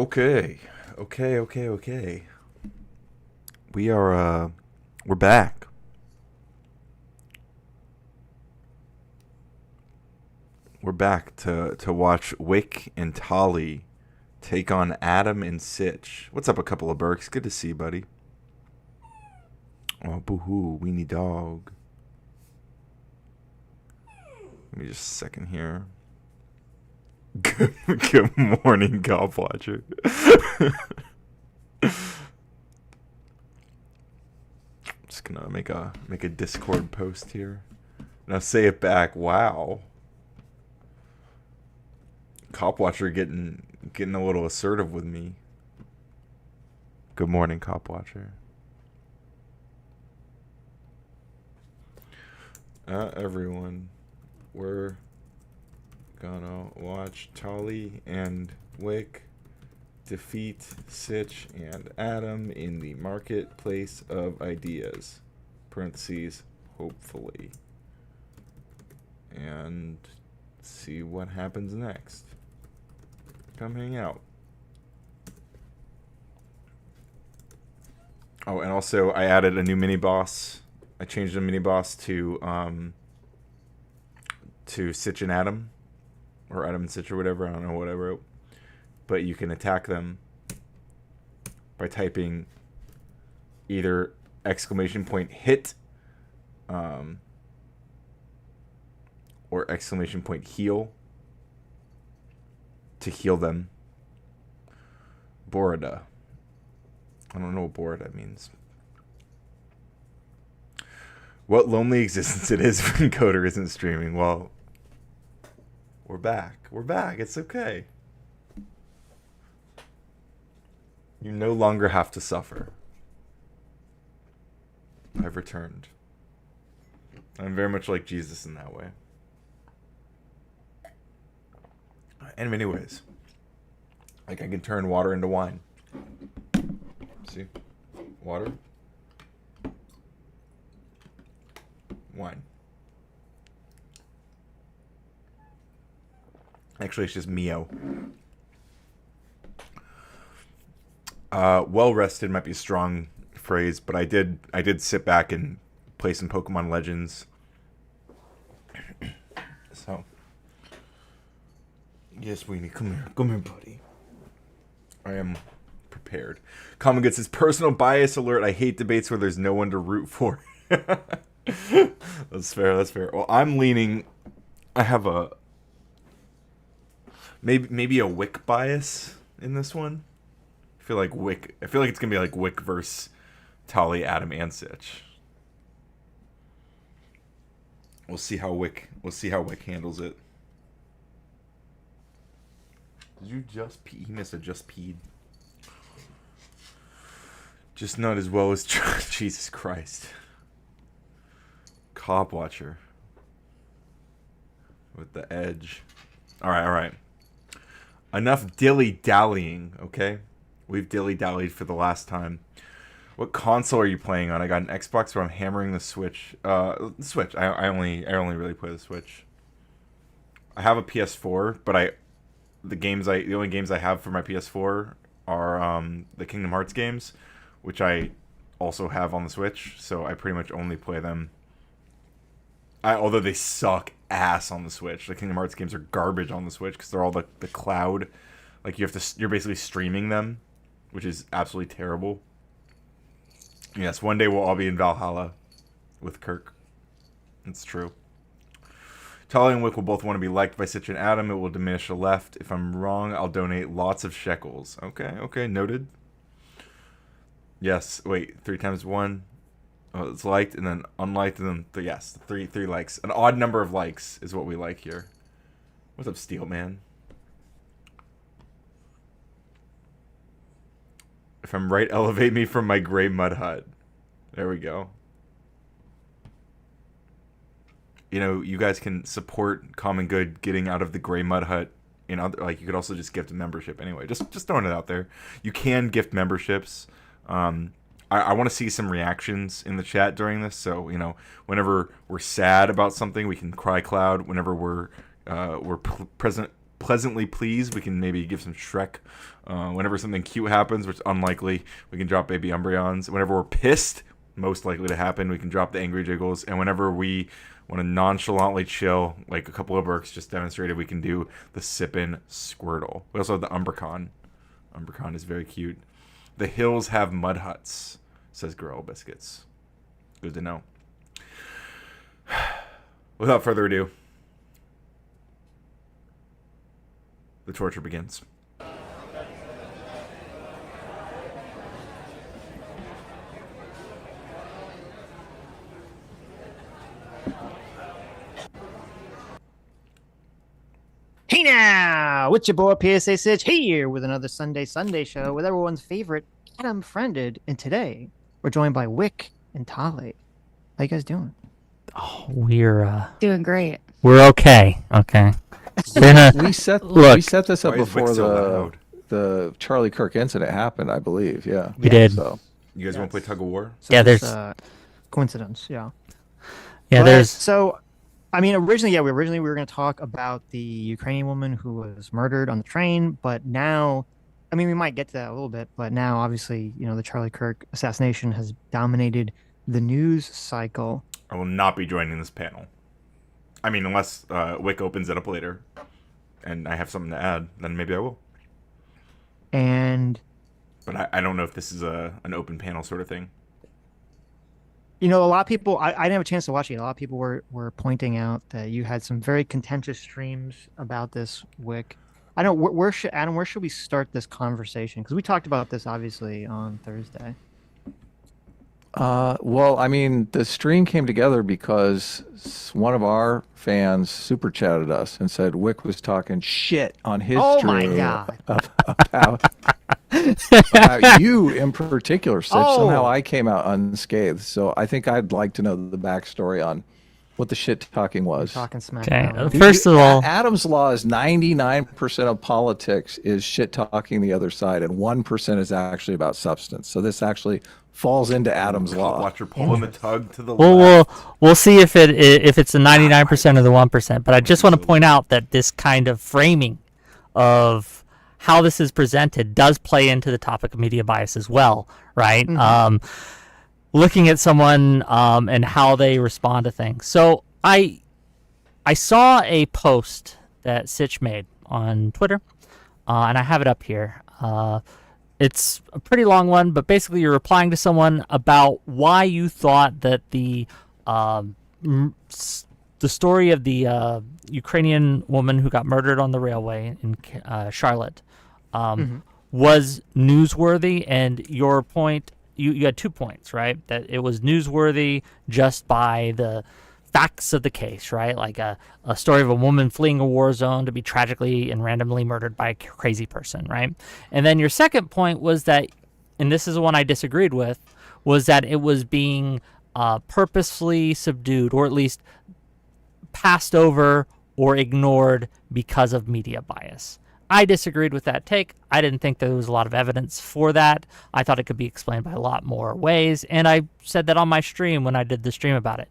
Okay. Okay. We're back. We're back to watch Whick and Tali take on Adam and Sitch. What's up, a couple of Berks? Good to see you, buddy. Oh, boo-hoo, weenie dog. Give me just a second here. Good morning, Golf Watcher. Just gonna make a Discord post here. Now say it back. Wow. Cop Watcher getting a little assertive with me. Good morning, Cop Watcher. Everyone, we're gonna watch Tali and Whick defeat Sitch and Adam in the marketplace of ideas. Parentheses, hopefully. And see what happens next. Come hang out. Oh, and also I added a new mini boss. I changed the mini boss to Sitch and Adam, or Adam and Sitch or whatever. I don't know what I wrote, but you can attack them by typing either !hit or !heal to heal them. Borida. I don't know what Borida means. What lonely existence it is when Coder isn't streaming. Well, we're back. We're back. It's okay. You no longer have to suffer. I've returned. I'm very much like Jesus in that way. In many ways. Like I can turn water into wine. See? Water. Wine. Actually, it's just Mio. Well rested might be a strong phrase, but I did sit back and play some Pokemon Legends. So, yes, Weenie, come here, buddy. I am prepared. Common gets his personal bias alert. I hate debates where there's no one to root for. That's fair. Well, I'm leaning. I have a maybe a Whick bias in this one. I feel like it's gonna be like Whick versus Tali, Adam, and Sitch. We'll see how Whick handles it. Did you just pee? He must have just peed. Just not as well as Jesus Christ. Cop Watcher with the edge. All right. Enough dilly-dallying, okay? We've dilly-dallied for the last time. What console are you playing on? I got an Xbox where I'm hammering the Switch. Switch. I only really play the Switch. I have a PS4, but the only games I have for my PS4 are the Kingdom Hearts games, which I also have on the Switch. So I pretty much only play them. Although they suck ass on the Switch. The Kingdom Hearts games are garbage on the Switch because they're all the cloud. Like you're basically streaming them, which is absolutely terrible. Yes, one day we'll all be in Valhalla with Kirk. It's true. Tali and Wick will both want to be liked by Sitch and Adam. It will diminish the left. If I'm wrong, I'll donate lots of shekels. Okay, noted. Yes, wait, 3 times 1. Oh, it's liked and then unliked and then yes, three likes. An odd number of likes is what we like here. What's up, Steel Man? If I'm right, elevate me from my gray mud hut. There we go. You know, you guys can support Common Good getting out of the gray mud hut in other, like you could also just gift a membership anyway. Just throwing it out there. You can gift memberships. I want to see some reactions in the chat during this. So, you know, whenever we're sad about something, we can cry cloud. Whenever we're pleasantly pleased, we can maybe give some Shrek. Whenever something cute happens, which is unlikely, we can drop baby Umbreons. Whenever we're pissed, most likely to happen, we can drop the angry Jiggles. And whenever we want to nonchalantly chill, like a couple of Burks just demonstrated, we can do the Sippin' Squirtle. We also have the Umbreon. Umbreon is very cute. The hills have mud huts, says Girl Biscuits. Good to know. Without further ado, the torture begins. Hey now, it's your boy PSA Sitch here with another Sunday show with everyone's favorite Adam Friended, and today we're joined by Whick and Tali. How you guys doing? Oh, we're doing great. We're okay. Okay. We set this up before the Charlie Kirk incident happened, I believe. Yeah, we did. So you guys want to play tug of war? So yeah, there's coincidence. Yeah. Yeah, but, there's. So, I mean, originally we were going to talk about the Ukrainian woman who was murdered on the train, but now, I mean, we might get to that a little bit, but now, obviously, you know, the Charlie Kirk assassination has dominated the news cycle. I will not be joining this panel. I mean, unless Whick opens it up later and I have something to add, then maybe I will. But I don't know if this is an open panel sort of thing. You know, a lot of people, I didn't have a chance to watch it. A lot of people were pointing out that you had some very contentious streams about this, Whick. I don't, where should we start this conversation? Because we talked about this, obviously, on Thursday. Well, I mean, the stream came together because one of our fans super chatted us and said Whick was talking shit on his stream my God. about you in particular, Sitch. Somehow I came out unscathed. So I think I'd like to know the backstory on what the shit talking was. Talking smack. Okay. First of all, Adam's law is 99% of politics is shit talking the other side, and 1% is actually about substance. So this actually falls into Adam's law. Watch her pulling the tug to the left. We'll see if it's the 99% or the 1%. But I just want to point out that this kind of framing of how this is presented does play into the topic of media bias as well, right? Mm-hmm. Looking at someone and how they respond to things. So I saw a post that Sitch made on Twitter, and I have it up here. It's a pretty long one, but basically you're replying to someone about why you thought that the story of the Ukrainian woman who got murdered on the railway in Charlotte was newsworthy, and your point. You had 2 points, right? That it was newsworthy just by the facts of the case, right? Like a story of a woman fleeing a war zone to be tragically and randomly murdered by a crazy person, right? And then your second point was that, and this is the one I disagreed with, was that it was being purposefully subdued, or at least passed over or ignored because of media bias. I disagreed with that take. I didn't think there was a lot of evidence for that. I thought it could be explained by a lot more ways, and I said that on my stream when I did the stream about it.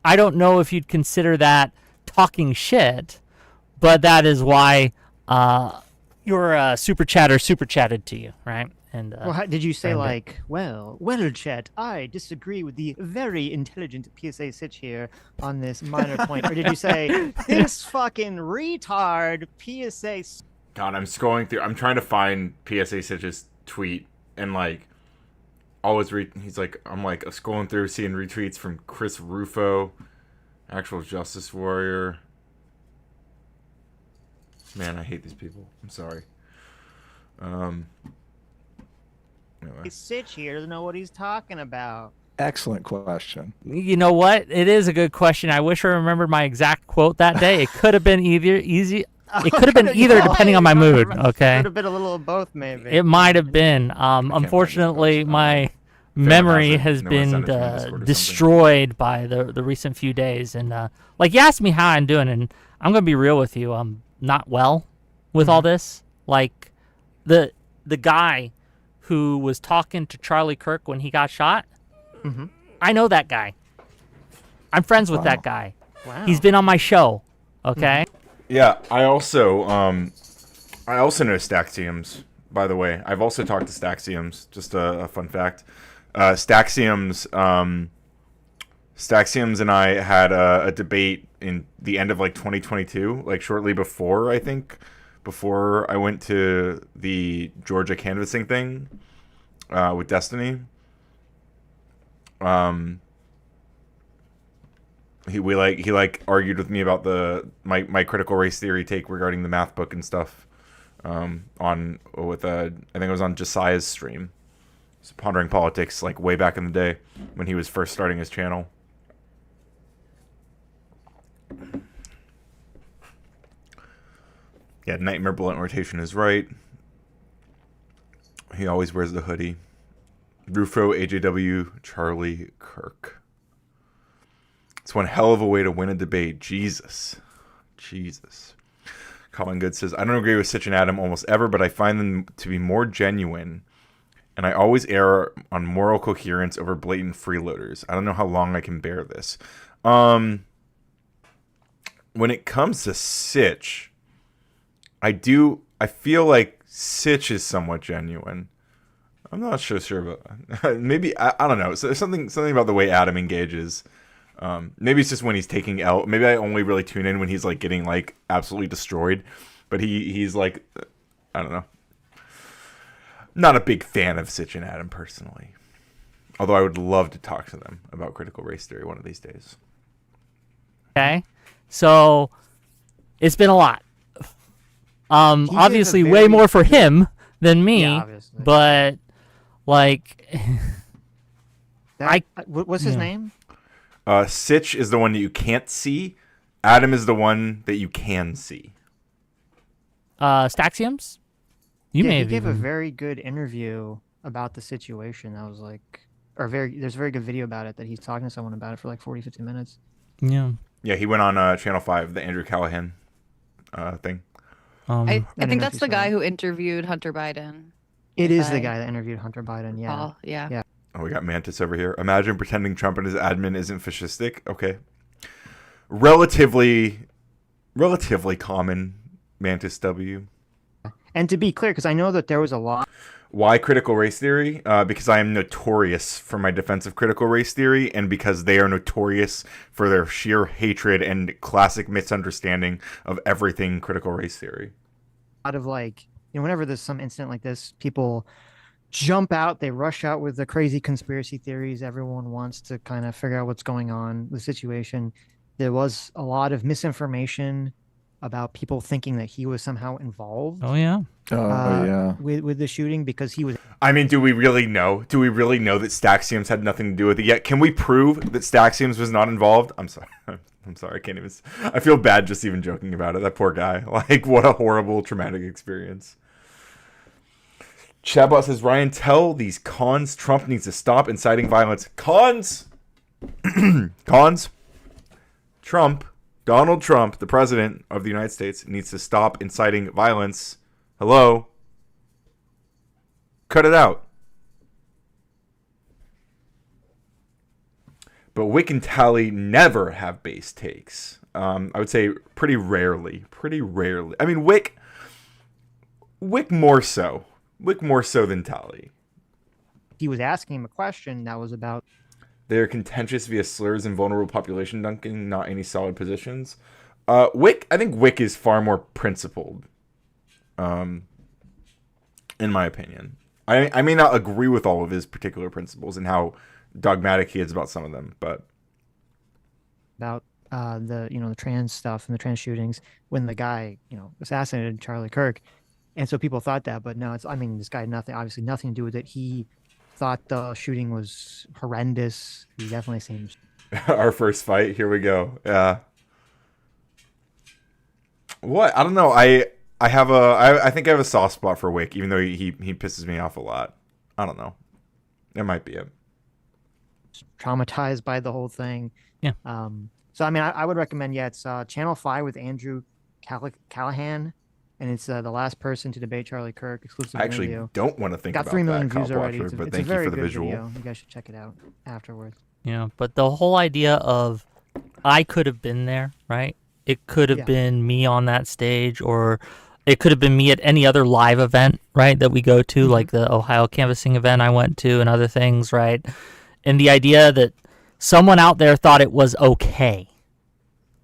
I don't know if you'd consider that talking shit, but that is why your super chatter super chatted to you, right? And well, did you say well, chat, I disagree with the very intelligent PSA Sitch here on this minor point, or did you say this fucking retard PSA? God, I'm scrolling through. I'm trying to find PSA Sitch's tweet, and always he's like, I'm scrolling through, seeing retweets from Chris Rufo, Actual Justice Warrior. Man, I hate these people. I'm sorry. Anyway. Sitch here doesn't know what he's talking about. Excellent question. You know what? It is a good question. I wish I remembered my exact quote that day. It could have been either depending on my mood. Okay. Could have been a little of both, maybe. It might have been. Unfortunately, my memory has been destroyed by the recent few days. And you asked me how I'm doing, and I'm gonna be real with you. I'm not well with all this. Like the guy who was talking to Charlie Kirk when he got shot. Mm-hmm. I know that guy. I'm friends with that guy. Wow. He's been on my show. Okay. Yeah, I also know Staxiums, by the way. I've also talked to Staxiums, just a fun fact. Staxiums and I had a debate in the end of like 2022, like shortly before, I think, before I went to the Georgia canvassing thing with Destiny. He argued with me about my critical race theory take regarding the math book and stuff. I think it was on Josiah's stream, so Pondering Politics, like way back in the day when he was first starting his channel. Yeah, Nightmare Blunt Rotation is right. He always wears the hoodie. Rufo, AJW, Charlie Kirk. It's one hell of a way to win a debate. Jesus. Colin Good says, I don't agree with Sitch and Adam almost ever, but I find them to be more genuine. And I always err on moral coherence over blatant freeloaders. I don't know how long I can bear this. When it comes to Sitch, I feel like Sitch is somewhat genuine. I'm not so sure about maybe I don't know. So there's something about the way Adam engages. Maybe it's just when he's taking L. Maybe I only really tune in when he's like getting like absolutely destroyed. But he's like, I don't know. Not a big fan of Sitch and Adam personally. Although I would love to talk to them about critical race theory one of these days. Okay, so it's been a lot. Obviously, way more for him than me. Yeah, obviously. But like, what's his name? Sitch is the one that you can't see. Adam is the one that you can see. Staxiums? He gave a very good interview about the situation. That was like, there's a very good video about it that he's talking to someone about it for like 40, 50 minutes. Yeah. Yeah, he went on Channel 5, the Andrew Callahan thing. I think that's the guy who interviewed Hunter Biden. It is the guy that interviewed Hunter Biden, yeah. Paul, yeah. Oh, we got Mantis over here. Imagine pretending Trump and his admin isn't fascistic. Okay. Relatively common, Mantis W. And to be clear, because I know that there was a lot. Why critical race theory? Because I am notorious for my defense of critical race theory, and because they are notorious for their sheer hatred and classic misunderstanding of everything critical race theory. Out of like, whenever there's some incident like this, people jump out, they rush out with the crazy conspiracy theories. Everyone wants to kind of figure out what's going on with the situation. There was a lot of misinformation about people thinking that he was somehow involved. Oh yeah. With the shooting because he was. I mean, do we really know? Do we really know that Staxiums had nothing to do with it yet? Can we prove that Staxiums was not involved? I'm sorry. I'm sorry. I can't even. I feel bad just even joking about it. That poor guy. Like, what a horrible, traumatic experience. Chabot says, Ryan, tell these cons Trump needs to stop inciting violence. Cons? Cons? Donald Trump, the president of the United States, needs to stop inciting violence. Hello? Cut it out. But Whick and Tali never have base takes. I would say pretty rarely. I mean, Whick more so. Whick more so than Tali. He was asking him a question that was about. They are contentious via slurs and vulnerable population dunking, not any solid positions. Whick, I think Whick is far more principled, in my opinion. I may not agree with all of his particular principles and how dogmatic he is about some of them, but about the trans stuff and the trans shootings when the guy assassinated Charlie Kirk, and so people thought that, but no, this guy had obviously nothing to do with it. He thought the shooting was horrendous. He definitely seems. Our first fight. Here we go. Yeah. What? I don't know. I think I have a soft spot for Whick, even though he pisses me off a lot. I don't know. That might be it. Traumatized by the whole thing. Yeah. So I would recommend. Yeah, it's Channel 5 with Andrew Callahan, and it's the last person to debate Charlie Kirk. Exclusive I actually interview. don't want to think Got about 3 million that, views Kyle already. Watcher, but It's thank a very you for the good visual. video. You guys should check it out afterwards. Yeah, but the whole idea of I could have been there, right? It could have Yeah. been me on that stage, or it could have been me at any other live event, right, that we go to, like the Ohio canvassing event I went to and other things, right? And the idea that someone out there thought it was okay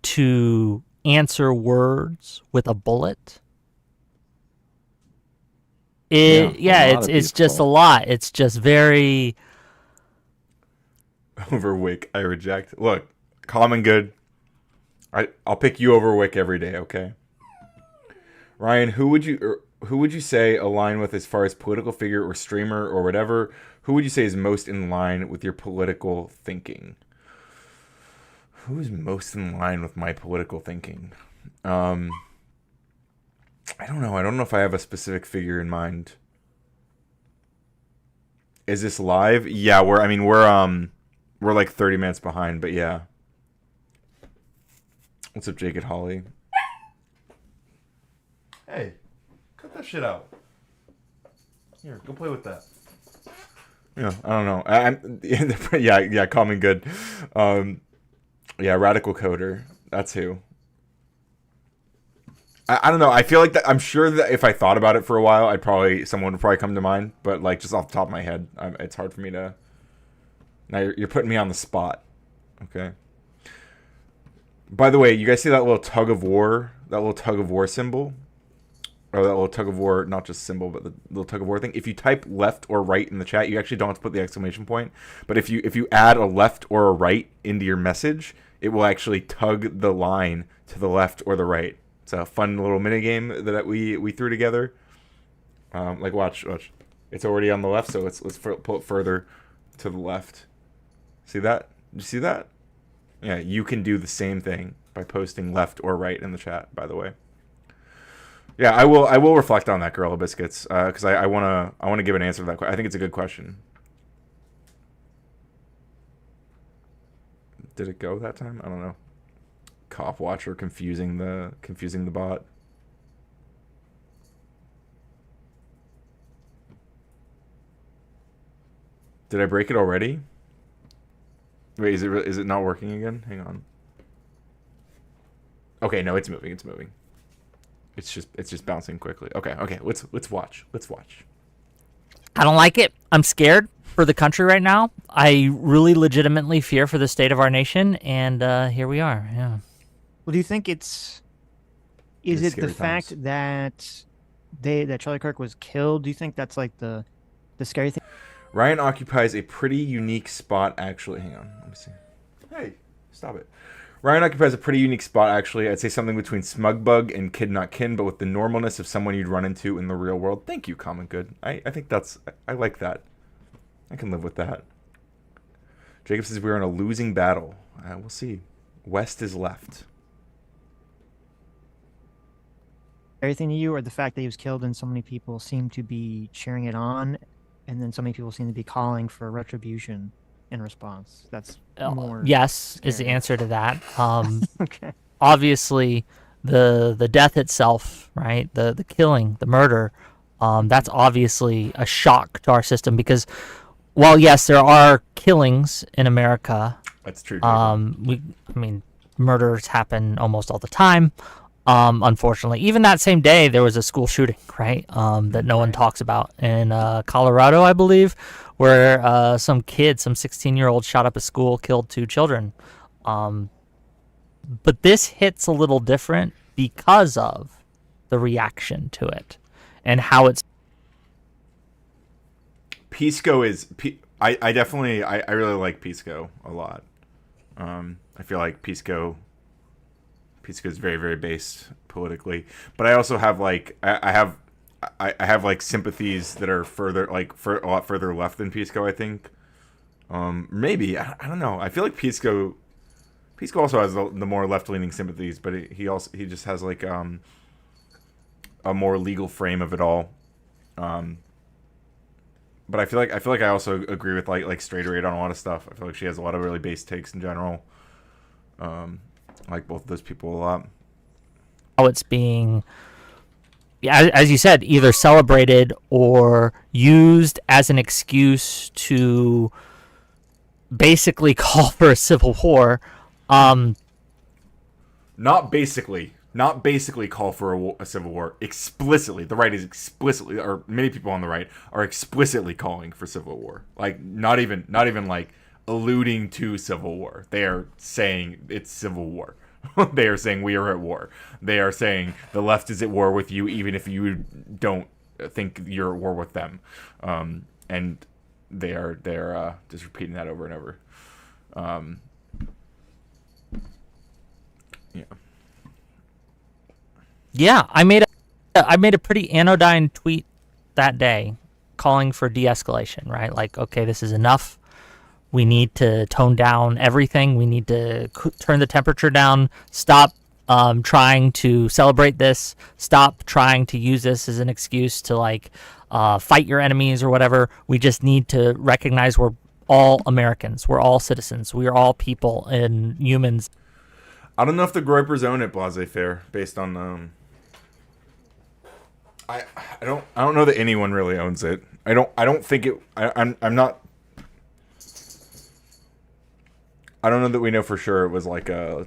to answer words with a bullet. It's just a people. lot. It's just very... Over Whick, I reject. Look, common good. I'll pick you over Whick every day, okay? Ryan, who would you say align with as far as political figure or streamer or whatever? Who would you say is most in line with your political thinking? Who is most in line with my political thinking? I don't know. I don't know if I have a specific figure in mind. Is this live? Yeah, we're like 30 minutes behind, but yeah. What's up, Jake and Holly? Hey, cut that shit out. Here, go play with that. Yeah, I don't know. Yeah, common good. Yeah, Radical Coder. That's who. I don't know. I feel like that. I'm sure that if I thought about it for a while, someone would probably come to mind. But like just off the top of my head, it's hard for me to. Now you're putting me on the spot. Okay. By the way, you guys see that little tug of war symbol? Or that little tug of war, not just symbol, but the little tug of war thing. If you type left or right in the chat, you actually don't have to put the exclamation point. But if you add a left or a right into your message, it will actually tug the line to the left or the right. It's a fun little mini game that we threw together. Like watch. It's already on the left, so let's pull it further to the left. See that? Did you see that? Yeah, you can do the same thing by posting left or right in the chat, by the way. Yeah, I will reflect on that, Gorilla Biscuits, because I wanna give an answer to that question. I think it's a good question. Did it go that time? I don't know. Cop watcher confusing the bot. Did I break it already? Wait, is it not working again? Hang on. Okay, no, it's moving. It's just bouncing quickly. Okay. Let's watch. I don't like it. I'm scared for the country right now. I really legitimately fear for the state of our nation, and here we are. Yeah. Well, do you think is it the fact that Charlie Kirk was killed? Do you think that's like the scary thing? Ryan occupies a pretty unique spot, actually. Hang on, let me see. Hey, stop it. Ryan occupies a pretty unique spot, actually. I'd say something between Smugbug and Kid Not Kin, but with the normalness of someone you'd run into in the real world. Thank you, Common Good. I think I like that. I can live with that. Jacob says we're in a losing battle. We'll see. West is left. Everything to you, or the fact that he was killed and so many people seem to be cheering it on, and then so many people seem to be calling for retribution in response? That's more yes scary. Is the answer to that. Okay. Obviously, the death itself, right? The killing, the murder, that's obviously a shock to our system because, while yes, there are killings in America. That's true. Murders happen almost all the time. Unfortunately, even that same day, there was a school shooting, right? That no one talks about in Colorado, I believe, where some 16-year-old shot up a school, killed 2 children. But this hits a little different because of the reaction to it and how it's. Pisco is. I definitely. I really like Pisco a lot. I feel like Pisco is very, very based politically, but I also have like I have like sympathies that are further a lot further left than Pisco. I think maybe I don't know. I feel like Pisco also has the more left leaning sympathies, but he just has like a more legal frame of it all. But I feel like I also agree with like Straight Rate on a lot of stuff. I feel like she has a lot of really base takes in general. I like both of those people a lot. How it's being, as you said, either celebrated or used as an excuse to basically call for a civil war. not basically call for a civil war. Explicitly, the right is explicitly, or many people on the right are explicitly calling for civil war. Like not even like alluding to civil war. They are saying it's civil war. They are saying we are at war. They are saying the left is at war with you, even if you don't think you're at war with them. And they're just repeating that over and over. Yeah. Yeah, I made a pretty anodyne tweet that day calling for de-escalation, right? Like, okay, this is enough. We need to tone down everything. We need to turn the temperature down. Stop trying to celebrate this. Stop trying to use this as an excuse to like fight your enemies or whatever. We just need to recognize we're all Americans. We're all citizens. We are all people and humans. I don't know if the Groypers own it, Blase-Fair, based on I don't know that anyone really owns it. I don't think it. I'm not. I don't know that we know for sure it was like a.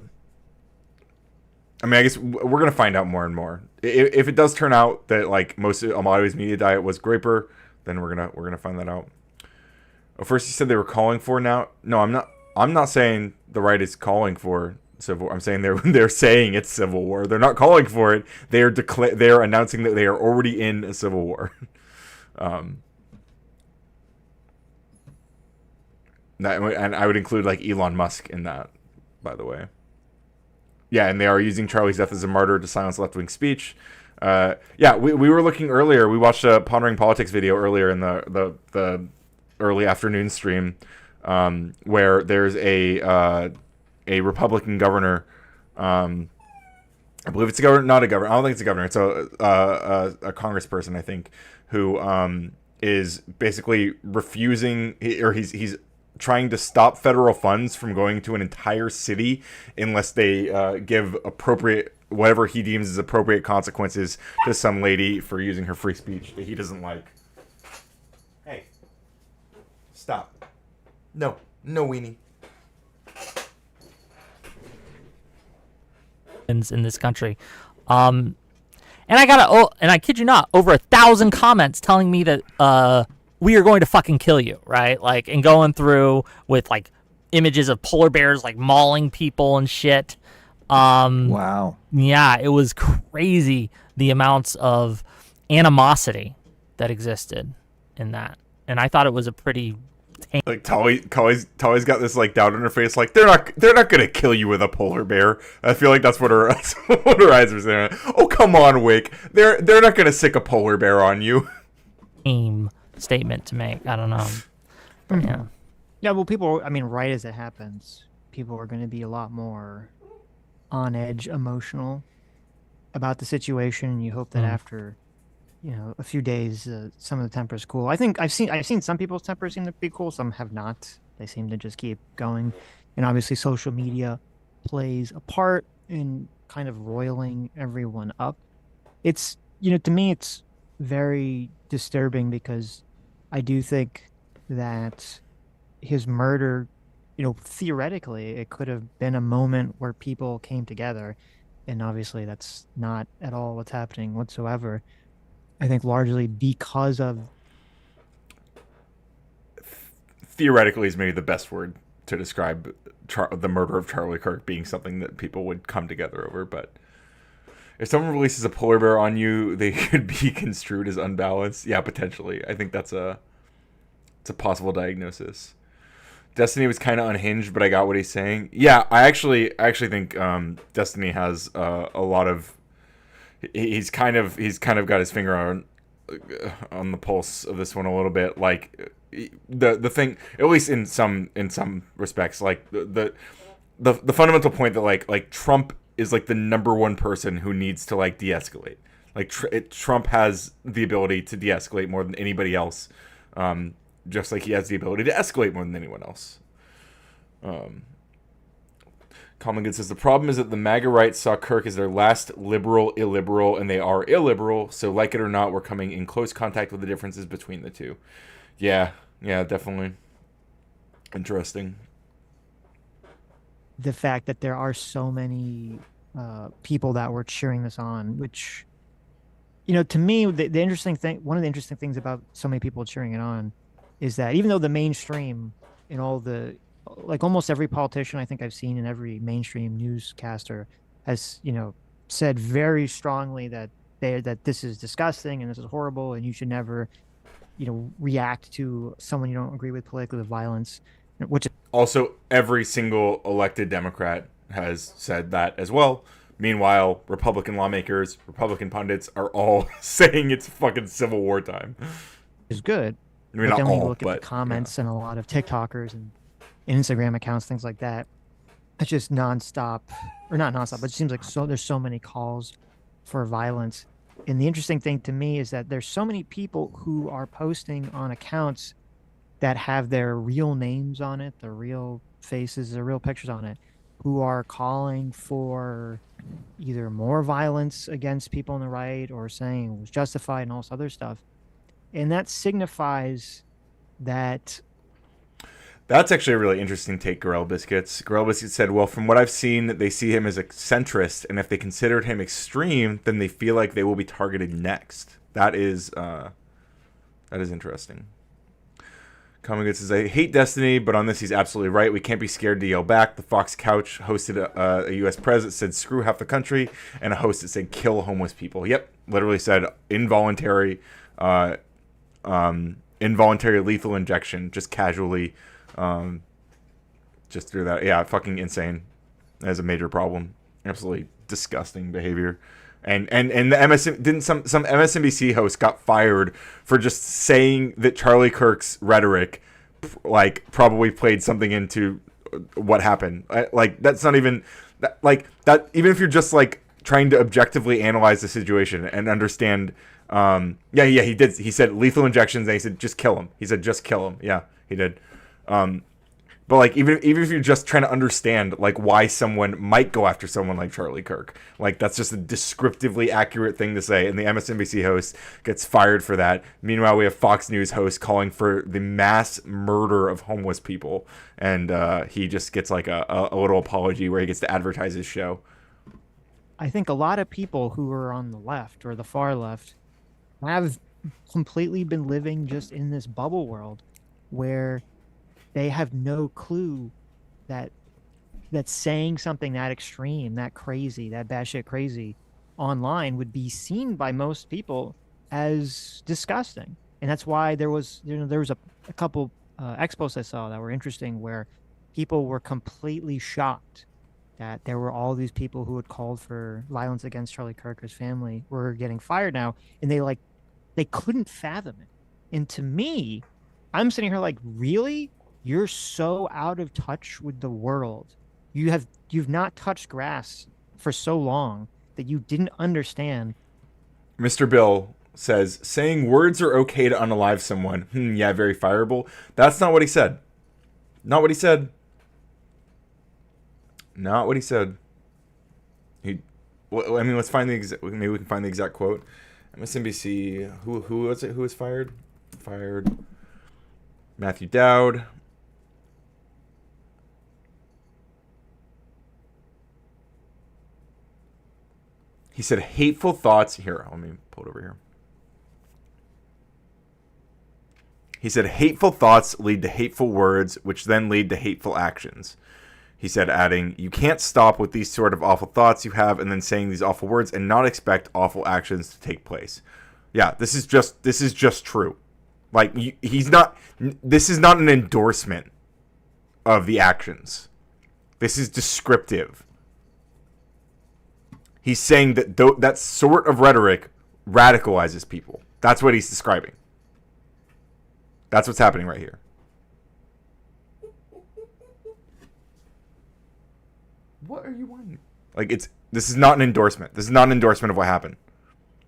I mean, I guess we're gonna find out more and more. If it does turn out that like most of Amadeus media diet was Groyper, then we're gonna find that out. Oh, first you said they were calling for now. No, I'm not. I'm not saying the right is calling for civil war. I'm saying they're saying it's civil war. They're not calling for it. They're announcing that they are already in a civil war. And I would include like Elon Musk in that, by the way. Yeah, and they are using Charlie's death as a martyr to silence left-wing speech. Yeah, we were looking earlier. We watched a Pondering Politics video earlier in the early afternoon stream, where there's a Republican governor. I believe it's a governor, not a governor. I don't think it's a governor. It's a congressperson, I think, who is basically refusing, or he's trying to stop federal funds from going to an entire city unless they give appropriate, whatever he deems as appropriate consequences to some lady for using her free speech that he doesn't like. Hey, stop. No weenie. In this country. And I kid you not, over 1,000 comments telling me that we are going to fucking kill you, right? Like, and going through with like images of polar bears like mauling people and shit. Wow. Yeah, it was crazy the amounts of animosity that existed in that. And I thought it was a pretty like Tali's got this like down in her face, like they're not gonna kill you with a polar bear. I feel like that's what her eyes were saying. Oh come on, Whick, they're not gonna sick a polar bear on you. Aim statement to make. I don't know. But yeah. Yeah, well, people, I mean, right as it happens, people are going to be a lot more on edge, emotional about the situation. And you hope that after, a few days, some of the temper's cool. I think I've seen some people's tempers seem to be cool. Some have not. They seem to just keep going. And obviously social media plays a part in kind of roiling everyone up. It's, to me, it's very disturbing because I do think that his murder, theoretically, it could have been a moment where people came together. And obviously that's not at all what's happening whatsoever. I think largely because of... Theoretically is maybe the best word to describe the murder of Charlie Kirk being something that people would come together over. But if someone releases a polar bear on you, they could be construed as unbalanced. Yeah, potentially. I think it's a possible diagnosis. Destiny was kind of unhinged, but I got what he's saying. Yeah, I actually think Destiny has a lot of. He's kind of got his finger on the pulse of this one a little bit. Like the thing, at least in some respects, like the fundamental point that like Trump is like the number one person who needs to like de-escalate. Like Trump has the ability to de-escalate more than anybody else. Just like he has the ability to escalate more than anyone else. Common Good says, the problem is that the MAGA right saw Kirk as their last liberal illiberal, and they are illiberal, so like it or not, we're coming in close contact with the differences between the two. Yeah, definitely. Interesting. The fact that there are so many people that were cheering this on, which, you know, to me, the interesting thing, one of the interesting things about so many people cheering it on is that even though the mainstream and all the, like almost every politician I think I've seen and every mainstream newscaster has, you know, said very strongly that that this is disgusting and this is horrible and you should never, you know, react to someone you don't agree with politically with violence, which Also, every single elected Democrat has said that as well. Meanwhile, Republican lawmakers, Republican pundits are all saying it's fucking Civil War time. is good. I mean, But not then when you all, look at but the comments and a lot of TikTokers and Instagram accounts, things like that, it's just nonstop, or not nonstop, but it seems like there's so many calls for violence. And the interesting thing to me is that there's so many people who are posting on accounts that have their real names on it, their real faces, their real pictures on it, who are calling for either more violence against people on the right or saying it was justified and all this other stuff. And that signifies that That's actually a really interesting take, Gorilla Biscuits. Gorilla Biscuits said, well, from what I've seen, they see him as a centrist, and if they considered him extreme, then they feel like they will be targeted next. That is interesting. Coming says, I hate Destiny, but on this he's absolutely right. We can't be scared to yell back. The Fox Couch hosted a U.S. press that said screw half the country, and a host that said kill homeless people. Yep, literally said involuntary lethal injection, just casually, just through that. Yeah, fucking insane. That is a major problem. Absolutely disgusting behavior. And the didn't some MSNBC host got fired for just saying that Charlie Kirk's rhetoric like probably played something into what happened. Like that's not even like that. Even if you're just like trying to objectively analyze the situation and understand. He did. He said lethal injections. And he said just kill him. He said just kill him. Yeah, he did. But like even if you're just trying to understand like why someone might go after someone like Charlie Kirk, like that's just a descriptively accurate thing to say, and the MSNBC host gets fired for that. Meanwhile, we have Fox News host calling for the mass murder of homeless people, and he just gets like a little apology where he gets to advertise his show. I think a lot of people who are on the left or the far left have completely been living just in this bubble world where they have no clue that saying something that extreme, that crazy, that batshit crazy online would be seen by most people as disgusting. And that's why there was a couple expos I saw that were interesting where people were completely shocked that there were all these people who had called for violence against Charlie Kirk or his family were getting fired now, and they couldn't fathom it. And to me, I'm sitting here like, really? You're so out of touch with the world. You've not touched grass for so long that you didn't understand. Mr. Bill says, saying words are okay to unalive someone. Yeah, very fireable. That's not what he said. Not what he said. Not what he said. Well, I mean, let's find the exact. Maybe we can find the exact quote. MSNBC. Who was it? Who was fired? Fired. Matthew Dowd. He said hateful thoughts. Here, let me pull it over here. He said hateful thoughts lead to hateful words, which then lead to hateful actions. He said, adding, you can't stop with these sort of awful thoughts you have and then saying these awful words and not expect awful actions to take place. Yeah, this is just true. Like, this is not an endorsement of the actions. This is descriptive. He's saying that that sort of rhetoric radicalizes people. That's what he's describing. That's what's happening right here. What are you wanting? Like, this is not an endorsement. This is not an endorsement of what happened.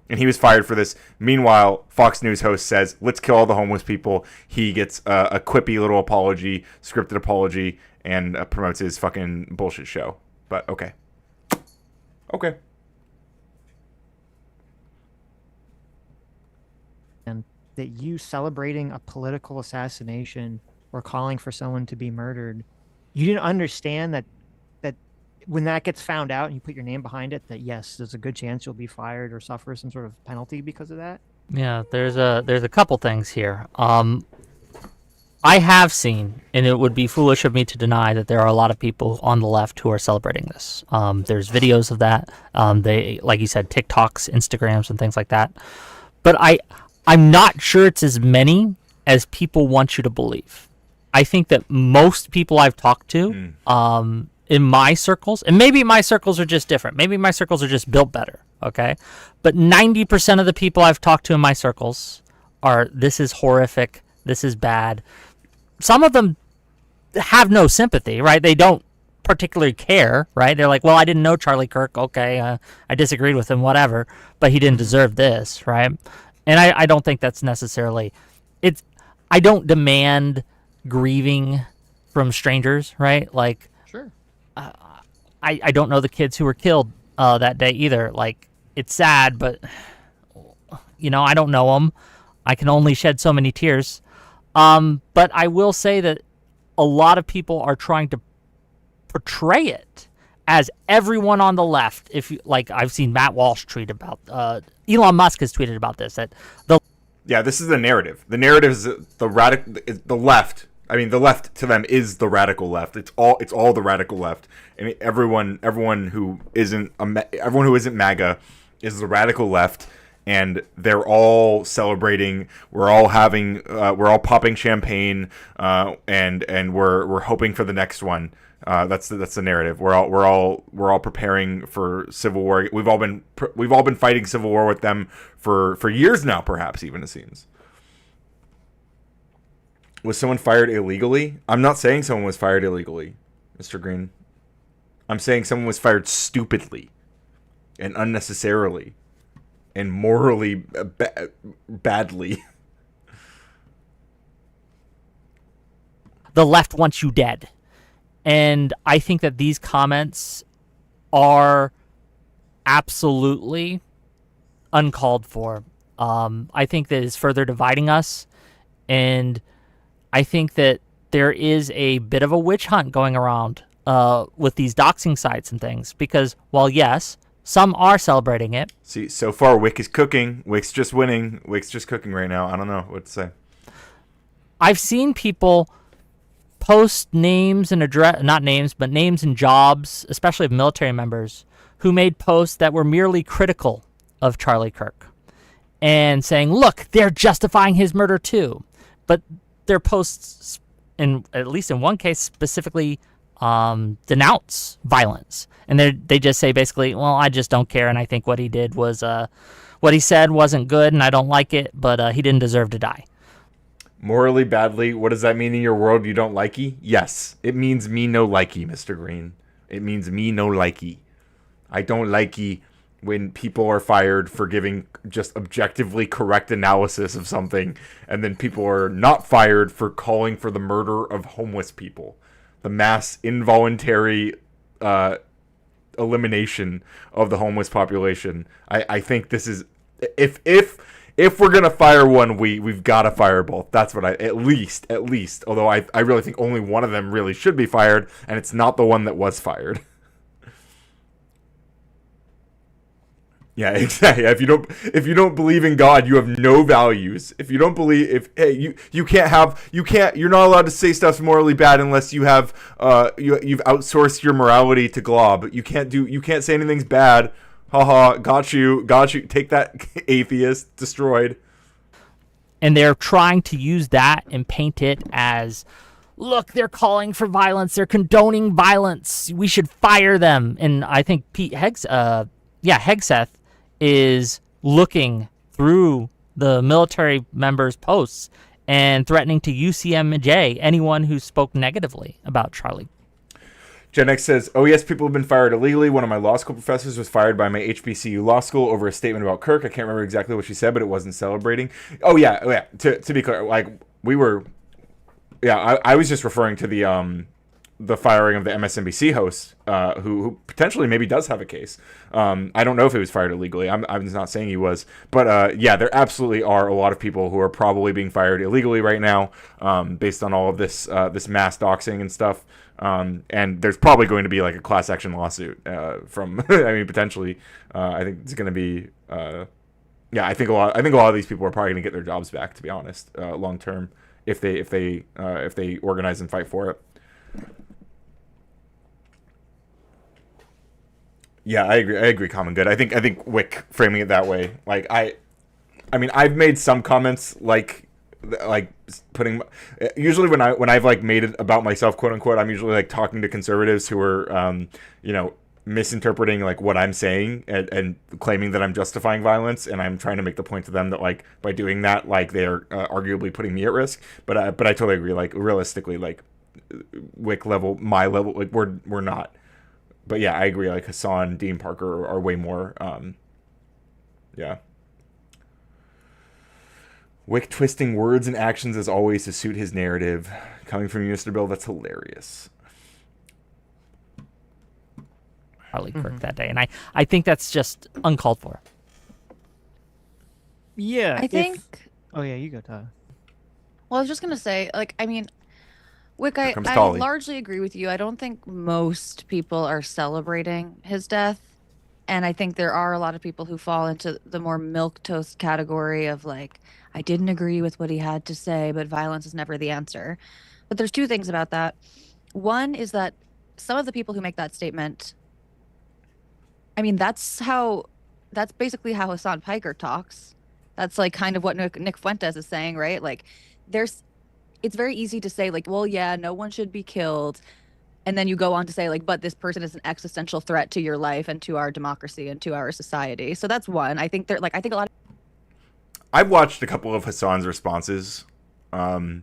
And he was fired for this. Meanwhile, Fox News host says, let's kill all the homeless people. He gets a quippy little apology, scripted apology, and promotes his fucking bullshit show. But okay. Okay. And that you celebrating a political assassination or calling for someone to be murdered, you didn't understand that when that gets found out and you put your name behind it, that yes, there's a good chance you'll be fired or suffer some sort of penalty because of that? Yeah, there's a couple things here. I have seen, and it would be foolish of me to deny that there are a lot of people on the left who are celebrating this. There's videos of that. They, like you said, TikToks, Instagrams, and things like that. But I'm not sure it's as many as people want you to believe. I think that most people I've talked to, in my circles, and maybe my circles are just different. Maybe my circles are just built better, okay? But 90% of the people I've talked to in my circles are, this is horrific, this is bad. Some of them have no sympathy, right? They don't particularly care, right? They're like, well, I didn't know Charlie Kirk, okay, I disagreed with him, whatever, but he didn't deserve this, right? And I don't think that's necessarily, I don't demand grieving from strangers, right? Like, Sure. I don't know the kids who were killed that day either. Like, it's sad, but, I don't know them. I can only shed so many tears. But I will say that a lot of people are trying to portray it as everyone on the left. If you like, I've seen Matt Walsh tweet about, Elon Musk has tweeted about this, that this is the narrative. The narrative is the left. I mean, the left to them is the radical left. It's all the radical left, and everyone who isn't MAGA is the radical left, and they're all celebrating. We're all popping champagne, and we're hoping for the next one. That's the narrative. We're all preparing for civil war. We've all been fighting civil war with them for years now, perhaps even, it seems. Was someone fired illegally? I'm not saying someone was fired illegally, Mr. Green. I'm saying someone was fired stupidly and unnecessarily and morally badly. The left wants you dead. And I think that these comments are absolutely uncalled for. I think that it's further dividing us, and I think that there is a bit of a witch hunt going around with these doxing sites and things, because while yes, some are celebrating it. See, so far Whick is cooking. Whick's just winning. Whick's just cooking right now. I don't know what to say. I've seen people post names and not names, but names and jobs, especially of military members, who made posts that were merely critical of Charlie Kirk and saying, look, they're justifying his murder too. But their posts, at least in one case, specifically denounce violence. And they just say basically, well, I just don't care, and I think what he did was, what he said wasn't good, and I don't like it, but he didn't deserve to die. Morally badly, what does that mean in your world? You don't likey? Yes, it means me no likey, Mr. Green. It means me no likey. I don't likey when people are fired for giving just objectively correct analysis of something, and then people are not fired for calling for the murder of homeless people. The mass involuntary elimination of the homeless population. I think this is, if we're gonna fire one, we've got to fire both. That's what at least. Although I really think only one of them really should be fired, and it's not the one that was fired. Yeah, exactly. If you don't believe in God, you have no values. If you don't believe, you're not allowed to say stuff's morally bad unless you have you've outsourced your morality to Glob. You can't say anything's bad. Haha, got you. Take that, atheist, destroyed. And they're trying to use that and paint it as, look, they're calling for violence. They're condoning violence. We should fire them. And I think Hegseth is looking through the military members' posts and threatening to UCMJ anyone who spoke negatively about Charlie. Gen X says, oh yes, people have been fired illegally. One of my law school professors was fired by my HBCU law school over a statement about Kirk. I can't remember exactly what she said, but it wasn't celebrating. Oh yeah. To be clear, like we were, I was just referring to the the firing of the MSNBC host, who potentially maybe does have a case. I don't know if he was fired illegally. I'm not saying he was, but yeah, there absolutely are a lot of people who are probably being fired illegally right now, based on all of this mass doxing and stuff. And there's probably going to be like a class action lawsuit from. I mean, potentially. I think it's going to be. Yeah, I think a lot of these people are probably going to get their jobs back. To be honest, long term, if they organize and fight for it. Yeah, I agree. Common good. I think Whick framing it that way. Like I mean, I've made some comments like putting. Usually when I've like made it about myself, quote unquote, I'm usually like talking to conservatives who are, misinterpreting like what I'm saying and claiming that I'm justifying violence, and I'm trying to make the point to them that like by doing that, like they're arguably putting me at risk. But I totally agree. Like realistically, like Whick level, my level, like we're not. But yeah, I agree. Like Hassan, Dean Parker are way more. Yeah. Whick twisting words and actions as always to suit his narrative. Coming from you, Mr. Bill, that's hilarious. Charlie Kirk that day, and I think that's just uncalled for. Yeah, I think. Oh yeah, you go, Todd. Well, I was just gonna say, like, I mean, Wick, I Tali. largely agree with you. I don't think most people are celebrating his death. And I think there are a lot of people who fall into the more milquetoast category of like, I didn't agree with what he had to say, but violence is never the answer. But there's two things about that. One is that some of the people who make that statement, I mean, that's basically how Hassan Piker talks. That's like kind of what Nick Fuentes is saying, right? Like it's very easy to say like, well, yeah, no one should be killed. And then you go on to say like, but this person is an existential threat to your life and to our democracy and to our society. So that's one. I think a lot of I've watched a couple of Hassan's responses. I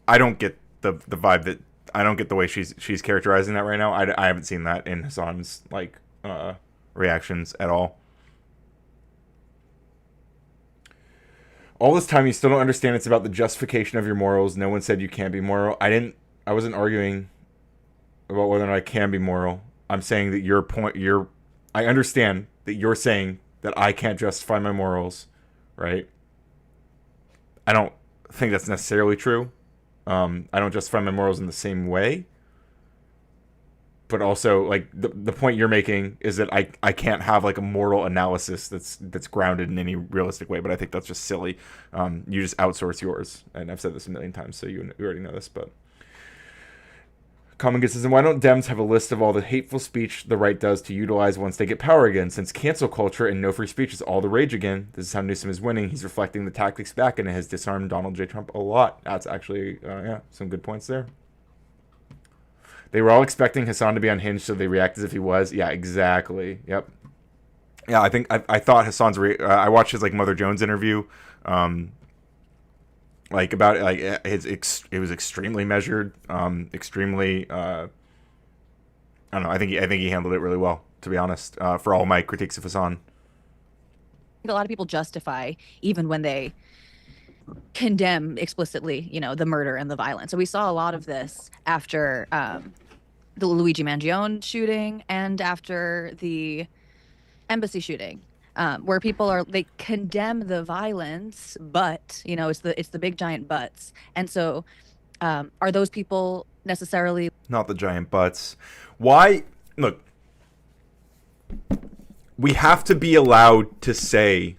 don't get the vibe that I don't get the way she's characterizing that right now. I haven't seen that in Hassan's like reactions at all. All this time, you still don't understand it's about the justification of your morals. No one said you can't be moral. I wasn't arguing about whether or not I can be moral. I'm saying that I understand that you're saying that I can't justify my morals, right? I don't think that's necessarily true. I don't justify my morals in the same way. But also, like, the point you're making is that I can't have, like, a moral analysis that's grounded in any realistic way, but I think that's just silly. You just outsource yours. And I've said this a million times, so you already know this, but... Common Good says, and why don't Dems have a list of all the hateful speech the right does to utilize once they get power again? Since cancel culture and no free speech is all the rage again, this is how Newsom is winning. He's reflecting the tactics back, and it has disarmed Donald J. Trump a lot. That's actually, some good points there. They were all expecting Hassan to be unhinged, so they react as if he was. Yeah, exactly. Yep. Yeah, I think I thought Hassan's. I watched his like Mother Jones interview, like about it. Like it was extremely measured, extremely. I don't know. I think he handled it really well. To be honest, for all my critiques of Hassan. a lot of people justify even when they condemn explicitly, the murder and the violence. So we saw a lot of this after the Luigi Mangione shooting and after the embassy shooting, where they condemn the violence, but it's the big giant buts. And so, are those people necessarily not the giant butts? Why? Look, we have to be allowed to say,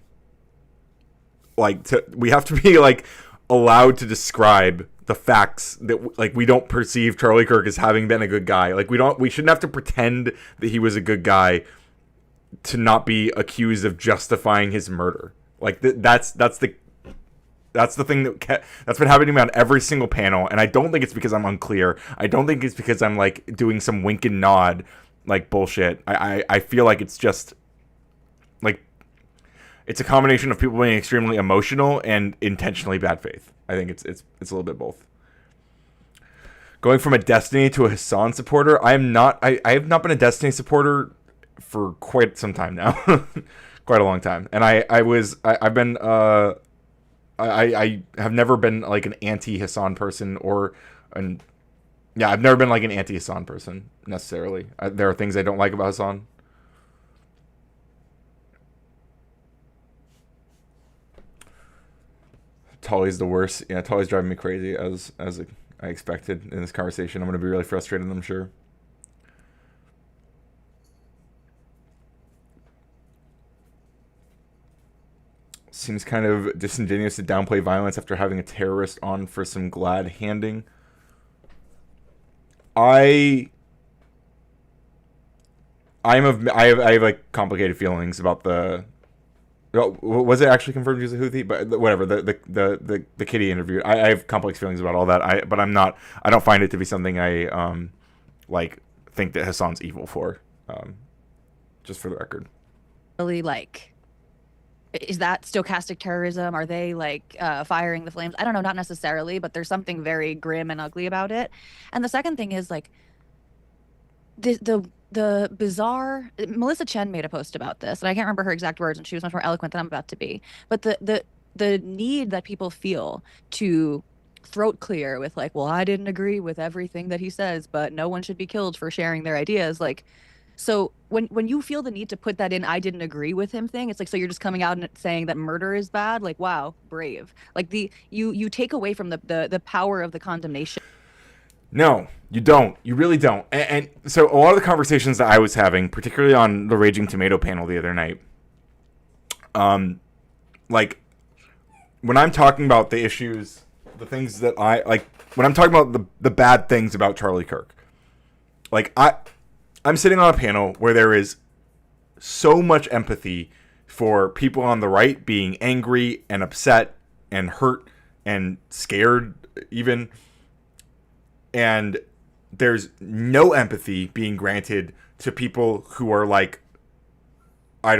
we have to be allowed to describe the facts that we don't perceive Charlie Kirk as having been a good guy. We shouldn't have to pretend that he was a good guy to not be accused of justifying his murder. That's the thing that's been happening to me on every single panel, and I don't think it's because I'm unclear. I don't think it's because I'm doing some wink and nod bullshit. I feel like it's just it's a combination of people being extremely emotional and intentionally bad faith. I think it's a little bit both. Going from a Destiny to a Hassan supporter, I have not been a Destiny supporter for quite some time now, quite a long time, and I have never been an anti-Hassan person or and yeah, I've never been like an anti-Hassan person necessarily. There are things I don't like about Hassan. Tali's the worst. Yeah, Tali's driving me crazy as I expected in this conversation. I'm going to be really frustrated, I'm sure. Seems kind of disingenuous to downplay violence after having a terrorist on for some glad handing. I have like complicated feelings about the. Was it actually confirmed he was a Houthi? But whatever, the kitty interview. I have complex feelings about all that. But I'm not. I don't find it to be something I like think that Hassan's evil for. Just for the record. Really, like, is that stochastic terrorism? Are they like firing the flames? I don't know, not necessarily, but there's something very grim and ugly about it. And the second thing is like the bizarre. Melissa Chen made a post about this, and I can't remember her exact words, and she was much more eloquent than I'm about to be. But the need that people feel to throat clear with like, well, I didn't agree with everything that he says, but no one should be killed for sharing their ideas. Like, so when you feel the need to put that in, I didn't agree with him thing, it's like, so you're just coming out and saying that murder is bad. Like, wow, brave. Like you take away from the power of the condemnation. No, you don't. You really don't. And so a lot of the conversations that I was having, particularly on the Raging Tomato panel the other night, like when I'm talking about the issues, the things that I like, when I'm talking about the bad things about Charlie Kirk, like I'm sitting on a panel where there is so much empathy for people on the right being angry and upset and hurt and scared even. And there's no empathy being granted to people who are like, I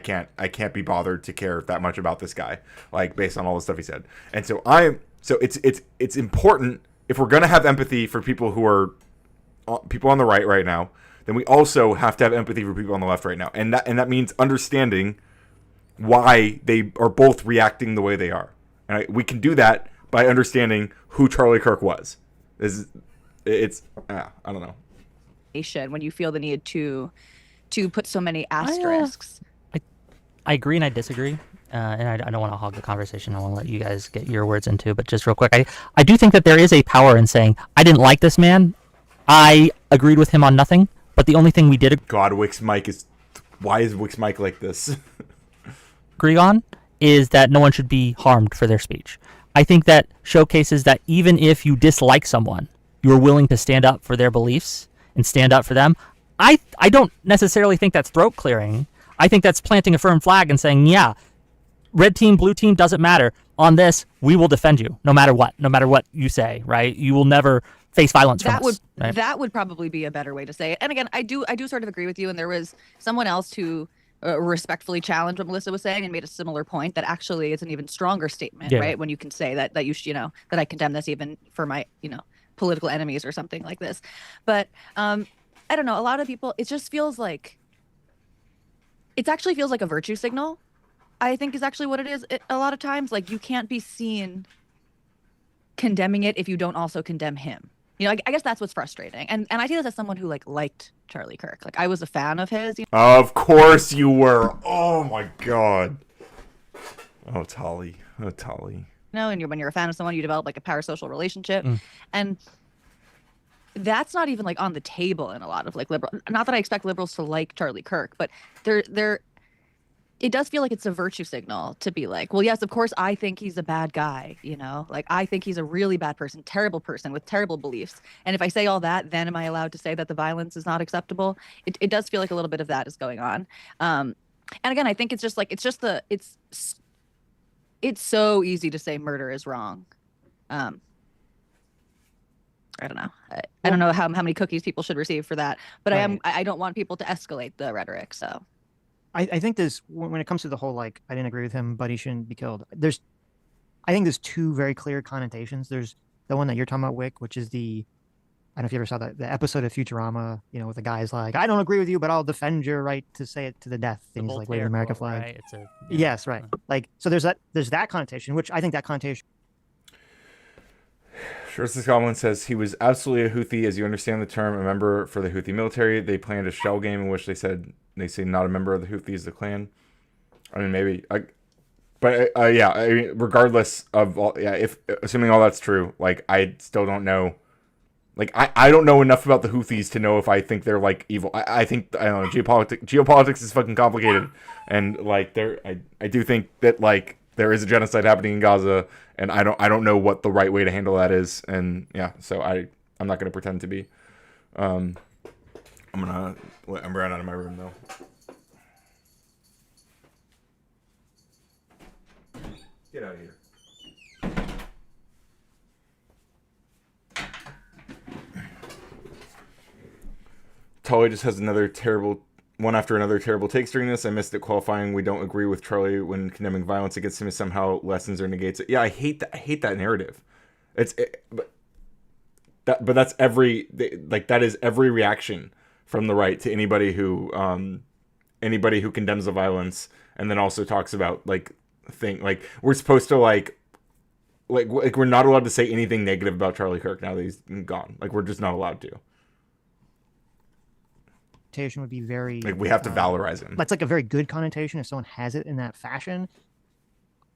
can't be bothered to care that much about this guy, like based on all the stuff he said. And so it's important, if we're going to have empathy for people who are people on the right now, then we also have to have empathy for people on the left right now. And that means understanding why they are both reacting the way they are. And we can do that by understanding who Charlie Kirk was. I don't know. When you feel the need to put so many asterisks. I agree and I disagree. And I don't want to hog the conversation. I want to let you guys get your words into, but just real quick, I do think that there is a power in saying, I didn't like this man. I agreed with him on nothing, but the only thing we did God, Wick's mic is... Why is Wick's mic like this? agree on is that no one should be harmed for their speech. I think that showcases that even if you dislike someone, you're willing to stand up for their beliefs and stand up for them. I don't necessarily think that's throat clearing. I think that's planting a firm flag and saying, yeah, red team, blue team, doesn't matter. On this, we will defend you no matter what you say, right? You will never face violence from us. Right? That would probably be a better way to say it. And again, I do sort of agree with you. And there was someone else who respectfully challenged what Melissa was saying and made a similar point that actually it's an even stronger statement, right? When you can say that you should, that I condemn this even for my, political enemies or something like this. But I don't know. A lot of people, it just feels like, it actually feels like a virtue signal, I think is actually what it is. A lot of times, like, you can't be seen condemning it if you don't also condemn him. I guess that's what's frustrating. And I see this as someone who liked Charlie Kirk. Like, I was a fan of his. Of course you were. Oh my God. Oh, Tali. And when you're a fan of someone, you develop like a parasocial relationship. And that's not even like on the table in a lot of like liberal. Not that I expect liberals to like Charlie Kirk, but it does feel like it's a virtue signal to be like, well, yes, of course, I think he's a bad guy, like I think he's a really bad person, terrible person with terrible beliefs. And if I say all that, then am I allowed to say that the violence is not acceptable? It does feel like a little bit of that is going on. And again, I think it's just like, it's so easy to say murder is wrong. I don't know. I don't know how many cookies people should receive for that, but right. I don't want people to escalate the rhetoric. So I think when it comes to the whole, like, I didn't agree with him, but he shouldn't be killed. I think there's two very clear connotations. There's the one that you're talking about, Wick, which is I don't know if you ever saw the episode of Futurama, with the guy's like, I don't agree with you, but I'll defend your right to say it to the death. And he's like, waving the American flag. Right? Yes, right. Like, so there's that connotation, which I think that connotation. Shorts Goblin says he was absolutely a Houthi, as you understand the term, a member for the Houthi military. They planned a shell game in which they say not a member of the Houthis, the clan. I mean, maybe. But yeah, I mean, regardless of all, yeah, if assuming all that's true, like I still don't know. Like I don't know enough about the Houthis to know if I think they're like evil. I think I don't know. Geopolitics is fucking complicated, and like I do think that like there is a genocide happening in Gaza, and I don't know what the right way to handle that is, and yeah, so I'm not gonna pretend to be. I'm gonna let Ember out of my room though. Get out of here. Tali just has another terrible one after another terrible takes during this. I missed it qualifying. We don't agree with Charlie when condemning violence against him somehow lessens or negates it. Yeah, I hate that. I hate that narrative. But that's that is every reaction from the right to anybody who condemns the violence and then also talks about like we're supposed to like we're not allowed to say anything negative about Charlie Kirk now that he's gone. Like we're just not allowed to. Would be very like we have to valorize him. That's like a very good connotation if someone has it in that fashion.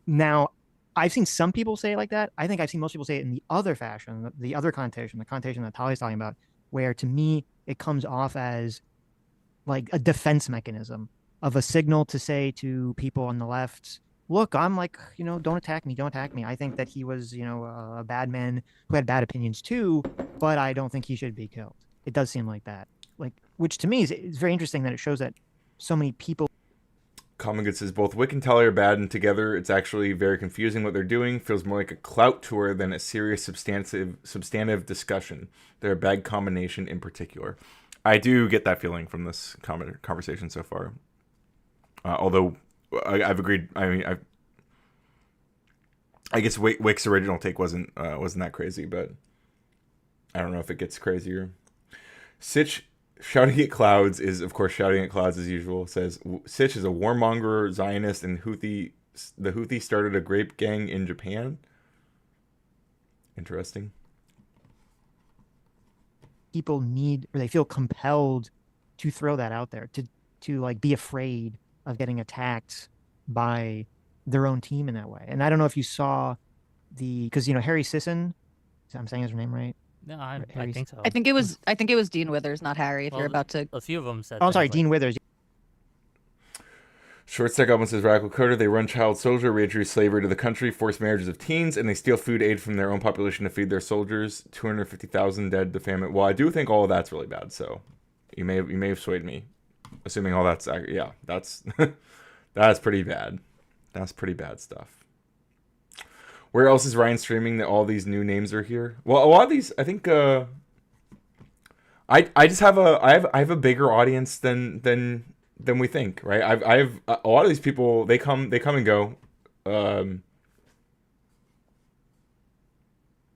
Now, I've seen some people say it like that. I think I've seen most people say it in the other fashion, the other connotation, the connotation that Tali's talking about, where to me it comes off as like a defense mechanism of a signal to say to people on the left, look, I'm like, don't attack me. I think that he was, a bad man who had bad opinions too, but I don't think he should be killed. It does seem like that. Like, which to me is very interesting that it shows that so many people. Common Good says both Whick and Tali are bad, and together it's actually very confusing what they're doing. Feels more like a clout tour than a serious substantive discussion. They're a bad combination in particular. I do get that feeling from this conversation so far. Although I've agreed. I mean, I guess Wick's original take wasn't that crazy, but I don't know if it gets crazier. Sitch shouting at clouds is, of course, shouting at clouds as usual. Says Sitch is a warmonger, Zionist, and the Houthi started a grape gang in Japan. Interesting. People need, or they feel compelled to throw that out there, to like be afraid of getting attacked by their own team in that way. And I don't know if you saw because Harry Sisson, I'm saying his name right? No, I think so. I think it was Dean Withers, not Harry. If you're about to, a few of them said. Oh, I'm sorry, things Dean Withers. Short Stack Goblin says radical coder. They run child soldier, reintroduce slavery to the country, force marriages of teens, and they steal food aid from their own population to feed their soldiers. 250,000 dead to famine. Well, I do think all of that's really bad. So you may have swayed me, assuming all that's that's that's pretty bad. That's pretty bad stuff. Where else is Ryan streaming that all these new names are here? Well, a lot of these, I think, I just have a bigger audience than we think, right? I have a lot of these people. They come and go. Or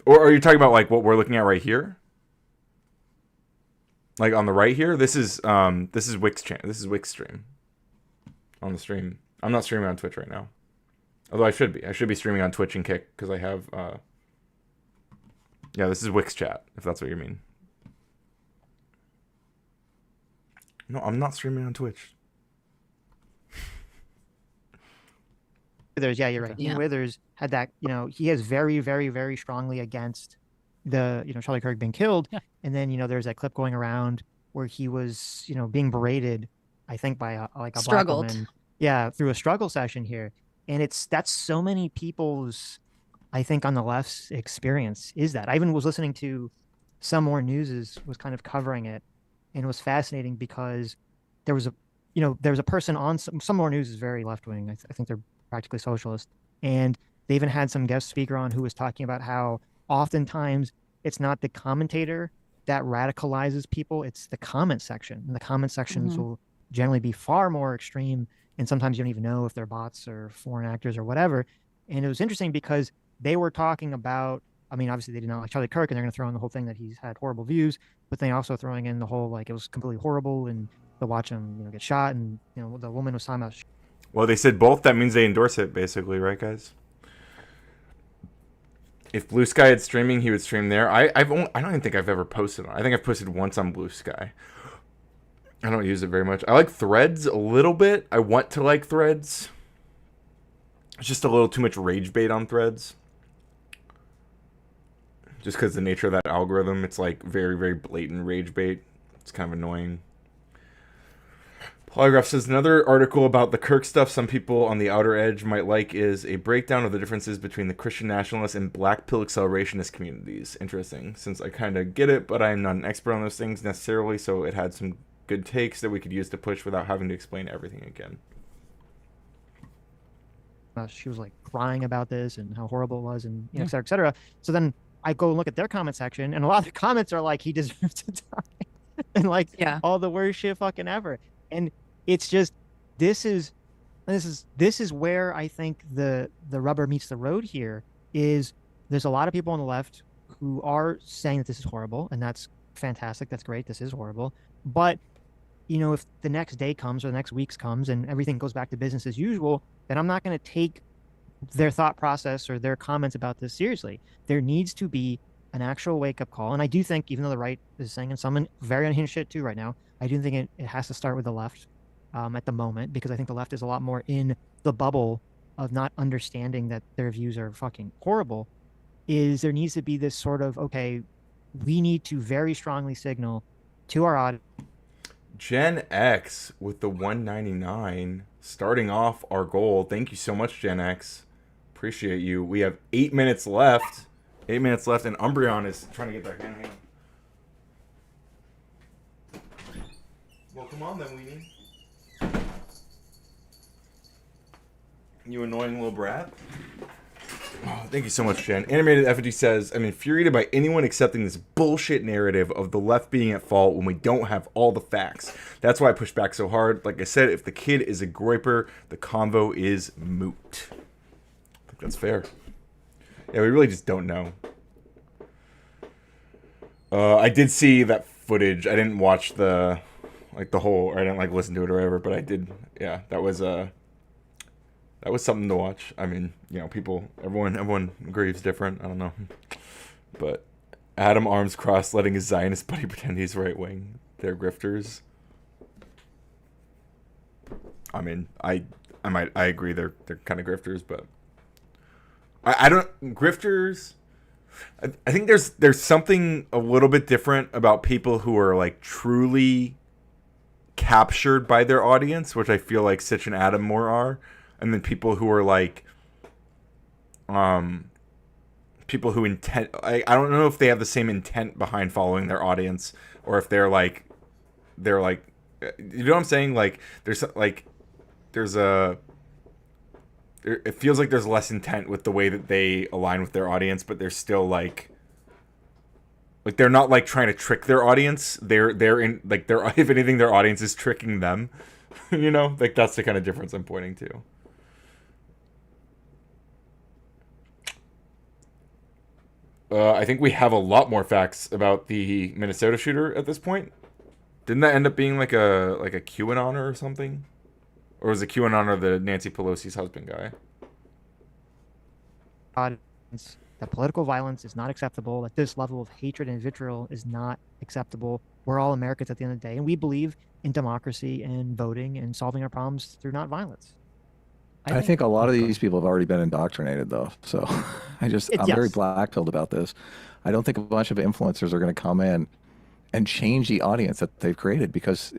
are you talking about like what we're looking at right here? Like on the right here, this is Wick's channel. This is Wick's stream. On the stream, I'm not streaming on Twitch right now. Although I should be. I should be streaming on Twitch and Kick because I have. Yeah, this is Wick's chat, if that's what you mean. No, I'm not streaming on Twitch. Withers, yeah, you're right. Yeah. Dean Withers had that, he is very, very, very strongly against the, Charlie Kirk being killed. Yeah. And then, there's that clip going around where he was, being berated, I think, by a black Struggled. woman. Yeah, through a struggle session here. And that's so many people's, I think, on the left's experience is that. I even was listening to Some More News was kind of covering it, and it was fascinating because there was a person on Some More News is very left wing. I think they're practically socialist, and they even had some guest speaker on who was talking about how oftentimes it's not the commentator that radicalizes people; it's the comment section, and the comment sections will generally be far more extreme. And sometimes you don't even know if they're bots or foreign actors or whatever. And it was interesting because they were talking about, I mean, obviously they did not like Charlie Kirk, and they're going to throw in the whole thing that he's had horrible views, but they also throwing in the whole, like, it was completely horrible and to watch him, get shot. And, the woman was talking about. Well, they said both. That means they endorse it, basically, right, guys? If Blue Sky had streaming, he would stream there. I don't even think I've ever posted on it. I think I've posted once on Blue Sky. I don't use it very much. I like Threads a little bit. I want to like Threads. It's just a little too much rage bait on Threads. Just because the nature of that algorithm, it's like very, very blatant rage bait. It's kind of annoying. Polygraph says another article about the Kirk stuff some people on the outer edge might like is a breakdown of the differences between the Christian nationalist and black pill accelerationist communities. Interesting, since I kind of get it, but I'm not an expert on those things necessarily, so it had some good takes that we could use to push without having to explain everything again. She was like crying about this and how horrible it was, and et cetera, et cetera. So then I go and look at their comment section, and a lot of the comments are like, he deserves to die, and like all the worst shit fucking ever. And it's just this is where I think the rubber meets the road here. Is there's a lot of people on the left who are saying that this is horrible, and that's fantastic, that's great, this is horrible. But if the next day comes or the next week comes and everything goes back to business as usual, then I'm not going to take their thought process or their comments about this seriously. There needs to be an actual wake-up call. And I do think, even though the right is saying and some very unhinged shit too right now, I do think it has to start with the left at the moment, because I think the left is a lot more in the bubble of not understanding that their views are fucking horrible. Is there needs to be this sort of, okay, we need to very strongly signal to our audience. Gen X with the 199 starting off our goal. Thank you so much, Gen X. Appreciate you. We have 8 minutes left. 8 minutes left, and Umbreon is trying to get back in. Hang on. Well, come on then, Weenie. You annoying little brat. Oh, thank you so much, Jen. Animated Effigy says, I'm infuriated by anyone accepting this bullshit narrative of the left being at fault when we don't have all the facts. That's why I push back so hard. Like I said, if the kid is a groiper, the convo is moot. I think that's fair. Yeah, we really just don't know. I did see that footage. I didn't watch the whole, or I didn't listen to it or whatever, but I did. Yeah, that was something to watch. I mean, everyone grieves different. I don't know. But Adam arms crossed, letting his Zionist buddy pretend he's right wing. They're grifters. I mean, I agree they're kind of grifters, but I don't grifters. I think there's something a little bit different about people who are like truly captured by their audience, which I feel like Sitch and Adam more are. And then people who are like, people who I don't know if they have the same intent behind following their audience, or if they're like, you know what I'm saying? Like, it feels like there's less intent with the way that they align with their audience, but they're still like they're not like trying to trick their audience. They're in like if anything, their audience is tricking them. Like that's the kind of difference I'm pointing to. I think we have a lot more facts about the Minnesota shooter at this point. Didn't that end up being like a QAnon or something? Or was it QAnon or the Nancy Pelosi's husband guy? That political violence is not acceptable. That this level of hatred and vitriol is not acceptable. We're all Americans at the end of the day, and we believe in democracy and voting and solving our problems through not violence. I think a lot of these people have already been indoctrinated, though. So I'm very black-pilled about this. I don't think a bunch of influencers are going to come in and change the audience that they've created, because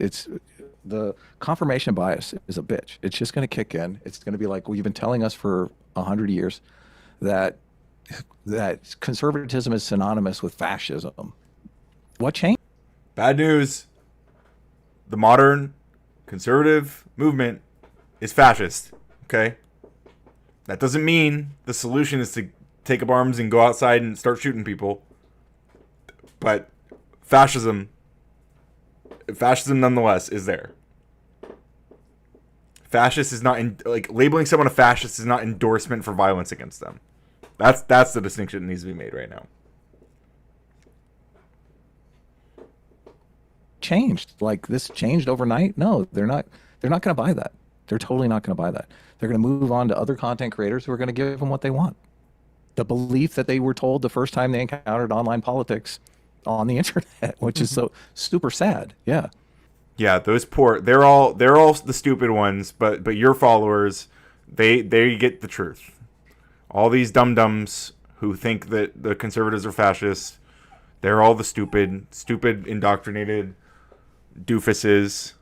the confirmation bias is a bitch. It's just going to kick in. It's going to be like, well, you've been telling us for 100 years that conservatism is synonymous with fascism. What changed? Bad news. The modern conservative movement is fascist. Okay? That doesn't mean the solution is to take up arms and go outside and start shooting people. But fascism nonetheless is there. Fascist is not labeling someone a fascist is not endorsement for violence against them. That's the distinction that needs to be made right now. Changed like this changed overnight? No, they're not going to buy that. They're totally not going to buy that. They're going to move on to other content creators who are going to give them what they want. the belief that they were told the first time they encountered online politics on the internet, which is so super sad. Yeah. Yeah, those they're all the stupid ones, but your followers, they get the truth. All these dum-dums who think that the conservatives are fascists, they're all the stupid indoctrinated doofuses.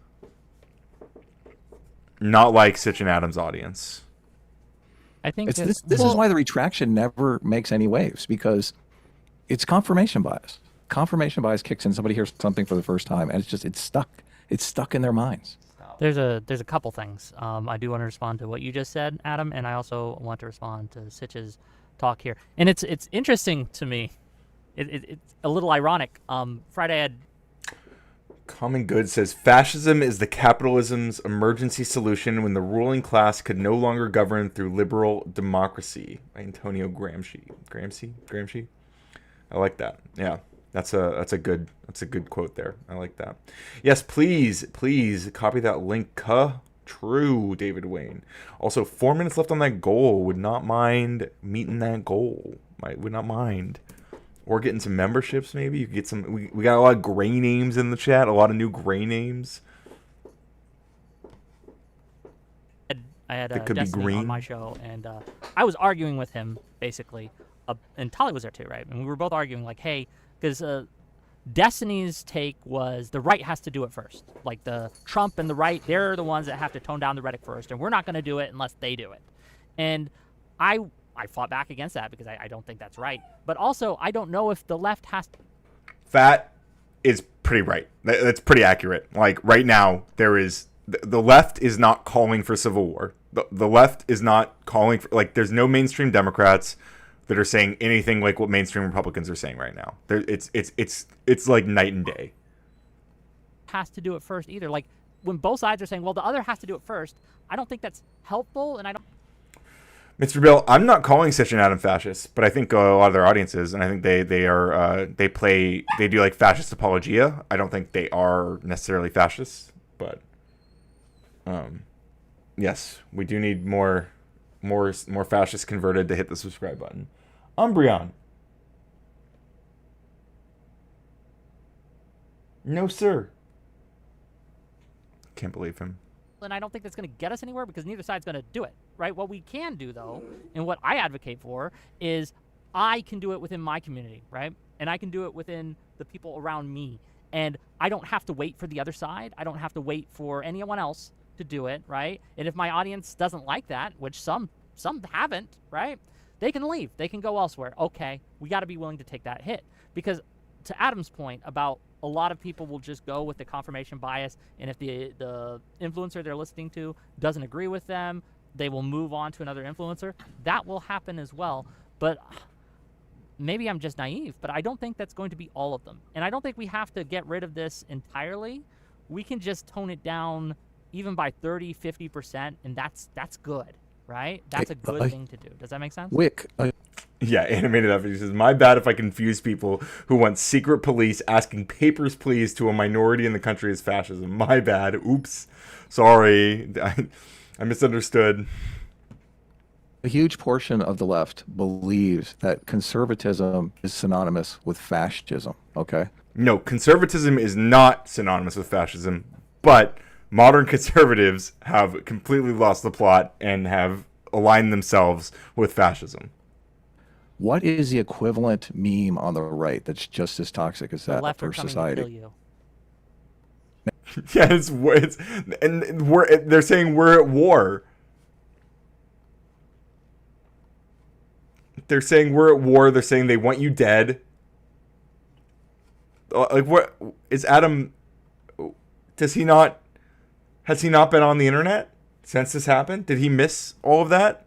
Not like Sitch and Adam's audience. I think this is why the retraction never makes any waves, because it's confirmation bias. Confirmation bias kicks in. Somebody hears something for the first time, and it's stuck. It's stuck in their minds. There's a couple things. I do want to respond to what you just said, Adam, and I also want to respond to Sitch's talk here. And it's interesting to me. It's a little ironic. Friday I had Common Good says fascism is the capitalism's emergency solution when the ruling class could no longer govern through liberal democracy. By Antonio Gramsci. Gramsci. I like that. Yeah, that's a good quote there. I like that. Yes, please copy that link. True, David Wayne. Also, 4 minutes left on that goal. Would not mind meeting that goal. Would not mind. Or getting some memberships, maybe. You could get some. We got a lot of gray names in the chat. A lot of new gray names. I had That could be Destiny green. on my show, and I was arguing with him basically, and Tali was there too, right? And we were both arguing like, hey, because Destiny's take was the right has to do it first. Like the Trump and the right, they're the ones that have to tone down the rhetoric first, and we're not going to do it unless they do it. And I fought back against that because I don't think that's right. But also, I don't know if the left has to. That is pretty right. That's pretty accurate. Like right now, there is the left is not calling for civil war. The left is not calling for, like, there's no mainstream Democrats that are saying anything like what mainstream Republicans are saying right now. It's like night and day. Has to do it first either. Like when both sides are saying, well, the other has to do it first. I don't think that's helpful, and I don't. Mr. Bill, I'm not calling Sitch and Adam fascists, but I think a lot of their audiences, and I think they are they do like fascist apologia. I don't think they are necessarily fascists, but yes, we do need more fascists converted to hit the subscribe button. Umbreon. No, sir. Can't believe him. And I don't think that's going to get us anywhere because neither side's going to do it, right? What we can do, though, and what I advocate for is I can do it within my community, right? And I can do it within the people around me. And I don't have to wait for the other side. I don't have to wait for anyone else to do it, right? And if my audience doesn't like that, which some haven't, right? They can leave. They can go elsewhere. Okay, we got to be willing to take that hit. Because to Adam's point about a lot of people will just go with the confirmation bias, and if the influencer they're listening to doesn't agree with them, they will move on to another influencer. That will happen as well. But maybe I'm just naive, but I don't think that's going to be all of them. And I don't think we have to get rid of this entirely. We can just tone it down even by 30, 50%, and that's good, right? That's a good thing to do. Does that make sense? Whick. Yeah, animated up. He says, my bad if I confuse people who want secret police asking papers, please, to a minority in the country as fascism. My bad. Oops. Sorry. I misunderstood. A huge portion of the left believes that conservatism is synonymous with fascism, okay? No, conservatism is not synonymous with fascism, but modern conservatives have completely lost the plot and have aligned themselves with fascism. What is the equivalent meme on the right that's just as toxic as The that left for are coming society? to kill you. Yeah, they're saying we're at war. They're saying we're at war. They're saying they want you dead. Like, what is Adam? Has he not been on the internet since this happened? Did he miss all of that?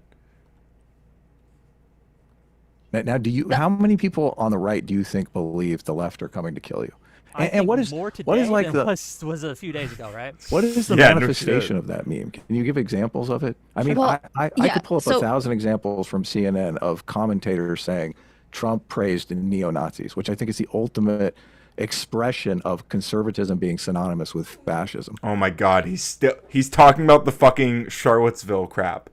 Now, how many people on the right do you think believe the left are coming to kill you? I And what think is more today what is like than the was a few days ago, right? what is the Yeah, no manifestation shit. of that meme? Can you give examples of it? I mean, Well, I yeah, could pull up 1,000 examples from CNN of commentators saying Trump praised neo-Nazis, which I think is the ultimate expression of conservatism being synonymous with fascism. Oh my God, he's talking about the fucking Charlottesville crap.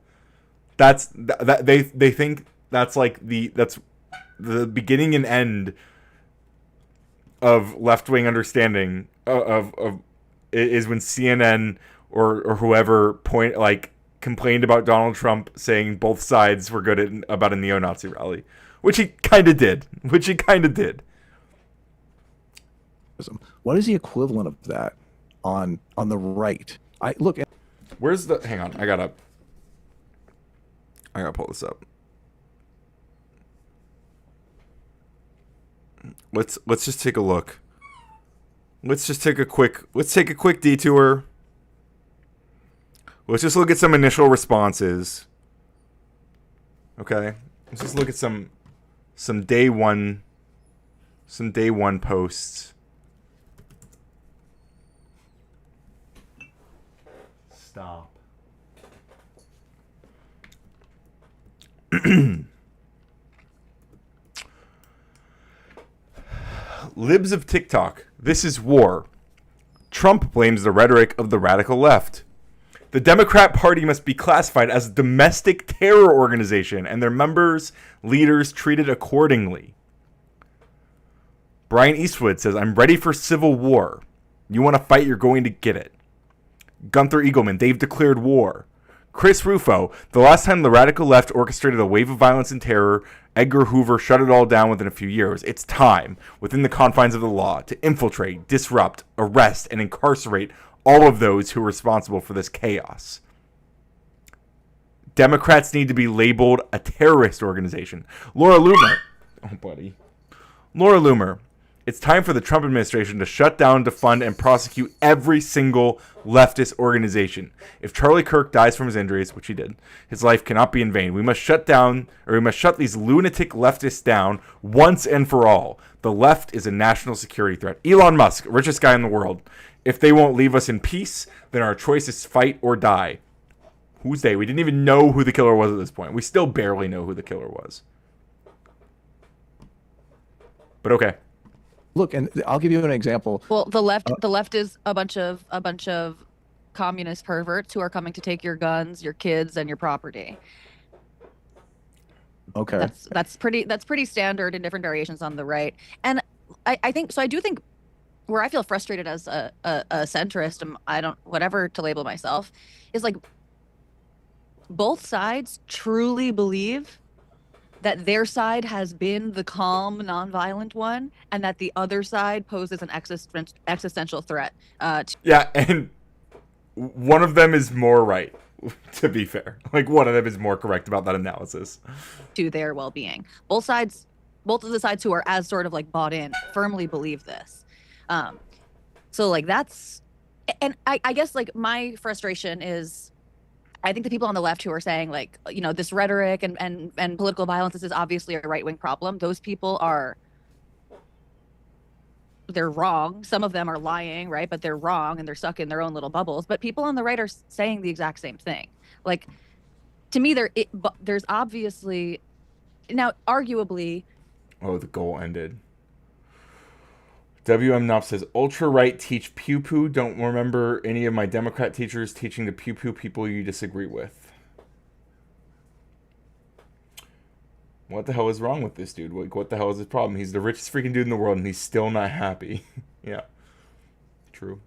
They think that's the beginning and end of left-wing understanding of is when CNN or whoever complained about Donald Trump saying both sides were good about a neo-Nazi rally, which he kind of did. What is the equivalent of that on the right? Where's the? Hang on, I gotta pull this up. Let's just take a look. Let's take a quick detour. Let's just look at some initial responses. Okay, let's just look at some day one posts. Stop. Libs of TikTok. This is war. Trump blames the rhetoric of the radical left. The Democrat Party must be classified as a domestic terror organization and their members, leaders treated accordingly. Brian Eastwood says, I'm ready for civil war. You want to fight, you're going to get it. Gunther Eagleman, they've declared war. Chris Rufo, the last time the radical left orchestrated a wave of violence and terror, Edgar Hoover shut it all down within a few years. It's time, within the confines of the law, to infiltrate, disrupt, arrest, and incarcerate all of those who are responsible for this chaos. Democrats need to be labeled a terrorist organization. Laura Loomer. Oh, buddy. Laura Loomer. It's time for the Trump administration to shut down, defund, and prosecute every single leftist organization. If Charlie Kirk dies from his injuries, which he did, his life cannot be in vain. We must shut these lunatic leftists down once and for all. The left is a national security threat. Elon Musk, richest guy in the world. If they won't leave us in peace, then our choice is fight or die. Who's they? We didn't even know who the killer was at this point. We still barely know who the killer was. But okay. Look, and I'll give you an example. Well, the left is a bunch of communist perverts who are coming to take your guns, your kids, and your property. Okay. That's pretty standard in different variations on the right. And I do think where I feel frustrated as a centrist, I don't whatever to label myself, is like both sides truly believe that their side has been the calm, nonviolent one, and that the other side poses an existential threat. Yeah, and one of them is more right, to be fair. Like, one of them is more correct about that analysis. To their well-being. Both of the sides who are as sort of like bought in firmly believe this. So like that's, and I guess like my frustration is, I think the people on the left who are saying like, you know, this rhetoric and political violence, this is obviously a right-wing problem. Those people they're wrong. Some of them are lying, right? But they're wrong and they're stuck in their own little bubbles. But people on the right are saying the exact same thing. Like, to me, there's obviously, now arguably. Oh, the goal ended. WM Knopf says, ultra-right teach pew-poo. Don't remember any of my Democrat teachers teaching the pew-poo people you disagree with. What the hell is wrong with this dude? Like, what the hell is his problem? He's the richest freaking dude in the world, and he's still not happy. Yeah. True.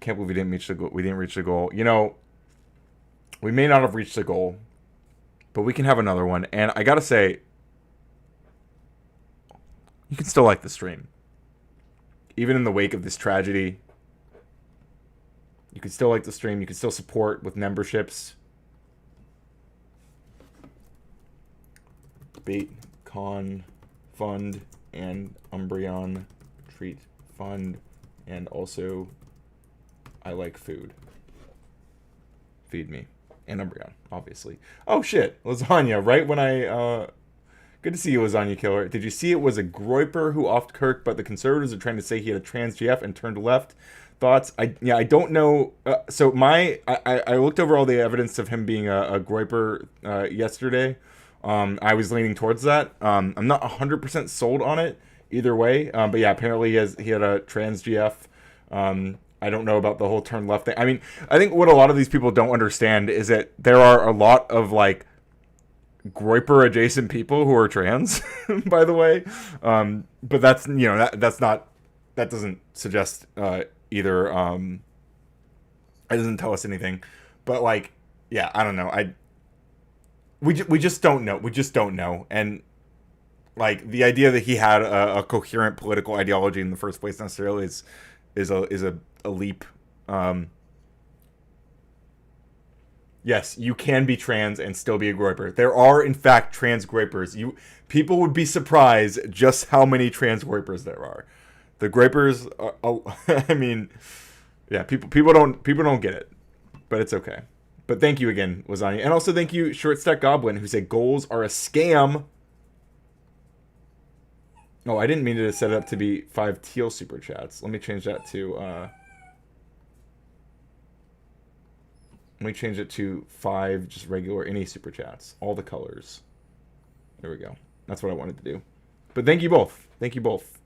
Can't believe we didn't reach the goal. You know, we may not have reached the goal, but we can have another one. And I gotta say, you can still like the stream. Even in the wake of this tragedy, you can still like the stream. You can still support with memberships. Debate, Con, Fund, and Umbreon Treat Fund. And also, I like food. Feed me. And Umbreon, obviously. Oh, shit. Lasagna, right when I... Good to see you, Lasagna Killer. Did you see it was a Groiper who offed Kirk, but the conservatives are trying to say he had a trans GF and turned left? Thoughts? I don't know. So I looked over all the evidence of him being a Groiper yesterday. I was leaning towards that. I'm not 100% sold on it either way. But yeah, apparently he had a trans GF. I don't know about the whole turn left thing. I mean, I think what a lot of these people don't understand is that there are a lot of like groiper adjacent people who are trans, by the way. But that's, that's not, that doesn't suggest either. It doesn't tell us anything. But like, yeah, I don't know. We just don't know. We just don't know. And like the idea that he had a coherent political ideology in the first place necessarily is a leap. Yes, you can be trans and still be a groiper. There are, in fact, trans groipers. People would be surprised just how many trans groipers there are. The groipers, I mean, yeah, people don't get it, but it's okay. But thank you again, Lasagna, and also thank you, Short Stack Goblin, who said goals are a scam. Oh, I didn't mean to set it up to be 5 teal super chats. Let me change that to. Let me change it to 5 just regular any super chats. All the colors. There we go. That's what I wanted to do. But thank you both. Thank you both.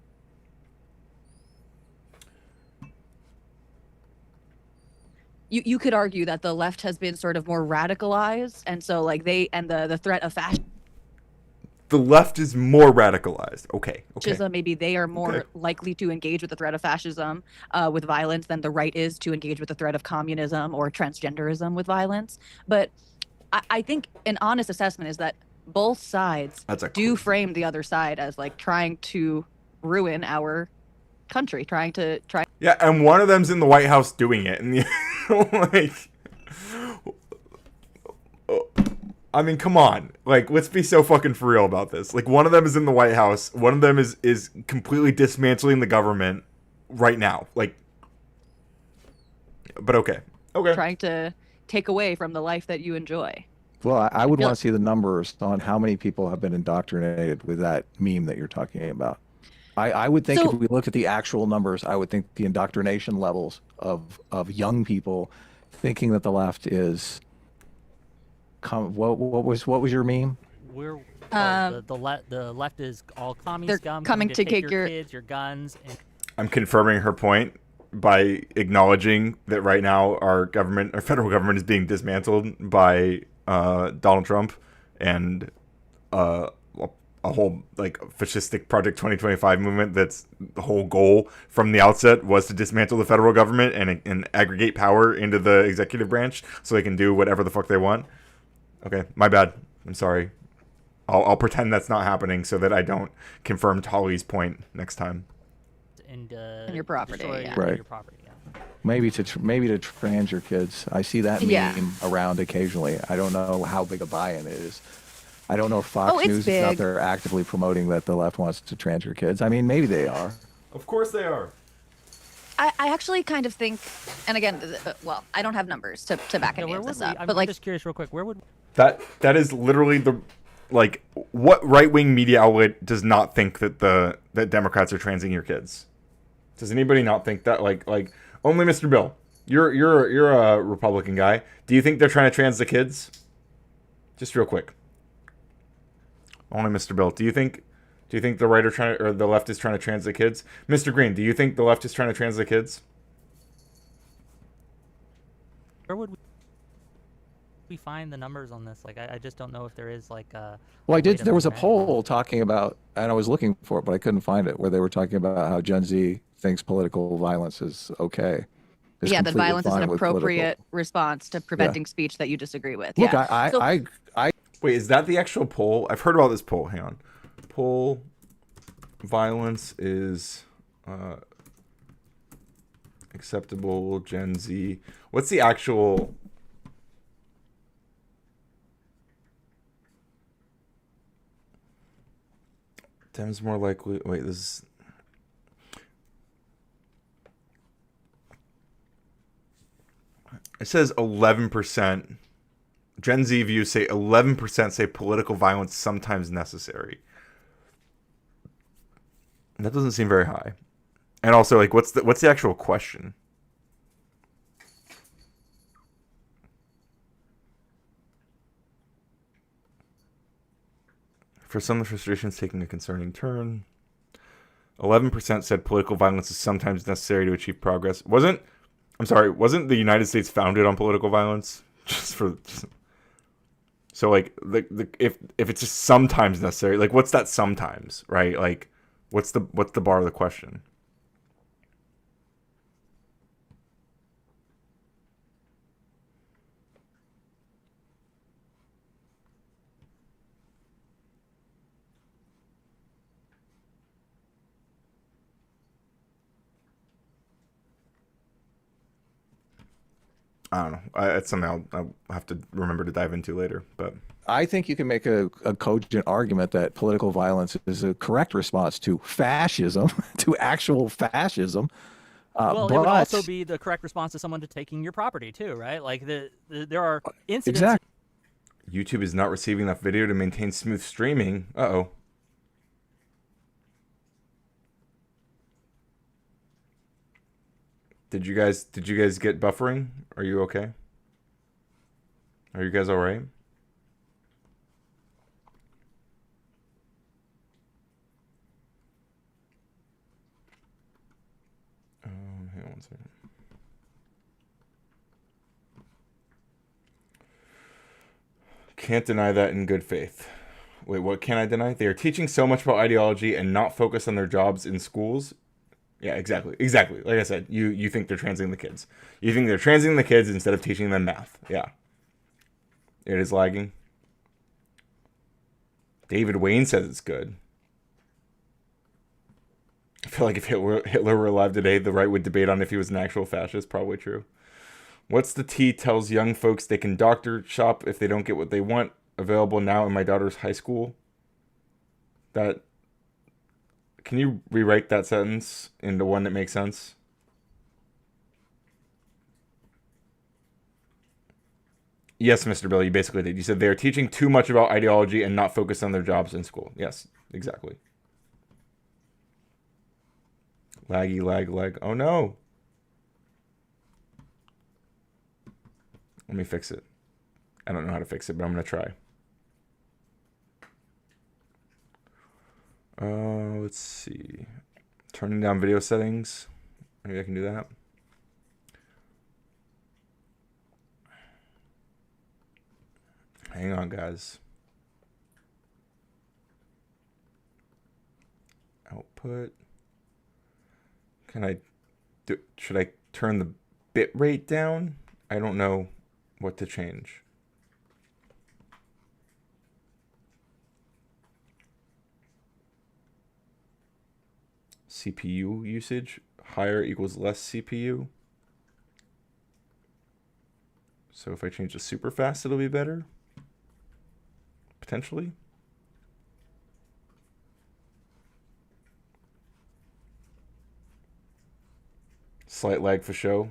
You could argue that the left has been sort of more radicalized, and so like the threat of fascism, the left is more radicalized. Okay. maybe they are more likely to engage with the threat of fascism with violence than the right is to engage with the threat of communism or transgenderism with violence. But I think an honest assessment is that both sides do frame the other side as like trying to ruin our country, trying. Yeah, and one of them's in the White House doing it, and like, I mean, come on. Like, let's be so fucking for real about this. Like, one of them is in the White House. One of them is completely dismantling the government right now. Like, but okay. Trying to take away from the life that you enjoy. Well, I would want to see the numbers on how many people have been indoctrinated with that meme that you're talking about. I would think if we looked at the actual numbers, I would think the indoctrination levels of young people thinking that the left is... What was your meme? The left is all commie scum. Coming to take kick your kids, your guns. I'm confirming her point by acknowledging that right now our federal government is being dismantled by Donald Trump and a whole like fascistic Project 2025 movement. That's the whole goal from the outset was to dismantle the federal government and aggregate power into the executive branch so they can do whatever the fuck they want. Okay, my bad. I'm sorry. I'll pretend that's not happening so that I don't confirm Tali's point next time. And your property, Right. Your property, yeah. Maybe to trans your kids. I see that meme around occasionally. I don't know how big a buy-in it is. I don't know if Fox News is out there actively promoting that the left wants to trans your kids. I mean, maybe they are. Of course they are. I actually kind of think, and again, well, I don't have numbers to back any of this up, but like, I'm just curious real quick, where would... That is literally what right-wing media outlet does not think that Democrats are transing your kids? Does anybody not think that? Like only Mr. Bill. You're a Republican guy. Do you think they're trying to trans the kids? Just real quick. Only Mr. Bill. Do you think the right or the left is trying to trans the kids? Mr. Green, do you think the left is trying to trans the kids? Where would we find the numbers on this? Like, I just don't know if there is like a... Well, I did. There was a poll talking about, and I was looking for it, but I couldn't find it, where they were talking about how Gen Z thinks political violence is okay. That violence is an appropriate response to preventing speech that you disagree with. Look, I wait, is that the actual poll? I've heard about this poll. Hang on. Poll violence is acceptable Gen Z. What's the actual... Dems more likely... Wait, this is... It says 11%. Gen Z views say 11% say political violence is sometimes necessary. That doesn't seem very high. And also, like, what's the actual question? For some, the frustration is taking a concerning turn. 11% said political violence is sometimes necessary to achieve progress. Wasn't the United States founded on political violence? So like if it's just sometimes necessary, like what's that sometimes, right? Like what's the bar of the question? I don't know. It's something I'll have to remember to dive into later. But I think you can make a cogent argument that political violence is a correct response to fascism, to actual fascism. Well, But it would also be the correct response to someone to taking your property too, right? Like there are incidents. exactly. YouTube is not receiving enough video to maintain smooth streaming. Uh-oh. Did you guys get buffering? Are you okay? Are you guys all right? Hang on one second. Can't deny that in good faith. Wait, what can I deny? They are teaching so much about ideology and not focus on their jobs in schools. Yeah, exactly. Exactly. Like I said, you think they're transing the kids. You think they're transing the kids instead of teaching them math. Yeah. It is lagging. David Wayne says it's good. I feel like if Hitler were alive today, the right would debate on if he was an actual fascist. Probably true. What's the T tells young folks they can doctor shop if they don't get what they want? Available now in my daughter's high school. That. Can you rewrite that sentence into one that makes sense? Yes, Mr. Bill, you basically did. You said they are teaching too much about ideology and not focused on their jobs in school. Yes, exactly. Laggy, lag. Oh no. Let me fix it. I don't know how to fix it, but I'm going to try. Let's see. Turning down video settings. Maybe I can do that. Hang on, guys. Output. Should I turn the bit rate down? I don't know what to change. CPU usage. Higher equals less CPU. So if I change to super fast, it'll be better. Potentially. Slight lag for show.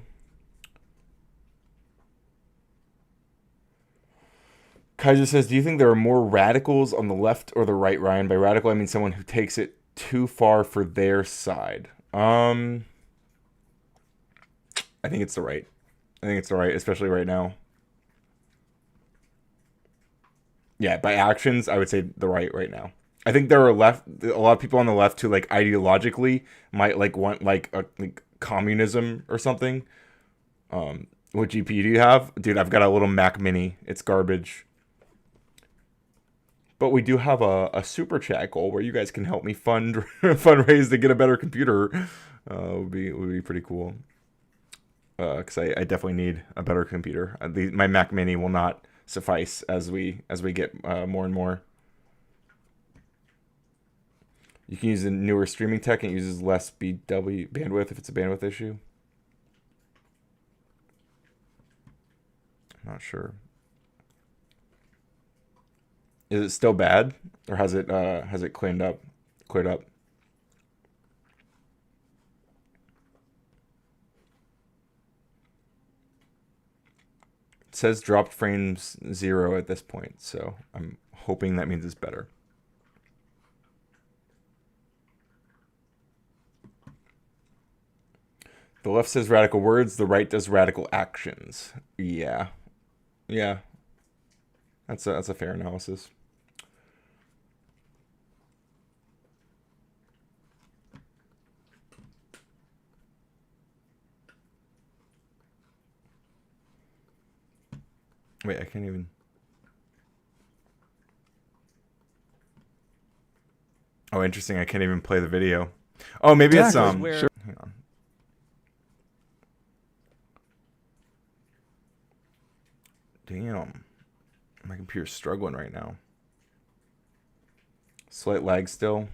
Kaiser says, do you think there are more radicals on the left or the right, Ryan? By radical, I mean someone who takes it too far for their side. I think it's the right. I think it's the right, especially right now. Yeah, by actions, I would say the right now. I think there are a lot of people on the left who like ideologically might like want like communism or something. What GPU do you have? Dude, I've got a little Mac Mini. It's garbage. But we do have a super chat goal where you guys can help me fundraise to get a better computer. Would be pretty cool. Because I definitely need a better computer. My Mac Mini will not suffice as we get more and more. You can use the newer streaming tech and it uses less BW bandwidth if it's a bandwidth issue. I'm not sure. Is it still bad, or has it cleared up? It says dropped frames 0 at this point, so I'm hoping that means it's better. The left says radical words, the right does radical actions. Yeah. That's a fair analysis. Wait, I can't even. Oh, interesting. I can't even play the video. Oh, maybe it's Where- Sure. Hang on. Damn. My computer's struggling right now. Slight lag still.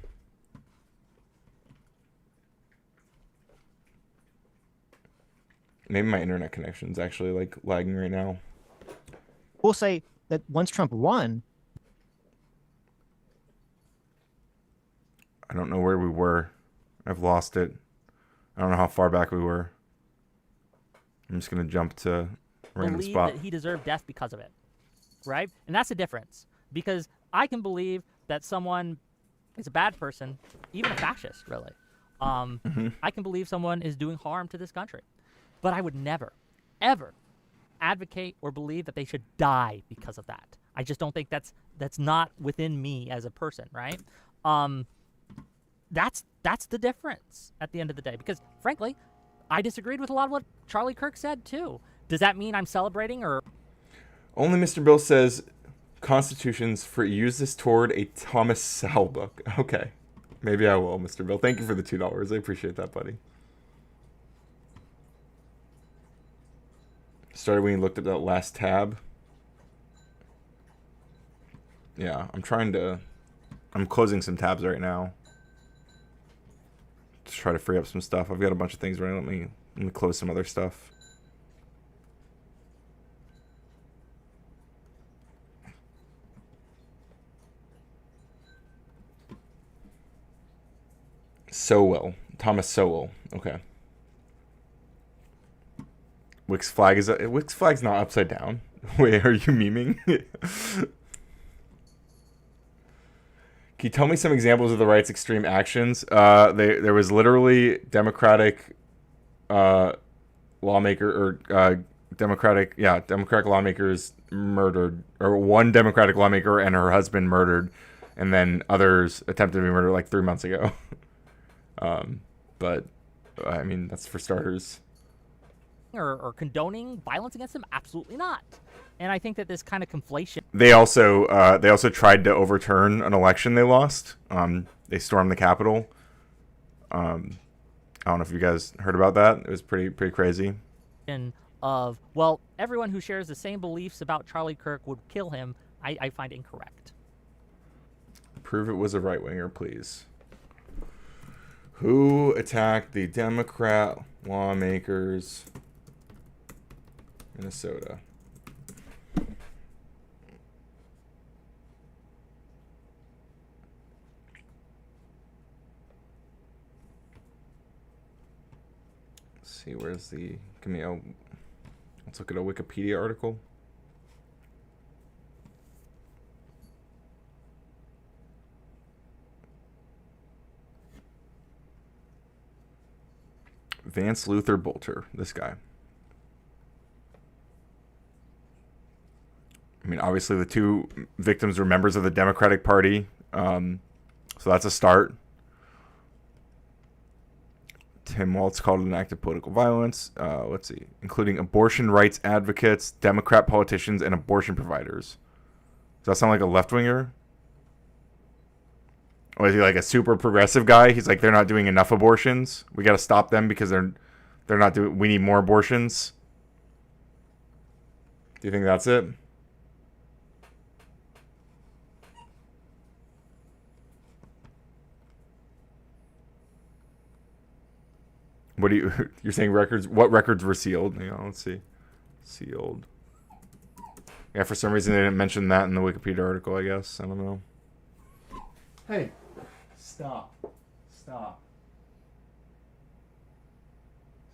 Maybe my internet connection's actually like lagging right now. We'll say that once Trump won, I don't know where we were. I've lost it. I don't know how far back we were. I'm just gonna jump to a random believe spot. that he deserved death because of it, right? And that's the difference. Because I can believe that someone is a bad person, even a fascist, really. I can believe someone is doing harm to this country, but I would never, ever advocate or believe that they should die because of that. I just don't think that's not within me as a person, right? That's the difference at the end of the day. Because frankly, I disagreed with a lot of what Charlie Kirk said too. Does that mean I'm celebrating or? Only Mr. Bill says constitutions for use this toward a Thomas Sowell book. Okay. Maybe I will, Mr. Bill. Thank you for the $2. I appreciate that, buddy. Started when you looked at that last tab. Yeah, I'm closing some tabs right now. Just try to free up some stuff. I've got a bunch of things running. Let me close some other stuff. Thomas Sowell. Okay. Wick's flag's not upside down. Wait, are you memeing? Can you tell me some examples of the right's extreme actions? There was literally Democratic lawmaker or Democratic lawmakers murdered, or one Democratic lawmaker and her husband murdered, and then others attempted to be murdered like 3 months ago. But I mean, that's for starters. Or condoning violence against them? Absolutely not. And I think that this kind of conflation. They also tried to overturn an election they lost. They stormed the Capitol. I don't know if you guys heard about that. It was pretty crazy. Of, well, everyone who shares the same beliefs about Charlie Kirk would kill him, I find incorrect. Prove it was a right winger, please. Who attacked the Democrat lawmakers? Minnesota. Let's see, where's the... let's look at a Wikipedia article. Vance Luther Bolter, this guy. I mean, obviously the two victims were members of the Democratic Party, so that's a start. Tim Waltz called it an act of political violence. Let's see, including abortion rights advocates, Democrat politicians, and abortion providers. Does that sound like a left-winger? Or is he like a super progressive guy? He's like, they're not doing enough abortions. We got to stop them because they're not doing. We need more abortions. Do you think that's it? What do you're saying records? What records were sealed? Hang on, let's see. Sealed. Yeah, for some reason they didn't mention that in the Wikipedia article, I guess. I don't know. Hey, stop. Stop.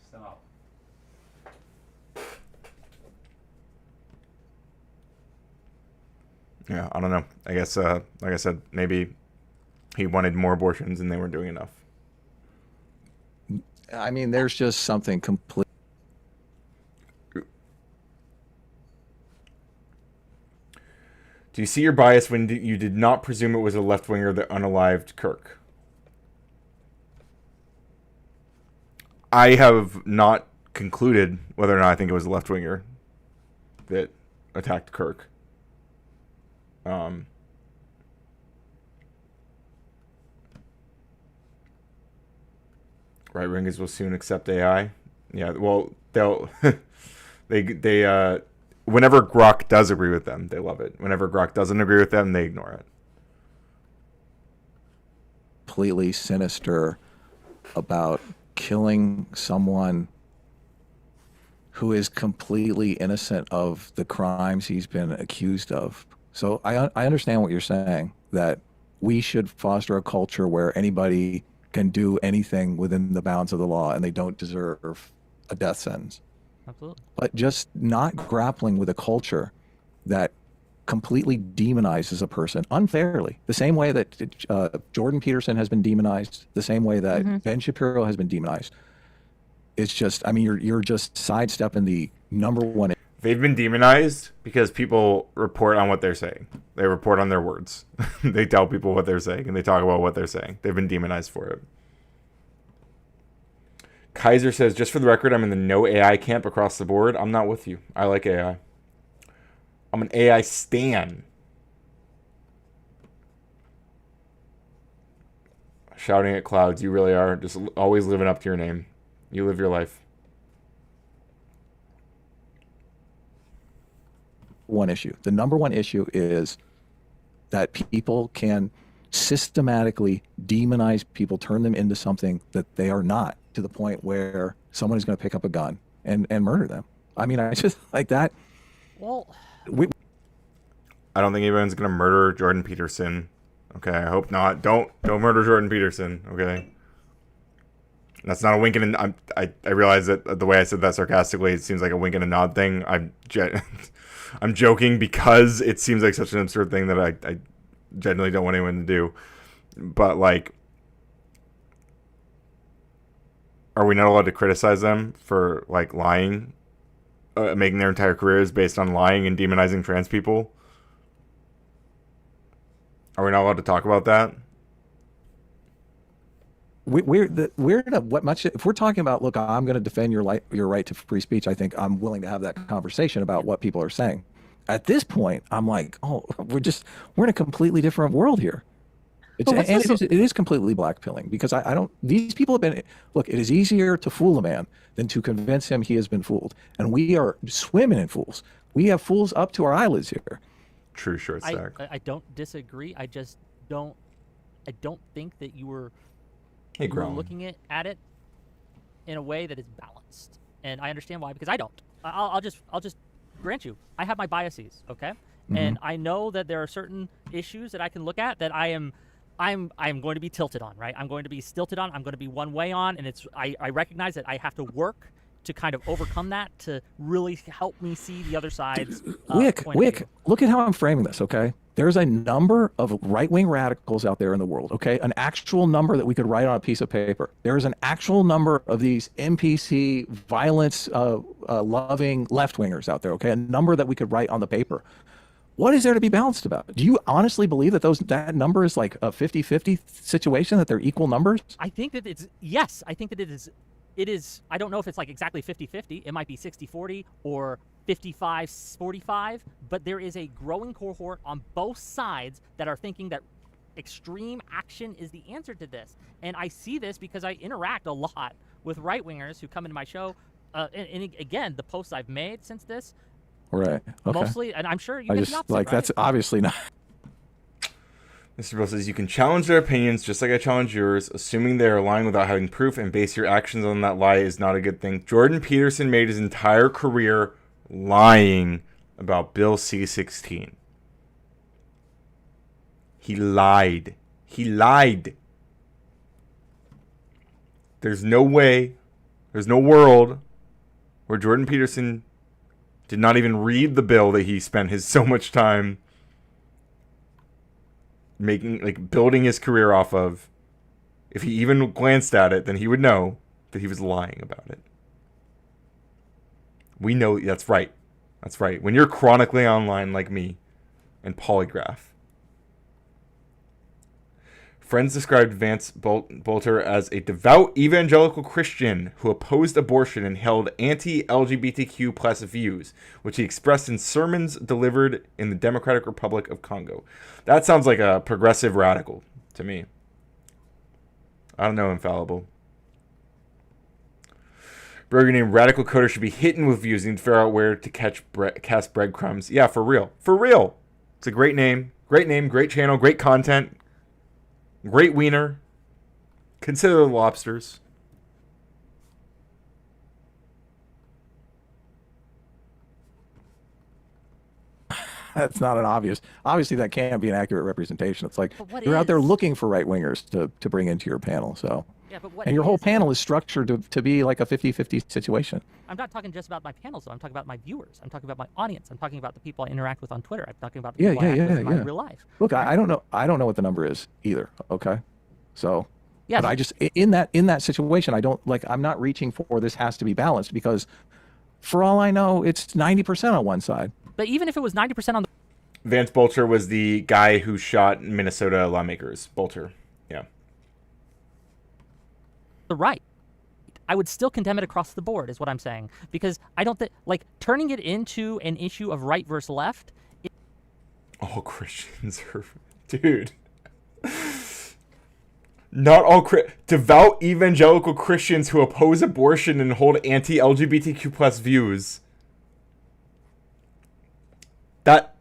Stop. Yeah, I don't know. I guess, like I said, maybe he wanted more abortions and they weren't doing enough. I mean, there's just something complete. Do you see your bias when you did not presume it was a left-winger that unalived Kirk? I have not concluded whether or not I think it was a left-winger that attacked Kirk. Right wingers will soon accept AI. Yeah, well, they'll they whenever Grok does agree with them, they love it. Whenever Grok doesn't agree with them, they ignore it. Completely sinister about killing someone who is completely innocent of the crimes he's been accused of. So I understand what you're saying, that we should foster a culture where anybody can do anything within the bounds of the law and they don't deserve a death sentence. Absolutely. But just not grappling with a culture that completely demonizes a person unfairly, the same way that Jordan Peterson has been demonized, the same way that Ben Shapiro has been demonized. It's just, I mean, you're just sidestepping the number one. They've been demonized because people report on what they're saying. They report on their words. They tell people what they're saying, and they talk about what they're saying. They've been demonized for it. Kaiser says, just for the record, I'm in the no AI camp across the board. I'm not with you. I like AI. I'm an AI stan. Shouting at clouds. You really are. Just always living up to your name. You live your life. One issue. The number one issue is that people can systematically demonize people, turn them into something that they are not, to the point where someone is going to pick up a gun and murder them. I mean, I just like that. Well, I don't think anyone's going to murder Jordan Peterson. Okay, I hope not. Don't murder Jordan Peterson. Okay. That's not a wink and a, I realize that the way I said that sarcastically, it seems like a wink and a nod thing. I'm joking because it seems like such an absurd thing that I genuinely don't want anyone to do. But, like, are we not allowed to criticize them for, like, lying? Making their entire careers based on lying and demonizing trans people? Are we not allowed to talk about that? We're in a, what much, if we're talking about, look, I'm going to defend your right to free speech, I think I'm willing to have that conversation about what people are saying. At this point, I'm like, oh, we're in a completely different world here. It is completely blackpilling, because I don't, these people have been, look, it is easier to fool a man than to convince him he has been fooled. And we are swimming in fools. We have fools up to our eyelids here. True short stack. I don't disagree. I don't think that you were looking at it in a way that is balanced. And I understand why, because I don't. I'll just grant you, I have my biases, okay? Mm-hmm. And I know that there are certain issues that I can look at that I'm going to be tilted on, right? I'm going to be stilted on. I'm going to be one way on, and I recognize that I have to work to kind of overcome that to really help me see the other side's Whick, look at how I'm framing this, okay? There's a number of right-wing radicals out there in the world, okay? An actual number that we could write on a piece of paper. There's an actual number of these NPC, violence-loving left-wingers out there, okay? A number that we could write on the paper. What is there to be balanced about? Do you honestly believe that that number is like a 50-50 situation, that they're equal numbers? I think that yes, I think that it is, I don't know if it's like exactly 50-50. It might be 60-40 or 55-45, but there is a growing cohort on both sides that are thinking that extreme action is the answer to this. And I see this because I interact a lot with right-wingers who come into my show. And again, the posts I've made since this, right, okay, mostly, and I'm sure you can like, right? That's obviously not. Mr. Bill says, you can challenge their opinions just like I challenge yours. Assuming they are lying without having proof and base your actions on that lie is not a good thing. Jordan Peterson made his entire career lying about Bill C-16. He lied. He lied. There's no way, there's no world where Jordan Peterson did not even read the bill that he spent so much time making, like, building his career off of. If he even glanced at it, then he would know that he was lying about it. We know that's right. That's right. When you're chronically online like me and Polygraph. Friends described Vance Bolter as a devout evangelical Christian who opposed abortion and held anti-LGBTQ plus views, which he expressed in sermons delivered in the Democratic Republic of Congo. That sounds like a progressive radical to me. I don't know, Infallible. Burger named Radical Coder should be hidden with views and figure out where to cast breadcrumbs. Yeah, for real. For real. It's a great name. Great name, great channel, great content. Great wiener. Consider the lobsters. That's not an obviously that can't be an accurate representation. It's like you're out there is? looking for right wingers to bring into your panel. So Yeah, but what and your whole is- panel is structured to be like a 50-50 situation. I'm not talking just about my panels, though. I'm talking about my viewers. I'm talking about my audience. I'm talking about the people I interact with on Twitter. I'm talking about the people I interact with in my real life. Look, I don't know what the number is either. Okay, so Yeah, but I just in that situation, I'm not reaching for this has to be balanced because for all I know, it's 90% on one side. but even if it was 90% on Vance Bolter was the guy who shot Minnesota lawmakers. Bolter. Yeah. the right, I would still condemn it across the board, is what I'm saying. Because I don't think, like, turning it into an issue of right versus left. All Christians are... Dude. Not all devout evangelical Christians who oppose abortion and hold anti-LGBTQ plus views. That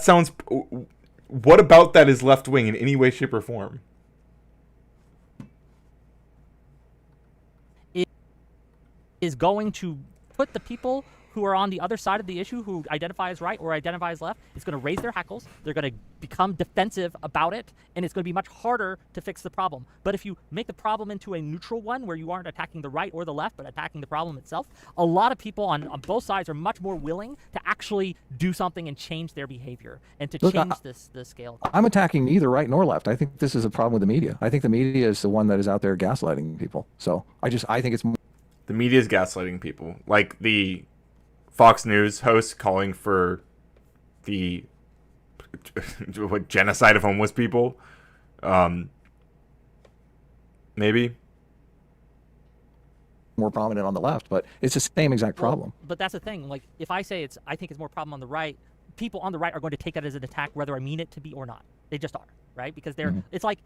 sounds... What about that is left-wing in any way, shape, or form? Is going to put the people who are on the other side of the issue, who identify as right or identify as left, it's going to raise their hackles. They're going to become defensive about it, and it's going to be much harder to fix the problem. But if you make the problem into a neutral one, where you aren't attacking the right or the left, but attacking the problem itself, a lot of people on both sides are much more willing to actually do something and change their behavior and to change the scale. I'm attacking neither right nor left. I think this is a problem with the media. I think the media is the one that is out there gaslighting people. So I think it's more. The media is gaslighting people. Like the Fox News host calling for the genocide of homeless people. Maybe. More prominent on the left, but it's the same exact problem. But that's the thing. Like, if I say I think it's more problem on the right, people on the right are going to take that as an attack, whether I mean it to be or not. They just are, right? Because they're. It's like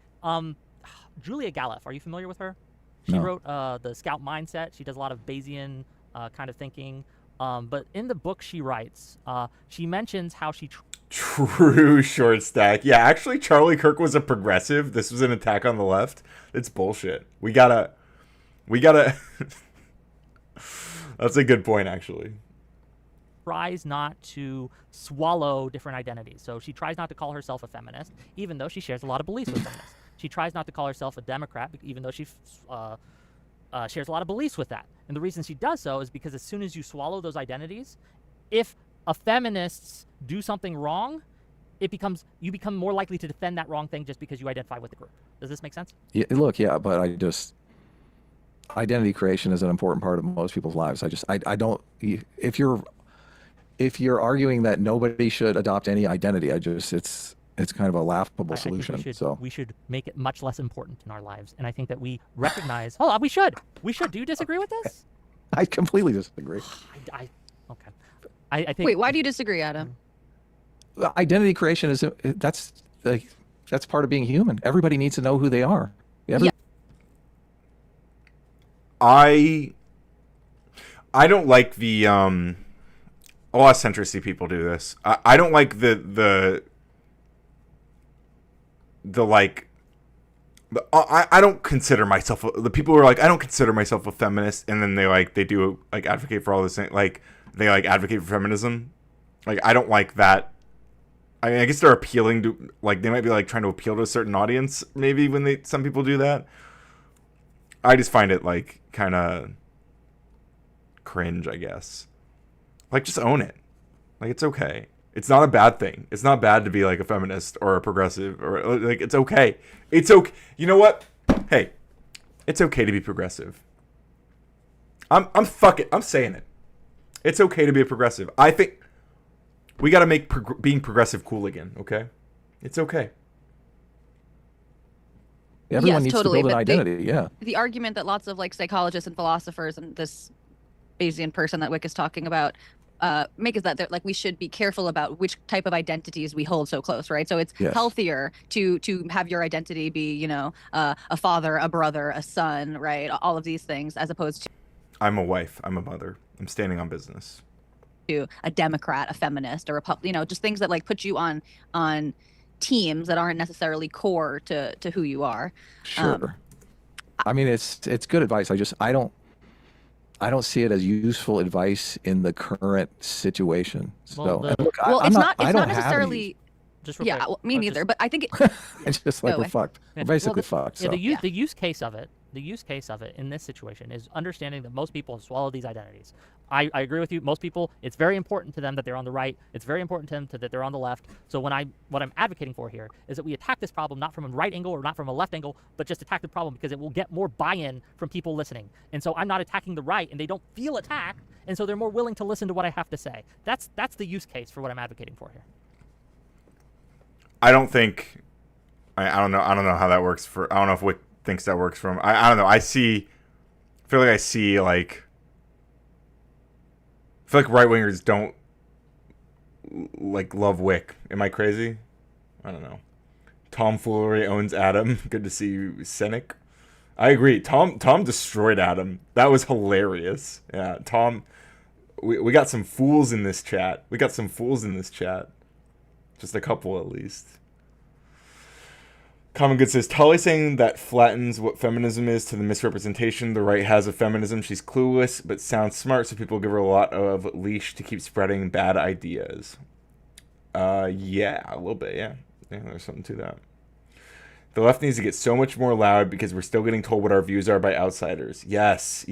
Julia Galef. Are you familiar with her? She wrote the Scout Mindset. She does a lot of Bayesian kind of thinking. But in the book she writes, she mentions how she... True short stack. Yeah, actually, Charlie Kirk was a progressive. This was an attack on the left. It's bullshit. We gotta... That's a good point, actually. Tries not to swallow different identities. So she tries not to call herself a feminist, even though she shares a lot of beliefs with feminists. She tries not to call herself a Democrat, even though she shares a lot of beliefs with that. And the reason she does so is because as soon as you swallow those identities, if a feminists do something wrong, you become more likely to defend that wrong thing just because you identify with the group. Does this make sense? Yeah, look, yeah, but identity creation is an important part of most people's lives. I don't. If you're arguing that nobody should adopt any identity, it's kind of a laughable solution. I think so we should make it much less important in our lives, and I think that we recognize. Hold on, we should. Do you disagree with this? I completely disagree. Okay. I think. Wait, why do you disagree, Adam? Identity creation that's part of being human. Everybody needs to know who they are. I don't like the a lot of centricity people do this. I don't like the I don't consider myself the people who are like I don't consider myself a feminist, and then they do advocate for all this thing, they advocate for feminism. I don't like that. I mean, I guess they're appealing to they might be trying to appeal to a certain audience maybe when some people do that. I just find it kind of cringe, I guess. Just own it. It's okay. It's not a bad thing. It's not bad to be a feminist or a progressive or it's okay. It's okay. You know what? Hey, it's okay to be progressive. I'm saying it. It's okay to be a progressive. I think we got to make being progressive cool again, okay? It's okay. Everyone Yes, needs totally, to build an but identity, The argument that lots of psychologists and philosophers and this Bayesian person that Whick is talking about make is that we should be careful about which type of identities we hold so close, right? So it's healthier to have your identity be, a father, a brother, a son, right? All of these things, as opposed to. I'm a wife. I'm a mother. I'm standing on business. To a Democrat, a feminist, a Republican, just things that like put you on teams that aren't necessarily core to who you are. Sure. I mean, it's good advice. I don't see it as useful advice in the current situation. So, Well, and look, it's not I don't necessarily. Just real Yeah, quick, well, me neither. just- But I think it's just like Go we're away. fucked. Yeah, We're basically well, fucked. Yeah, So. the use case of it in this situation is understanding that most people swallow these identities. I agree with you. Most people, it's very important to them that they're on the right. It's very important to them that they're on the left. So what I'm advocating for here is that we attack this problem not from a right angle or not from a left angle, but just attack the problem because it will get more buy-in from people listening. And so I'm not attacking the right, and they don't feel attacked, and so they're more willing to listen to what I have to say. That's the use case for what I'm advocating for here. I don't think. I don't know. I don't know how that works for. I don't know if Whick thinks that works for him. I don't know. I feel like I see like. I feel like right wingers don't like love Whick. Am I crazy? I don't know. Tomfoolery owns Adam. Good to see you, Cynic. I agree. Tom destroyed Adam. That was hilarious. Yeah, Tom. We got some fools in this chat. Just a couple at least. Common Good says, Tali saying that flattens what feminism is to the misrepresentation the right has of feminism. She's clueless, but sounds smart, so people give her a lot of leash to keep spreading bad ideas. Yeah, a little bit, yeah. Yeah, there's something to that. The left needs to get so much more loud because we're still getting told what our views are by outsiders. Yes.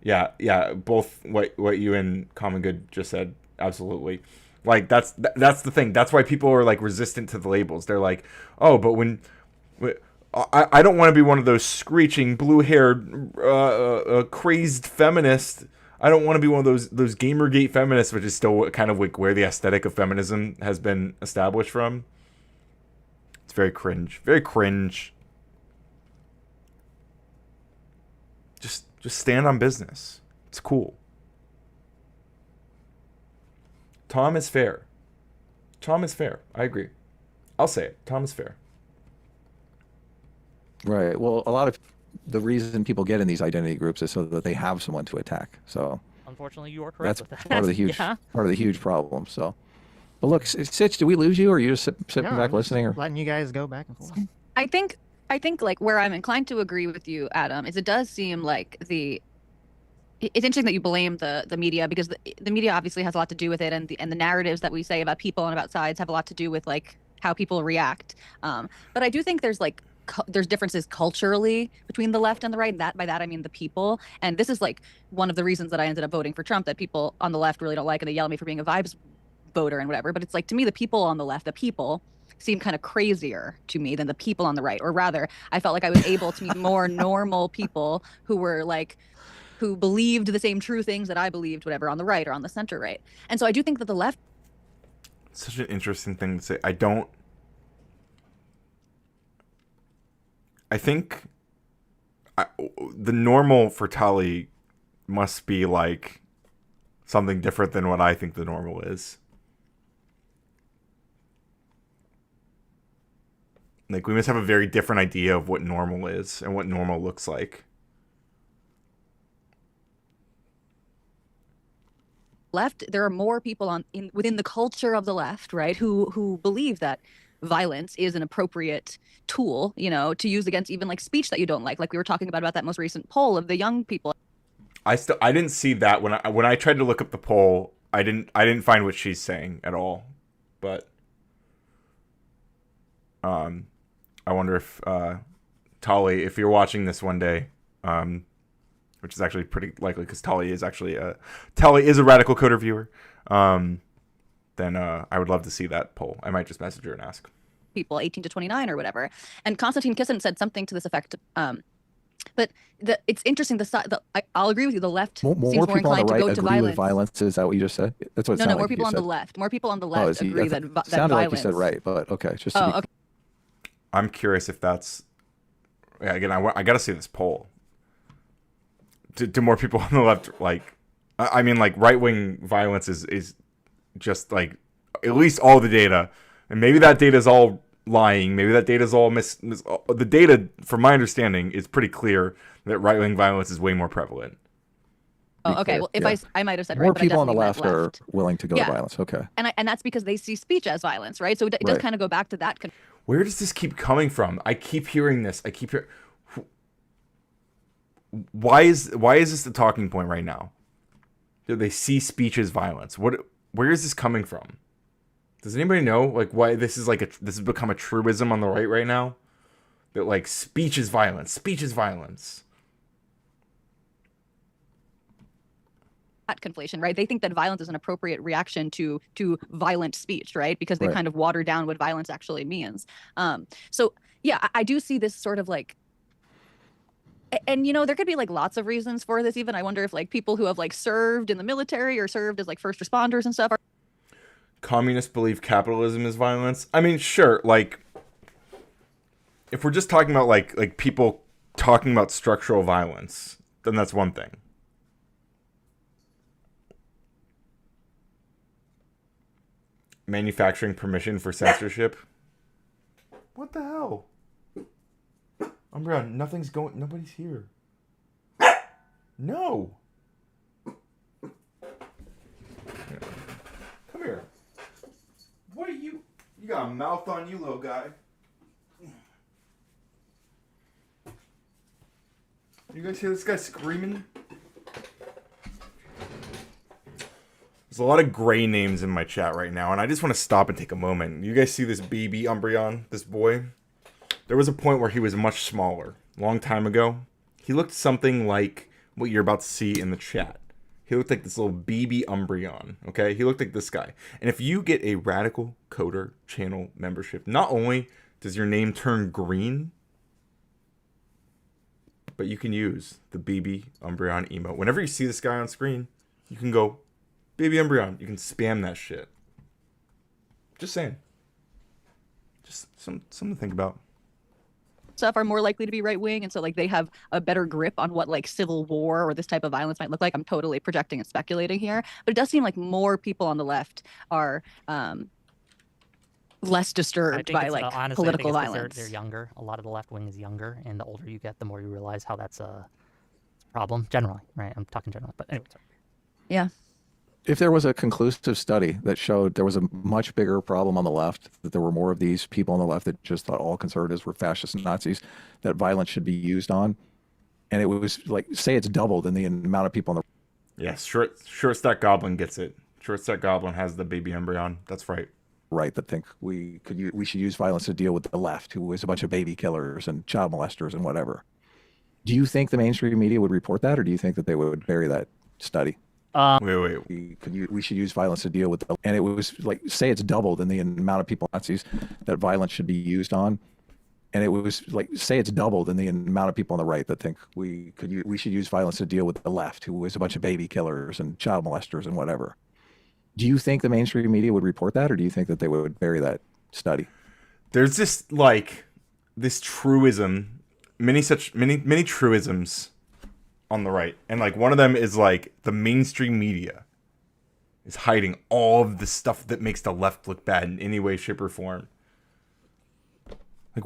Yeah, both what you and Common Good just said, absolutely. Like that's the thing. That's why people are like resistant to the labels. They're like, oh, but I don't want to be one of those screeching blue-haired crazed feminists. I don't want to be one of those Gamergate feminists, which is still kind of like where the aesthetic of feminism has been established from. It's very cringe. Very cringe. Just stand on business. It's cool. Tom is fair. I agree. I'll say it. Tom is fair. Right. Well, a lot of the reason people get in these identity groups is so that they have someone to attack. So Unfortunately, you are correct that's with that. part of the huge Yeah. part of the huge problem. So, but look, Sitch, did we lose you, or are you just sitting No, back I'm just listening? Or letting you guys go back and forth. I think like where I'm inclined to agree with you, Adam, is it does seem like it's interesting that you blame the media because the media obviously has a lot to do with it, and the narratives that we say about people and about sides have a lot to do with like how people react. But I do think there's like there's differences culturally between the left and the right. And by that I mean the people. And this is like one of the reasons that I ended up voting for Trump, that people on the left really don't like, and they yell at me for being a vibes voter and whatever. But it's like, to me, the people on the left, the people seem kind of crazier to me than the people on the right. Or rather, I felt like I was able to meet more normal people who were like, who believed the same true things that I believed, whatever, on the right or on the center right. And so I do think that the left. Such an interesting thing to say. I think the normal for Tali must be like something different than what I think the normal is. Like, we must have a very different idea of what normal is and what normal looks like. Left, there are more people within the culture of the left, right, who believe that violence is an appropriate tool, to use against even like speech that you don't like we were talking about that most recent poll of the young people. I didn't see that when I tried to look up the poll. I didn't find what she's saying at all. But I wonder if Tali, if you're watching this one day, which is actually pretty likely because Tali is a radical coder viewer, then I would love to see that poll. I might just message her and ask. People 18 to 29 or whatever. And Konstantin Kisin said something to this effect. But it's interesting. I'll agree with you. The left seems more people on inclined the to right go to agree violence. with violence. Is that what you just said? That's what it sounded more like people you on said. the left. More people on the left agree that sounded violence. like you said right, but okay. Just to be okay. I'm curious if that's. Yeah, again, I got to see this poll. Do more people on the left like? I mean, like, right wing violence is just like at least all the data, and maybe that data is all lying. Maybe that data's all the data, from my understanding, is pretty clear that right-wing violence is way more prevalent. Oh, okay. clear, Well, if yeah. I might have said More right, but I people on the definitely meant left are willing to go Yeah. to violence. Okay. and that's because they see speech as violence, right? So it does Right. kind of go back to that. Where does this keep coming from? I keep hearing this. Why is this the talking point right now? Do they see speech as violence? Where is this coming from? Does anybody know like why this is this has become a truism on the right now? That like speech is violence. Speech is violence. That conflation, right? They think that violence is an appropriate reaction to violent speech, right? Because they Right. kind of water down what violence actually means. So yeah, I do see this sort of like, and there could be like lots of reasons for this. Even I wonder if like people who have like served in the military or served as like first responders and stuff are. Communists believe capitalism is violence. I mean, sure, like if we're just talking about like people talking about structural violence, then that's one thing. Manufacturing permission for censorship. What the hell? Umbreon, nobody's here. No. Come here. What are you? You got a mouth on you, little guy. You guys hear this guy screaming? There's a lot of gray names in my chat right now, and I just want to stop and take a moment. You guys see this baby Umbreon, this boy? There was a point where he was much smaller. Long time ago. He looked something like what you're about to see in the chat. He looked like this little baby Umbreon, okay? He looked like this guy. And if you get a Radical Coder channel membership, not only does your name turn green, but you can use the baby Umbreon emote. Whenever you see this guy on screen, you can go, baby Umbreon. You can spam that shit. Just saying. Just something to think about. Stuff are more likely to be right wing, and so like they have a better grip on what like civil war or this type of violence might look like. I'm totally projecting and speculating here, but it does seem like more people on the left are less I disturbed think by it's, like honestly, I think political it's 'cause violence. They're younger. A lot of the left wing is younger, and the older you get, the more you realize how that's a problem. Generally, right? I'm talking generally, but anyway. Sorry. Yeah. If there was a conclusive study that showed there was a much bigger problem on the left, that there were more of these people on the left that just thought all conservatives were fascist Nazis, that violence should be used on, and it was like, say it's doubled in the amount of people on the Yes, short stack goblin gets it. Short stack goblin has the baby Umbreon. That's right. right that think we should use violence to deal with the left, who is a bunch of baby killers and child molesters and whatever. Do you think the mainstream media would report that, or do you think that they would bury that study? Wait. We should use violence to deal with the, and it was like, say it's doubled in the amount of people Nazis that violence should be used on, and it was like, say it's doubled in the amount of people on the right that think we should use violence to deal with the left, who is a bunch of baby killers and child molesters and whatever. Do you think the mainstream media would report that, or do you think that they would bury that study? There's just like this truism, many truisms on the right, and like one of them is like the mainstream media is hiding all of the stuff that makes the left look bad in any way, shape, or form. Like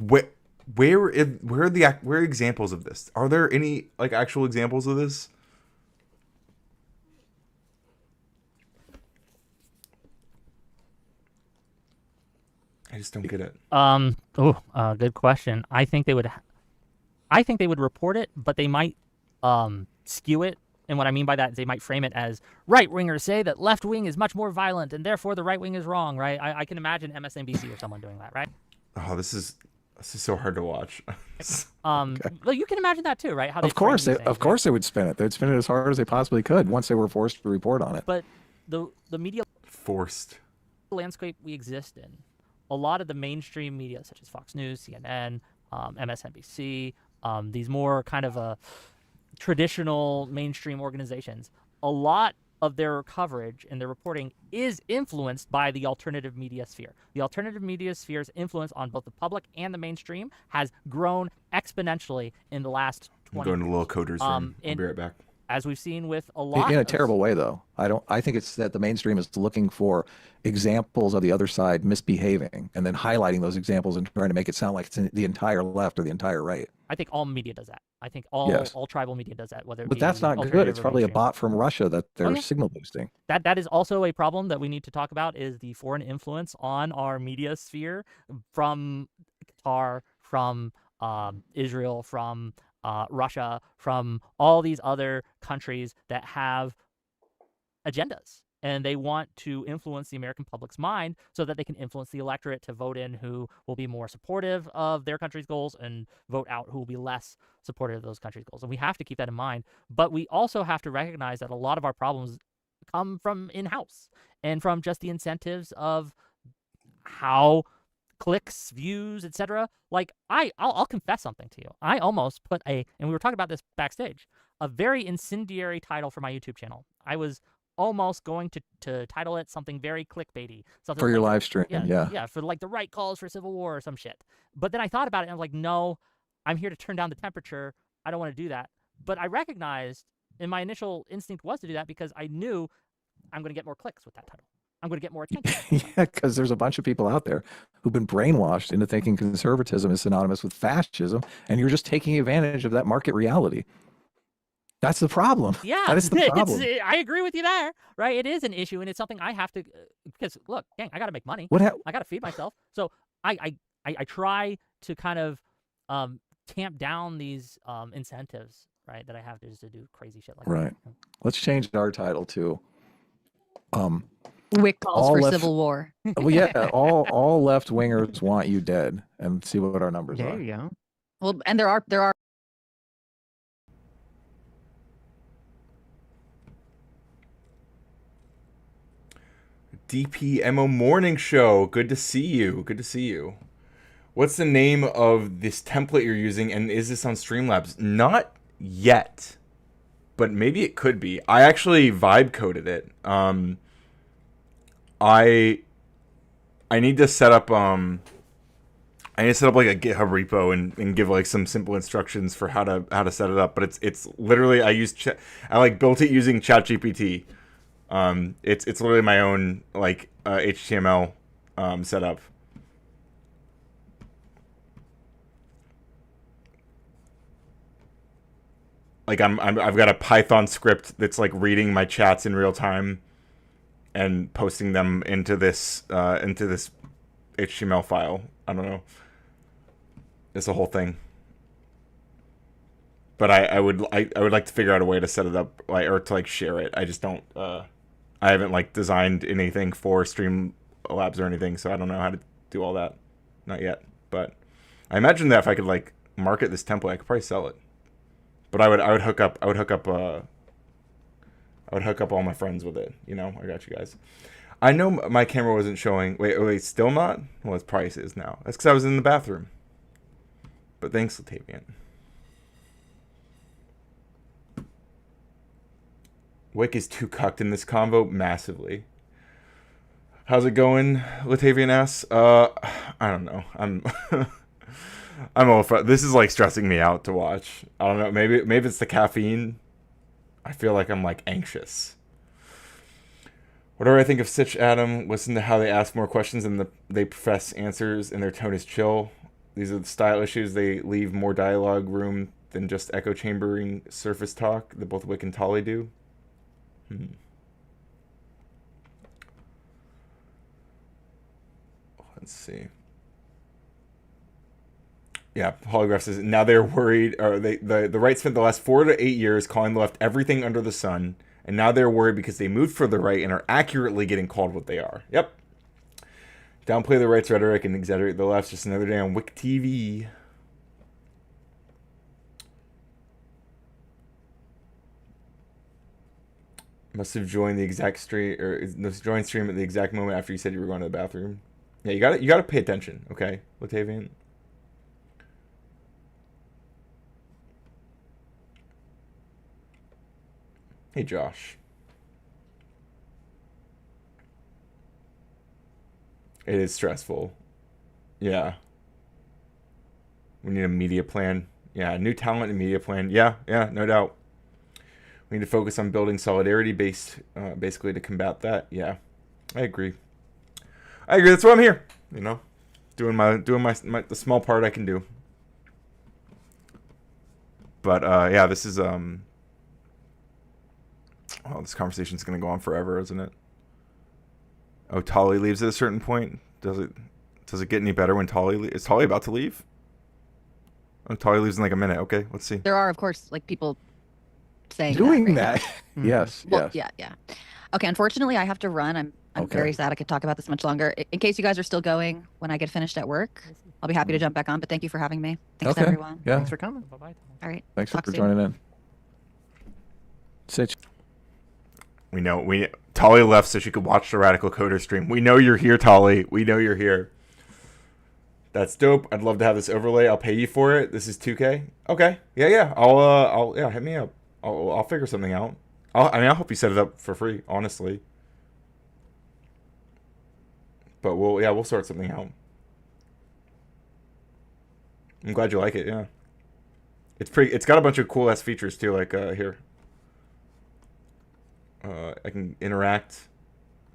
where are examples of this? Are there any like actual examples of this? I just don't get it. Good question. I think they would report it, but they might skew it. And what I mean by that is they might frame it as right wingers say that left wing is much more violent and therefore the right wing is wrong, right? I can imagine MSNBC or someone doing that, right? Oh, this is so hard to watch. Well, you can imagine that too, right? How they Of course, frame these things, they would spin it. They'd spin it as hard as they possibly could once they were forced to report on it. But the media Forced landscape we exist in, a lot of the mainstream media, such as Fox News, CNN, MSNBC, these more kind of traditional mainstream organizations, a lot of their coverage and their reporting is influenced by the alternative media sphere. The alternative media sphere's influence on both the public and the mainstream has grown exponentially in the last 20 I'm going to years. little coder's room. I'll be right back. as we've seen with a lot In a of terrible way, though. I think it's that the mainstream is looking for examples of the other side misbehaving and then highlighting those examples and trying to make it sound like it's in the entire left or the entire right. I think all media does that. I think Yes. all tribal media does that, whether it But be that's not good. alternative It's or probably a mainstream. bot from Russia that they're yeah. signal boosting. That is also a problem that we need to talk about, is the foreign influence on our media sphere from Qatar, from Israel, from Russia, from all these other countries that have agendas. And they want to influence the American public's mind so that they can influence the electorate to vote in who will be more supportive of their country's goals and vote out who will be less supportive of those countries' goals. And we have to keep that in mind. But we also have to recognize that a lot of our problems come from in-house and from just the incentives of how clicks, views, etc. Like I'll confess something to you. I almost put and we were talking about this backstage, a very incendiary title for my YouTube channel. I was almost going to title it something very clickbaity. Something For your like, live stream, yeah. Yeah, for like the right calls for civil war or some shit. But then I thought about it and I was like, no, I'm here to turn down the temperature. I don't want to do that. But I recognized, and my initial instinct was to do that because I knew I'm going to get more clicks with that title. I'm going to get more attention. Yeah, because there's a bunch of people out there who've been brainwashed into thinking conservatism is synonymous with fascism, and you're just taking advantage of that market reality. That's the problem. Yeah, that is the problem. I agree with you there, right? It is an issue, and it's something I have to, because look, dang, I got to make money. I got to feed myself. So I try to kind of tamp down these incentives, right, that I have to just to do crazy shit like that. Right. Let's change our title to Whick calls for civil war. Well, yeah, all left wingers want you dead, and see what our numbers are. There you go. Well, and there are DPMO Morning Show. Good to see you. Good to see you. What's the name of this template you're using, and is this on Streamlabs? Not yet, but maybe it could be. I actually vibe coded it. I need to set up like a GitHub repo and give like some simple instructions for how to set it up. But it's literally I built it using ChatGPT. It's literally my own like HTML setup. Like I've got a Python script that's like reading my chats in real time and posting them into this HTML file. I don't know. It's a whole thing. But I would like to figure out a way to set it up or to share it. I just don't I haven't designed anything for Streamlabs or anything, so I don't know how to do all that. Not yet. But I imagine that if I could market this template, I could probably sell it. But I would hook up all my friends with it. I got you guys. I know my camera wasn't showing. Wait, still not? Well, it probably is now. That's because I was in the bathroom. But thanks, Latavian. Whick is too cucked in this combo massively. How's it going, Latavian asks? I don't know. I'm all for this. Is stressing me out to watch. I don't know. Maybe it's the caffeine. I feel like I'm anxious. Whatever I think of Sitch, Adam, listen to how they ask more questions and they profess answers, and their tone is chill. These are the style issues. They leave more dialogue room than just echo chambering surface talk that both Whick and Tali do. Let's see. Yeah, Holograph says now they're worried, or the right spent the last 4 to 8 years calling the left everything under the sun, and now they're worried because they moved for the right and are accurately getting called what they are. Yep. Downplay the right's rhetoric and exaggerate the left's. Just another day on Whick TV. Must have joined the exact stream, or joined stream at the exact moment after you said you were going to the bathroom. Yeah, you got to pay attention, okay, Latavian? Hey, Josh. It is stressful. Yeah. We need a media plan. Yeah, new talent and media plan. Yeah, no doubt. We need to focus on building solidarity based, basically to combat that. Yeah, I agree. That's why I'm here. You know, doing my the small part I can do. But yeah, this is oh, this conversation's gonna go on forever, isn't it? Oh, Tali leaves at a certain point. Does it get any better when Tali is Tali about to leave? Oh, Tali leaves in like a minute. Okay, let's see. There are, of course, like people saying Doing that. that. Yes. Well, yes. yeah. Okay, unfortunately, I have to run. I'm Okay. very sad I could talk about this much longer. In case you guys are still going when I get finished at work, I'll be happy to jump back on. But thank you for having me. Thanks, Okay. everyone. Yeah. Thanks for coming. Bye-bye. All right. Thanks for talk soon. joining in. Sitch. We know Tali left so she could watch the Radical Coder stream. We know you're here, Tali. We know you're here. That's dope. I'd love to have this overlay. I'll pay you for it. This is 2K. Okay. Yeah. I'll hit me up. I'll figure something out. I'll help you set it up for free, honestly. But we'll sort something out. I'm glad you like it. Yeah. It's got a bunch of cool ass features too. Like here. I can interact.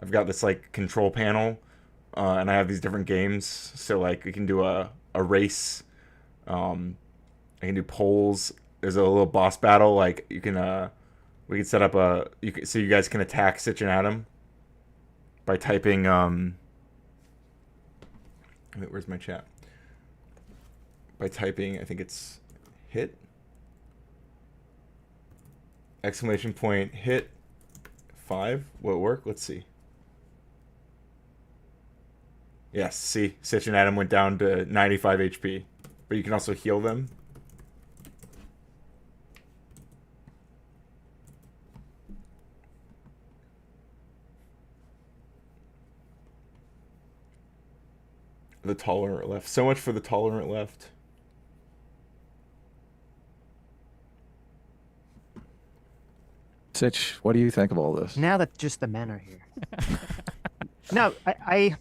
I've got this like control panel, and I have these different games. So like we can do a race. I can do polls. There's a little boss battle. Like you can we can set up so you guys can attack Sitch and Adam by typing wait, where's my chat? By typing, I think it's hit exclamation point hit 5. Will it work? Let's see. Yes, see, Sitch and Adam went down to 95 HP, but you can also heal them. The tolerant left. So much for the tolerant left. Sitch, what do you think of all this? Now that just the men are here. No, I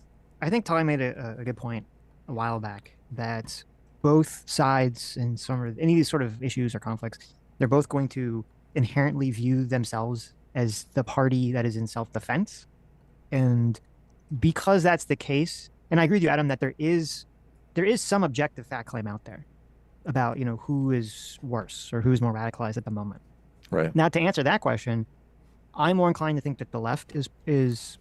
think Tali made a good point a while back that both sides in any of these sort of issues or conflicts, they're both going to inherently view themselves as the party that is in self-defense. And because that's the case, and I agree with you, Adam, that there is some objective fact claim out there about, who is worse or who is more radicalized at the moment. Right. Now, to answer that question, I'm more inclined to think that the left is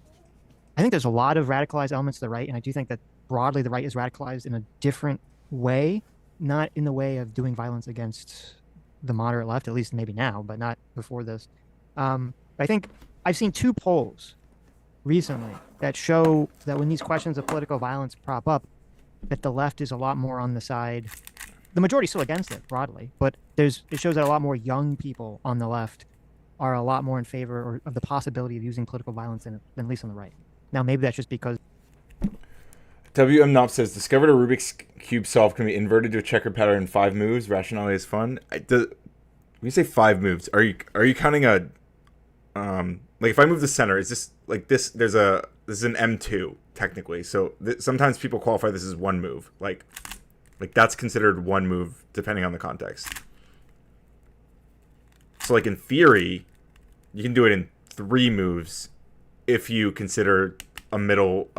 I think there's a lot of radicalized elements to the right, and I do think that broadly the right is radicalized in a different way, not in the way of doing violence against the moderate left, at least maybe now, but not before this. I think I've seen 2 polls recently that show that when these questions of political violence prop up, that the left is a lot more on the side. The majority is still against it broadly, but it shows that a lot more young people on the left are a lot more in favor of the possibility of using political violence than at least on the right. Now, maybe that's just because. WM Nop says, discovered a Rubik's Cube solve can be inverted to a checkered pattern in 5 moves. Rationality is fun. When you say 5 moves, are you counting a like if I move the center, is this like this? This is an M2 technically. So sometimes people qualify this as 1 move. Like that's considered 1 move depending on the context. So like in theory, you can do it in 3 moves if you consider a middle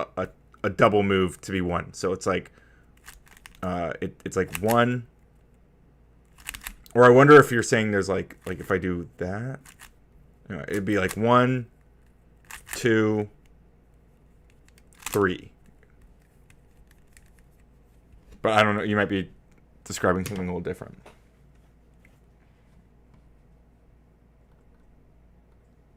a double move to be 1. So it's like it's like 1. Or I wonder if you're saying there's like if I do that, it'd be like 1, 2, 3. But I don't know. You might be describing something a little different.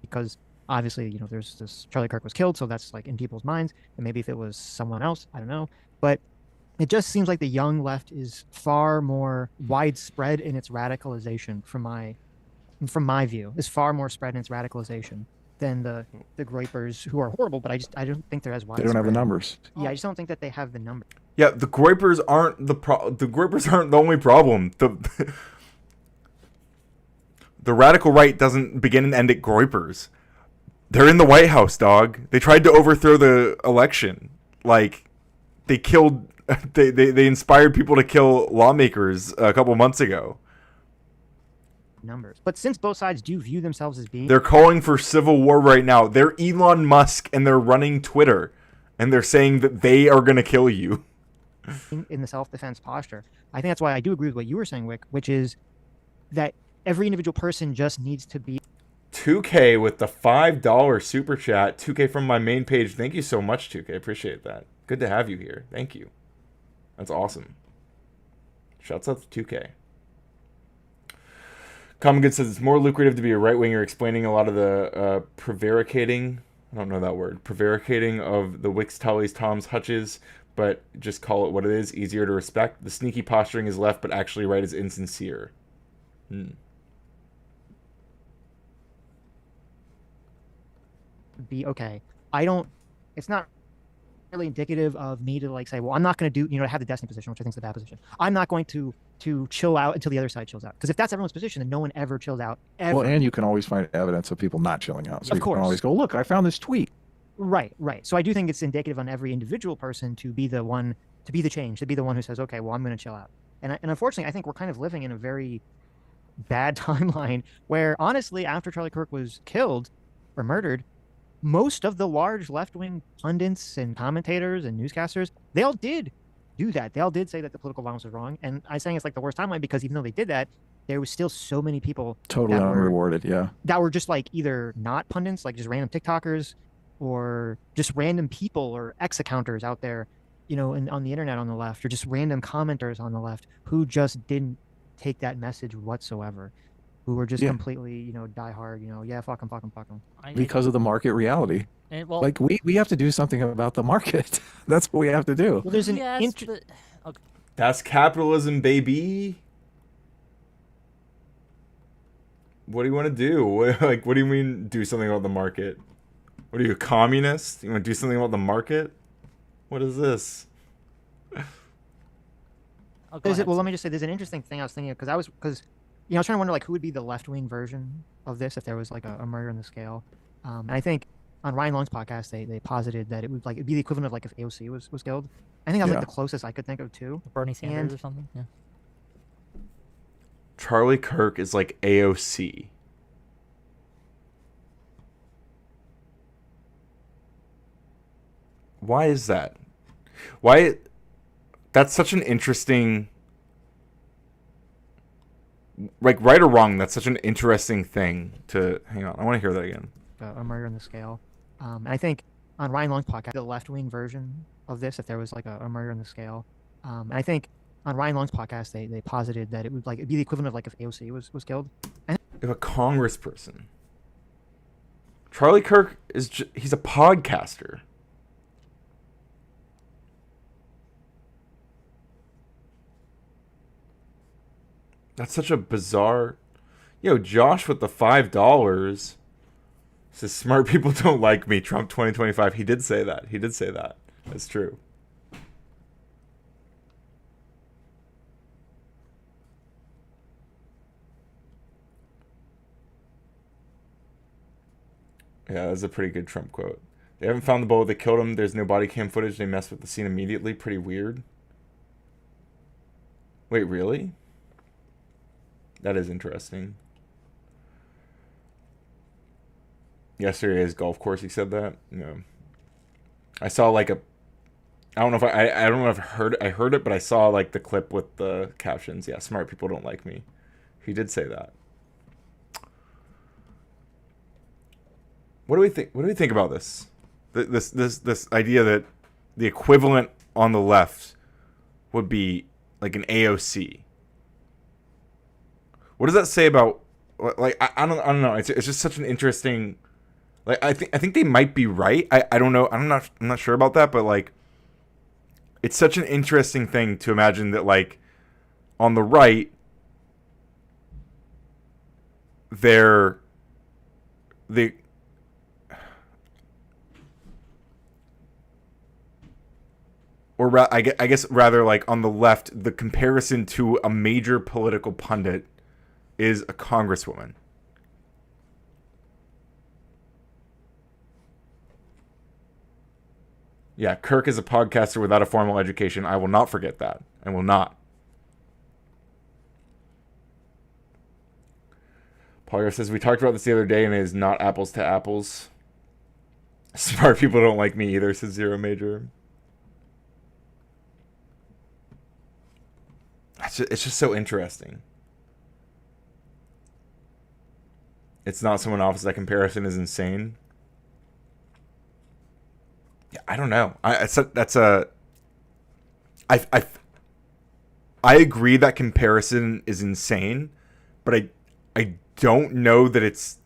Because obviously, there's this Charlie Kirk was killed, so that's like in people's minds. And maybe if it was someone else, I don't know. But it just seems like the young left is far more widespread in its radicalization, from my view, is far more spread in its radicalization than the Groypers, who are horrible, but I don't think they're as widespread. They don't have the numbers. Yeah, I just don't think that they have the numbers. Yeah, the Groypers aren't the Groypers aren't the only problem. The radical right doesn't begin and end at Groypers. They're in the White House, dog. They tried to overthrow the election. Like, they killed... They inspired people to kill lawmakers a couple months ago. numbers. But since both sides do view themselves as being, they're calling for civil war right now. They're Elon Musk and they're running Twitter, and they're saying that they are going to kill you. in the self-defense posture, I think that's why I do agree with what you were saying, Whick, which is that every individual person just needs to be 2K with the $5 super chat. 2K from my main page. Thank you so much, 2K. Appreciate that. Good to have you here. Thank you. That's awesome. Shouts out to 2K. Common Good says it's more lucrative to be a right-winger explaining a lot of the prevaricating, I don't know that word, prevaricating of the Wicks, Tallies, Toms, Hutches, but just call it what it is, easier to respect. The sneaky posturing is left, but actually right is insincere. Be okay. It's not really indicative of me to like say, well, I'm not going to do, have the Destiny position, which I think is the bad position. I'm not going to chill out until the other side chills out. Because if that's everyone's position, then no one ever chills out. Ever. Well, and you can always find evidence of people not chilling out. So of you course. can always go, look, I found this tweet. Right. So I do think it's indicative on every individual person to be the one, to be the change, to be the one who says, okay, well, I'm going to chill out. And unfortunately, I think we're kind of living in a very bad timeline where, honestly, after Charlie Kirk was killed or murdered, most of the large left-wing pundits and commentators and newscasters, they all did do that. They all did say that the political violence was wrong. And I'm saying it's like the worst timeline because even though they did that, there was still so many people totally unrewarded, that were just like either not pundits, like just random TikTokers, or just random people or ex-accounters out there, on the internet on the left, or just random commenters on the left who just didn't take that message whatsoever. Who were just completely, die hard, fuck them. Because of the market reality. And, well, like we have to do something about the market. That's what we have to do. Well, there's an okay. That's capitalism, baby. What do you want to do? What do you mean do something about the market? What are you, a communist? You want to do something about the market? What is this? Well, let me just say, there's an interesting thing I was thinking of, because I was trying to wonder, like, who would be the left-wing version of this if there was, like, a murder in the scale. And I think on Ryan Long's podcast, they posited that it would, like, it'd be the equivalent of, like, if AOC was killed. I think that was, like, the closest I could think of, too. Bernie Sanders or something? Yeah. Charlie Kirk is like AOC. Why is that? Why? That's such an interesting... Like, right or wrong, that's such an interesting thing to... Hang on, I want to hear that again. A murder in the scale. And I think on Ryan Long's podcast, the left-wing version of this, if there was, like, a murder in the scale. And I think on Ryan Long's podcast, they posited that it would, like, it'd be the equivalent of, like, if AOC was killed. If a congressperson... Charlie Kirk is... he's a podcaster. That's such a bizarre... Yo, Josh with the $5 says, smart people don't like me. Trump 2025. He did say that. That's true. Yeah, that's a pretty good Trump quote. They haven't found the bullet that killed him. There's no body cam footage. They messed with the scene immediately. Pretty weird. Wait, really? That is interesting. Yesterday's golf course, he said that. No, I saw like a. I don't know if I don't know if I heard it, but I saw like the clip with the captions. Yeah, smart people don't like me. He did say that. What do we think? What do we think about this? This idea that the equivalent on the left would be like an AOC. What does that say about, like, I don't know. It's just such an interesting, like, I think they might be right. I don't know. I'm not sure about that, but like, it's such an interesting thing to imagine that, like, on the right, I guess rather, like, on the left, the comparison to a major political pundit is a congresswoman. Yeah, Kirk is a podcaster without a formal education. I will not forget that. I will not. Polygraph says, we talked about this the other day and it is not apples to apples. Smart people don't like me either, says Zero Major. It's just so interesting. It's not someone else. That comparison is insane. Yeah, I don't know. I agree that comparison is insane, but I don't know that it's.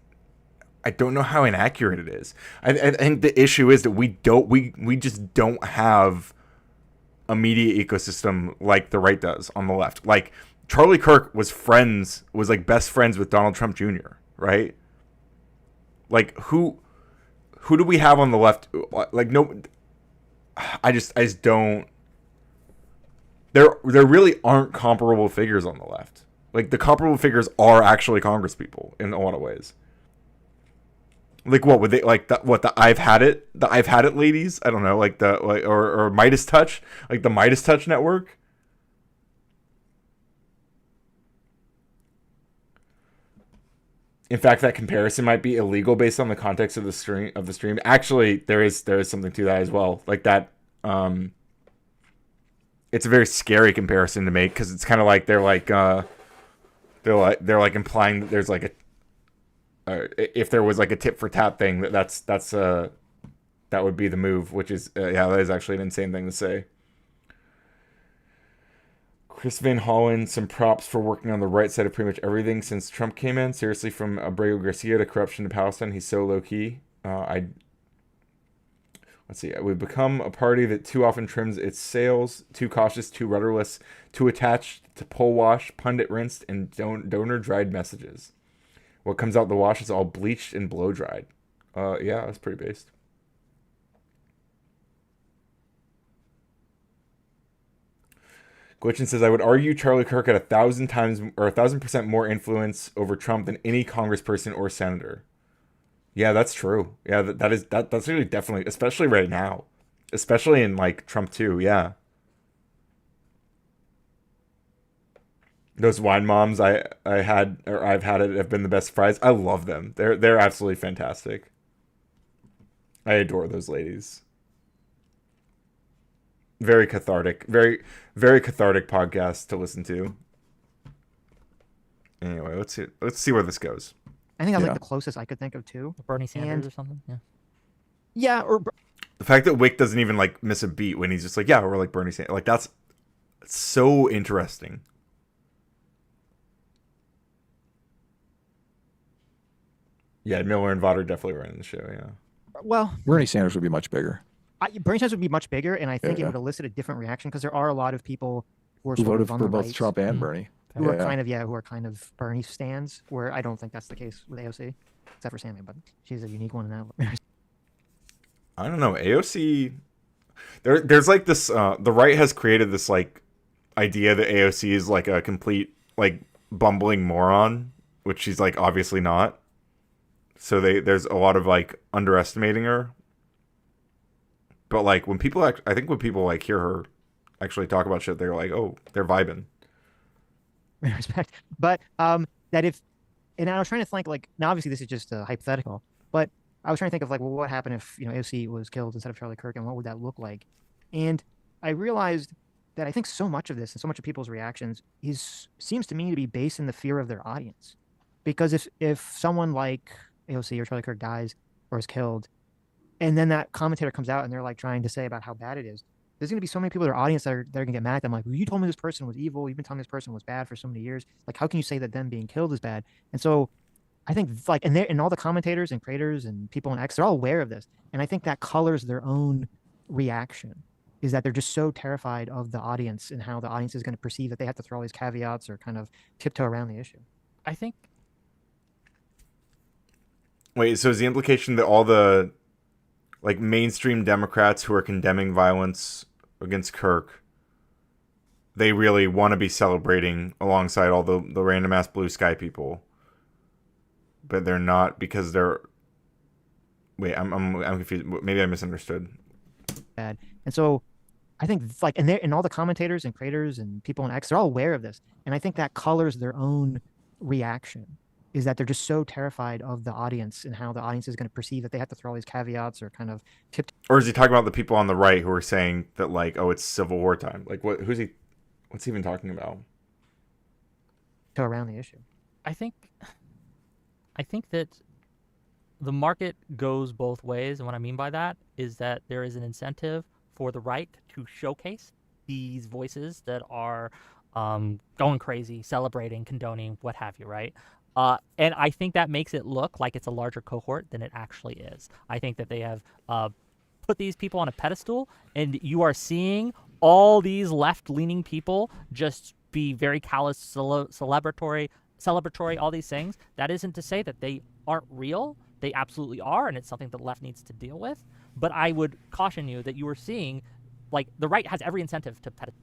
I don't know how inaccurate it is. I think the issue is that we just don't have a media ecosystem like the right does on the left. Like Charlie Kirk was like best friends with Donald Trump Jr., right? Like who do we have on the left? Like no, I just don't. There really aren't comparable figures on the left. Like the comparable figures are actually Congress people in a lot of ways. Like what would they like? The I've had it ladies. I don't know, like or Midas Touch, like the Midas Touch network. In fact, that comparison might be illegal based on the context of the stream. Actually, there is something to that as well. Like that, it's a very scary comparison to make because it's kind of like they're like implying that there's like a. If there was like a tit for tat thing, that would be the move, which is that is actually an insane thing to say. Chris Van Hollen, some props for working on the right side of pretty much everything since Trump came in. Seriously, from Abreu Garcia to corruption to Palestine, he's so low key. Let's see. We've become a party that too often trims its sails, too cautious, too rudderless, too attached to pole wash, pundit rinsed, and donor dried messages. What comes out the wash is all bleached and blow dried. Yeah, that's pretty based. Glitchin says, I would argue Charlie Kirk had 1,000% more influence over Trump than any congressperson or senator. Yeah, that's true. Yeah, that's really definitely, especially right now, especially in like Trump too. Yeah. Those wine moms I've had have been the best fries. I love them. They're absolutely fantastic. I adore those ladies. Very cathartic. Very, very cathartic podcast to listen to. Anyway, let's see where this goes. I think that's like the closest I could think of too. Bernie Sanders or something. Yeah. Yeah, or the fact that Whick doesn't even like miss a beat when he's just like, yeah, we're like Bernie Sanders. Like that's so interesting. Yeah, Miller and Vaughter definitely running the show. Yeah. Well, Bernie Sanders would be much bigger. Bernie Sanders would be much bigger, and I think it would elicit a different reaction because there are a lot of people who are who sort voted of on for the both right, Trump and Bernie. who are kind of Bernie stands. Where I don't think that's the case with AOC, except for Sammy, but she's a unique one in that. I don't know. AOC. There's like this. The right has created this like idea that AOC is like a complete like bumbling moron, which she's like obviously not. So there's a lot of like underestimating her. But like when people I think when people like hear her actually talk about shit, they're like, oh, they're vibing. Respect, but that if, and I was trying to think like, now obviously this is just a hypothetical, but I was trying to think of like, well, what happened if AOC was killed instead of Charlie Kirk, and what would that look like? And I realized that I think so much of this and so much of people's reactions seems to me to be based in the fear of their audience, because if someone like AOC or Charlie Kirk dies or is killed, and then that commentator comes out and they're like trying to say about how bad it is, there's going to be so many people in their audience that are going to get mad at them. Like, well, you told me this person was evil. You've been telling me this person was bad for so many years. Like, how can you say that them being killed is bad? And so I think like, and all the commentators and creators and people on X, they're all aware of this. And I think that colors their own reaction, is that they're just so terrified of the audience and how the audience is going to perceive that they have to throw all these caveats or kind of tiptoe around the issue. I think. Wait, so is the implication that all the like mainstream Democrats who are condemning violence against Kirk, they really want to be celebrating alongside all the random ass blue sky people, but they're not because they're. Wait, I'm confused. Maybe I misunderstood. Bad, and so I think like, and all the commentators and creators and people on X, they're all aware of this, and I think that colors their own reaction, is that they're just so terrified of the audience and how the audience is going to perceive that they have to throw all these caveats or kind of tip. Or is he talking about the people on the right who are saying that, like, oh, it's Civil War time? Like, what's he even talking about? Around the issue. I think that the market goes both ways, and what I mean by that is that there is an incentive for the right to showcase these voices that are going crazy, celebrating, condoning, what have you, right? And I think that makes it look like it's a larger cohort than it actually is. I think that they have put these people on a pedestal, and you are seeing all these left-leaning people just be very callous, celebratory, all these things. That isn't to say that they aren't real. They absolutely are, and it's something that the left needs to deal with. But I would caution you that you are seeing, like, the right has every incentive to pedestal.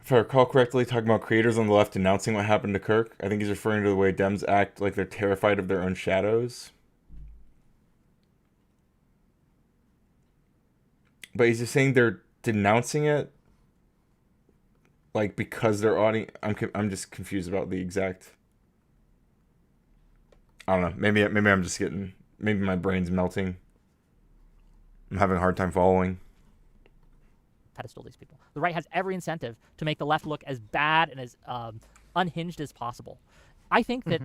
If I recall correctly, talking about creators on the left announcing what happened to Kirk, I think he's referring to the way Dems act like they're terrified of their own shadows. But he's just saying they're denouncing it, like, because their audience. I'm just confused about the exact. I don't know. Maybe I'm just getting. Maybe my brain's melting. I'm having a hard time following. Pedestal these people. The right has every incentive to make the left look as bad and as unhinged as possible. I think that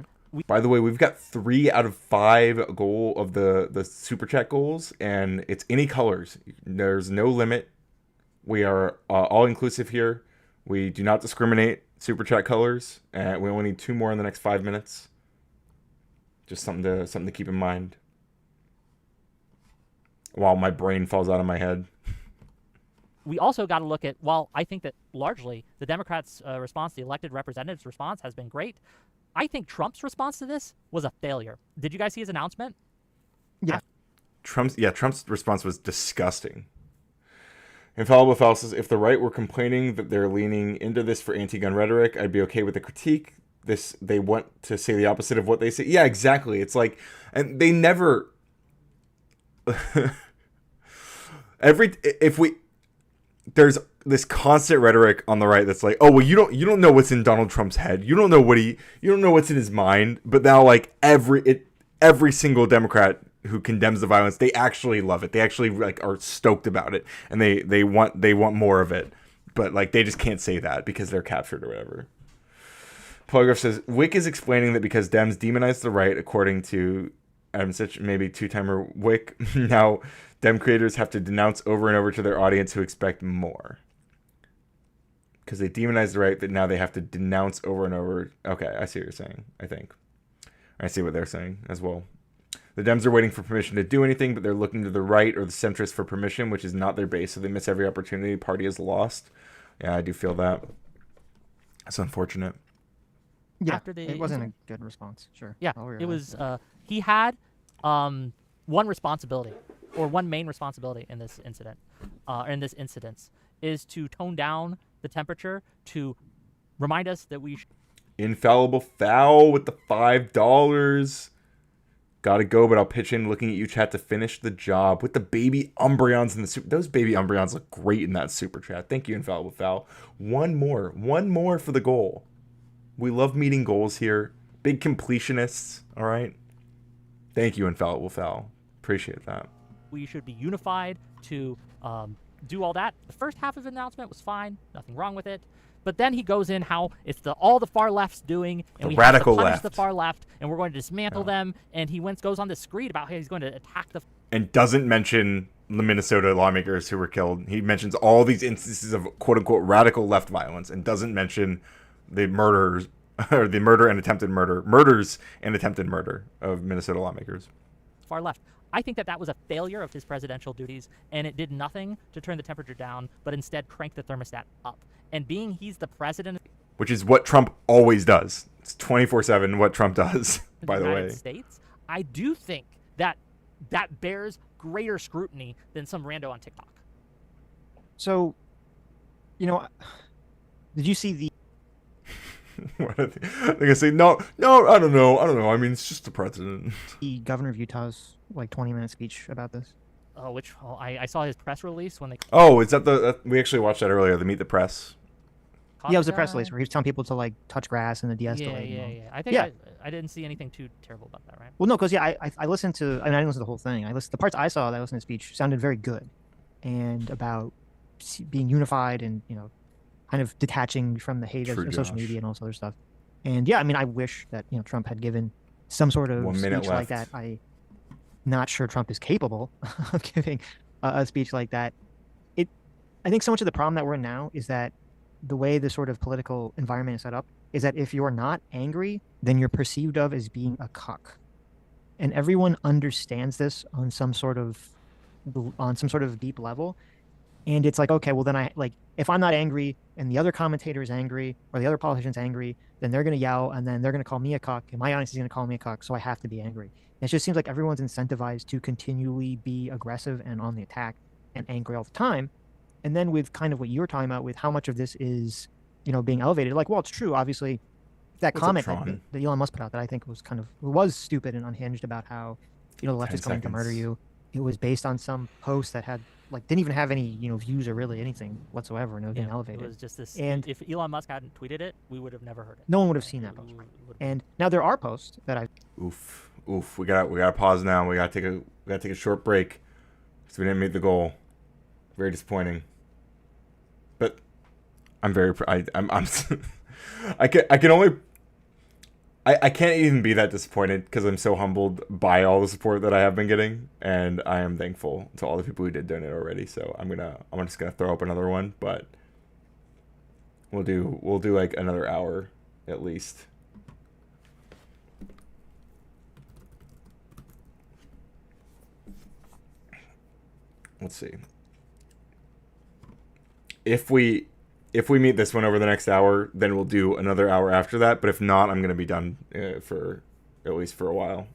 By the way, we've got 3 out of 5 goal of the super chat goals, and it's any colors. There's no limit. We are all inclusive here. We do not discriminate super chat colors, and we only need 2 more in the next 5 minutes. Just something to keep in mind. While my brain falls out of my head. We also got to look at, while I think that largely the Democrats' response, the elected representatives' response has been great, I think Trump's response to this was a failure. Did you guys see his announcement? Yeah. Trump's response was disgusting. Infallible Foul says, if the right were complaining that they're leaning into this for anti-gun rhetoric, I'd be okay with the critique. They want to say the opposite of what they say. Yeah, exactly. It's like, and they never... There's this constant rhetoric on the right that's like, oh, well, you don't know what's in Donald Trump's head. You don't know what's in his mind. But now, like, every single Democrat who condemns the violence, they actually love it. They actually, like, are stoked about it, and they want more of it. But, like, they just can't say that because they're captured or whatever. Polygraph says, Whick is explaining that because Dems demonize the right, according to Adam Sitch, maybe two-timer Whick, now Dem creators have to denounce over and over to their audience who expect more. Because they demonize the right, that now they have to denounce over and over. Okay, I see what you're saying, I think. I see what they're saying as well. The Dems are waiting for permission to do anything, but they're looking to the right or the centrists for permission, which is not their base, so they miss every opportunity. Party is lost. Yeah, I do feel that. That's unfortunate. Yeah, it wasn't a good response. Sure. Yeah, it was. He had one responsibility, or one main responsibility in this incident, is to tone down the temperature to remind us that we. Infallible Foul with the $5. Gotta go, but I'll pitch in looking at you, chat, to finish the job with the baby Umbreons in the super. Those baby Umbreons look great in that super chat. Thank you, Infallible Foul. One more for the goal. We love meeting goals here. Big completionists, all right? Thank you, Infallible Foul. Appreciate that. We should be unified to do all that. The first half of the announcement was fine. Nothing wrong with it. But then he goes in how it's all the far left's doing, and we have to punish the far left, and we're going to dismantle them. And he goes on this screed about how he's going to attack the... And doesn't mention the Minnesota lawmakers who were killed. He mentions all these instances of quote-unquote radical left violence and doesn't mention the murders, or the murders and attempted murder of Minnesota lawmakers. Far left. I think that was a failure of his presidential duties, and it did nothing to turn the temperature down, but instead cranked the thermostat up. And being he's the president... Which is what Trump always does. It's 24/7 what Trump does, by the way. United States, I do think that bears greater scrutiny than some rando on TikTok. So, did you see the... What are they gonna say? No, I don't know. I mean, it's just the president. The governor of Utah's 20-minute speech about this. I saw his press release when they. Oh, is that we actually watched that earlier? The Meet the Press. Yeah, it was a press release where he was telling people to like touch grass and to de-escalate. Yeah. I think I didn't see anything too terrible about that, right? Well, no, because I listened to. I mean, I didn't listen to the whole thing. The parts I saw that I listened to speech sounded very good, and about being unified and kind of detaching from the hate of social media and all this other stuff. And yeah, I mean, I wish that Trump had given some sort of 1 minute speech like left. that. I'm not sure Trump is capable of giving a speech like that. I think so much of the problem that we're in now is that the way the sort of political environment is set up is that if you're not angry, then you're perceived of as being a cuck. And everyone understands this on some sort of deep level. And it's like, okay, well then if I'm not angry and the other commentator is angry or the other politician's angry, then they're going to yell and then they're going to call me a cuck and my audience is going to call me a cuck. So I have to be angry. And it just seems like everyone's incentivized to continually be aggressive and on the attack and angry all the time. And then with kind of what you were talking about with how much of this is, being elevated, like, well, it's true. Obviously, that comment that Elon Musk put out that I think was stupid and unhinged about how, the left is coming to murder you. It was based on some post that had didn't even have any, views or really anything whatsoever, and it was being elevated. It was just this. And if Elon Musk hadn't tweeted it, we would have never heard it. No one would have seen that post. And now there are posts that I. Oof. We gotta pause now. We gotta take a short break because we didn't meet the goal. Very disappointing. But I'm very. I'm. I can only. I can't even be that disappointed because I'm so humbled by all the support that I have been getting, and I am thankful to all the people who did donate already. So I'm just gonna throw up another one, but we'll do like another hour at least. Let's see. If we meet this one over the next hour, then we'll do another hour after that. But if not, I'm going to be done for at least for a while.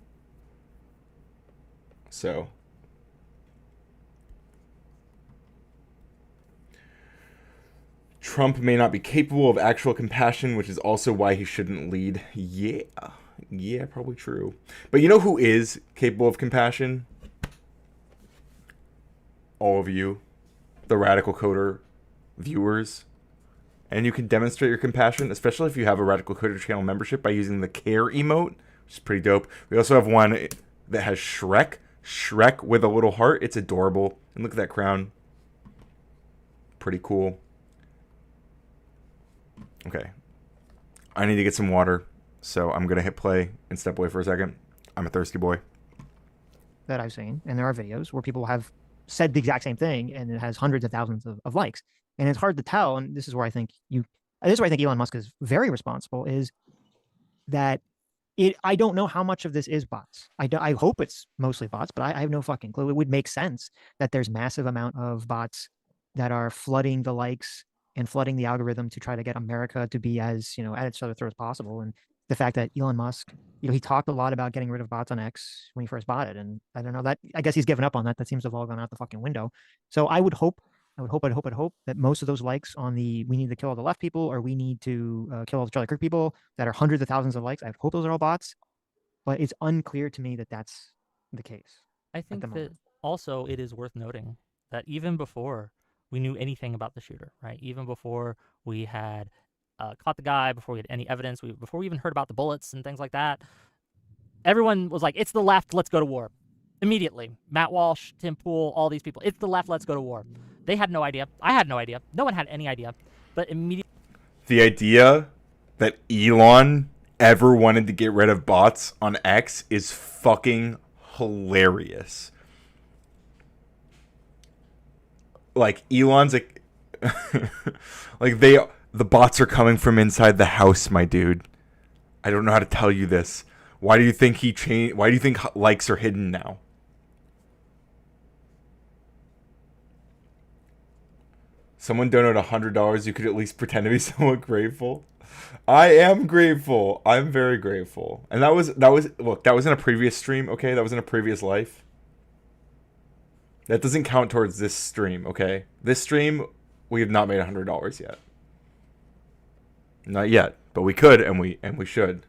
So. Trump may not be capable of actual compassion, which is also why he shouldn't lead. Yeah, probably true. But you know who is capable of compassion? All of you, the Radical Coder viewers. And you can demonstrate your compassion, especially if you have a Radical Coder channel membership, by using the care emote, which is pretty dope. We also have one that has Shrek with a little heart. It's adorable. And look at that crown. Pretty cool. Okay. I need to get some water, so I'm going to hit play and step away for a second. I'm a thirsty boy. That I've seen, and there are videos where people have said the exact same thing, and it has hundreds of thousands of likes. And it's hard to tell, and this is where I think Elon Musk is very responsible, is that I don't know how much of this is bots. I hope it's mostly bots, but I have no fucking clue. It would make sense that there's massive amount of bots that are flooding the likes and flooding the algorithm to try to get America to be as, at its other throat as possible. And the fact that Elon Musk, he talked a lot about getting rid of bots on X when he first bought it. And I don't know that, I guess he's given up on that. That seems to have all gone out the fucking window. So I would hope that most of those likes on we need to kill all the left people, or we need to kill all the Charlie Kirk people that are hundreds of thousands of likes. I hope those are all bots, but it's unclear to me that that's the case. I think that also it is worth noting that even before we knew anything about the shooter, right? Even before we had caught the guy, before we had any evidence, before we even heard about the bullets and things like that, everyone was like, it's the left, let's go to war. Immediately. Matt Walsh, Tim Pool, all these people, it's the left, let's go to war. They had no idea. I had no idea. No one had any idea. But immediately. The idea that Elon ever wanted to get rid of bots on X is fucking hilarious. Like, Elon's like, the bots are coming from inside the house, my dude. I don't know how to tell you this. Why do you think why do you think likes are hidden now? Someone donated $100. You could at least pretend to be somewhat grateful. I am grateful. I'm very grateful. And that was look, that was in a previous stream, okay? That was in a previous life. That doesn't count towards this stream, okay? This stream, we have not made $100 yet. Not yet, but we could, and we should.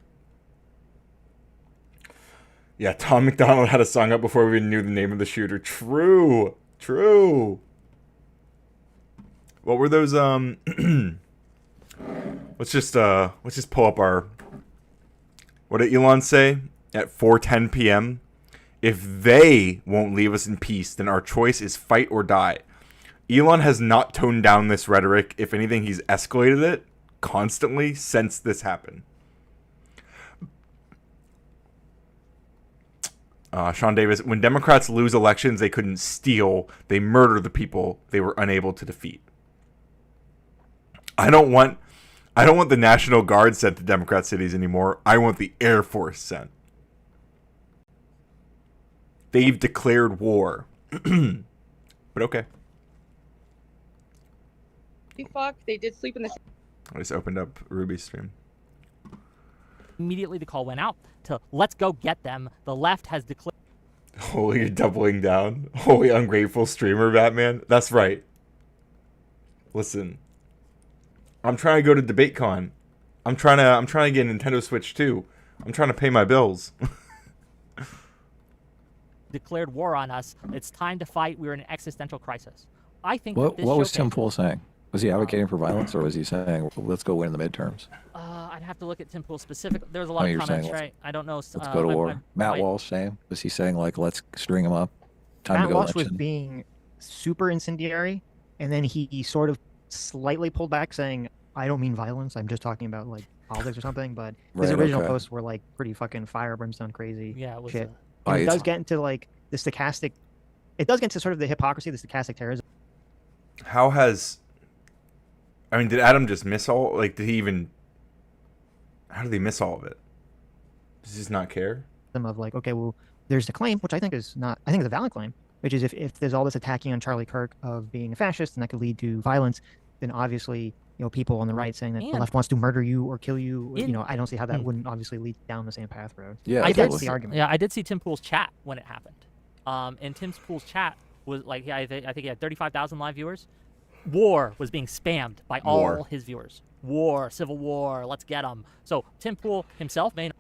Yeah, Tom McDonald had a song up before we even knew the name of the shooter. True. What were those Let's just pull up our. What did Elon say at 4:10 p.m.? If they won't leave us in peace, then our choice is fight or die. Elon has not toned down this rhetoric. If anything, he's escalated it constantly since this happened. Sean Davis, when Democrats lose elections, they couldn't steal. They murder the people they were unable to defeat. I don't want the National Guard sent to Democrat cities anymore. I want the Air Force sent. They've declared war. But okay. Fuck, they did sleep in the. I just opened up Ruby's stream. Immediately the call went out to let's go get them. The left has declared. Oh, you're doubling down. Holy ungrateful streamer, Batman. That's right. Listen, I'm trying to go to DebateCon. I'm trying to get a Nintendo Switch too. I'm trying to pay my bills. Declared war on us. It's time to fight. We're in an existential crisis. I think. What this was Tim showcase- Pool saying? Was he advocating for violence, or was he saying, let's go win the midterms? I'd have to look at Tim Pool specific. There's a lot Oh, of you're comments, saying, right? I don't know. Let's go to war. Matt Walsh saying? Was he saying, like, let's string him up? Time Matt to go Walsh was election? being super incendiary, and then he sort of slightly pulled back, saying, "I don't mean violence. I'm just talking about like politics or something." But his Right, original okay. posts were like pretty fucking fire brimstone crazy Yeah, it was. shit. Oh, And it it's- does get into like the stochastic. It does get into sort of the hypocrisy, the stochastic terrorism. How has... I mean, did Adam just miss all... Like, did he even... How did he miss all of it? Does he just not care? Of like, okay, well, there's the claim, which I think is not, I think is a valid claim, which is if there's all this attacking on Charlie Kirk of being a fascist and that could lead to violence, then obviously, people on the right saying that the And- left wants to murder you or kill you, In- I don't see how that Hmm. wouldn't obviously lead down the same path road. Yeah, I I did that's was- the argument. Yeah, I did see Tim Pool's chat when it happened. And Tim Pool's chat was like, I think he had 35,000 live viewers. War was being spammed by all War. his viewers. War, civil war, let's get them. So Tim Pool himself may not.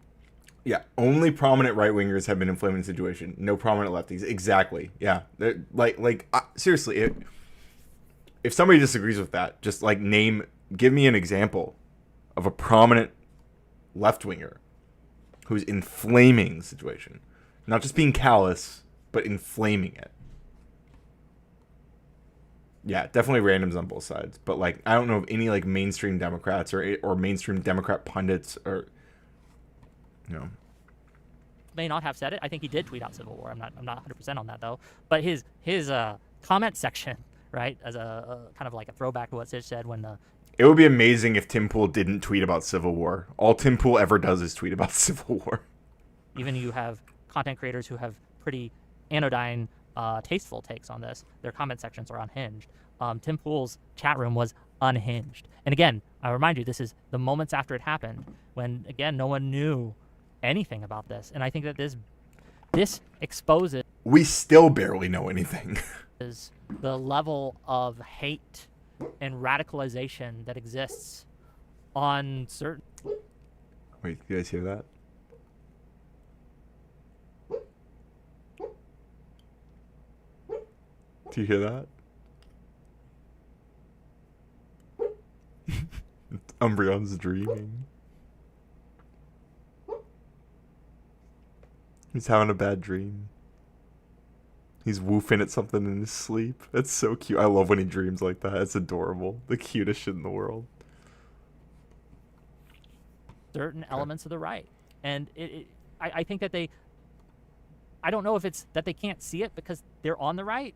Yeah, only prominent right-wingers have been inflaming the situation. No prominent lefties. Exactly. Yeah. They're, seriously, if somebody disagrees with that, just like give me an example of a prominent left-winger who's inflaming the situation. Not just being callous, but inflaming it. Yeah, definitely randoms on both sides. But like, I don't know of any like mainstream Democrats or mainstream Democrat pundits or, May not have said it. I think he did tweet out civil war. I'm not 100% on that though. But his comment section, right, as a kind of like a throwback to what Sitch said when It would be amazing if Tim Pool didn't tweet about Civil War. All Tim Pool ever does is tweet about Civil War. even you have content creators who have pretty anodyne, tasteful takes on this. Their comment sections are unhinged. Tim Pool's chat room was unhinged. And again, I remind you, this is the moments after it happened, when again no one knew anything about this. And I think that this exposes We still barely know anything. the level of hate and radicalization that exists on certain. Wait, you guys hear that? Do you hear that? Umbreon's dreaming. He's having a bad dream. He's woofing at something in his sleep. It's so cute. I love when he dreams like that. It's adorable. The cutest shit in the world. certain elements of the right. And I think that I don't know if it's that they can't see it because they're on the right,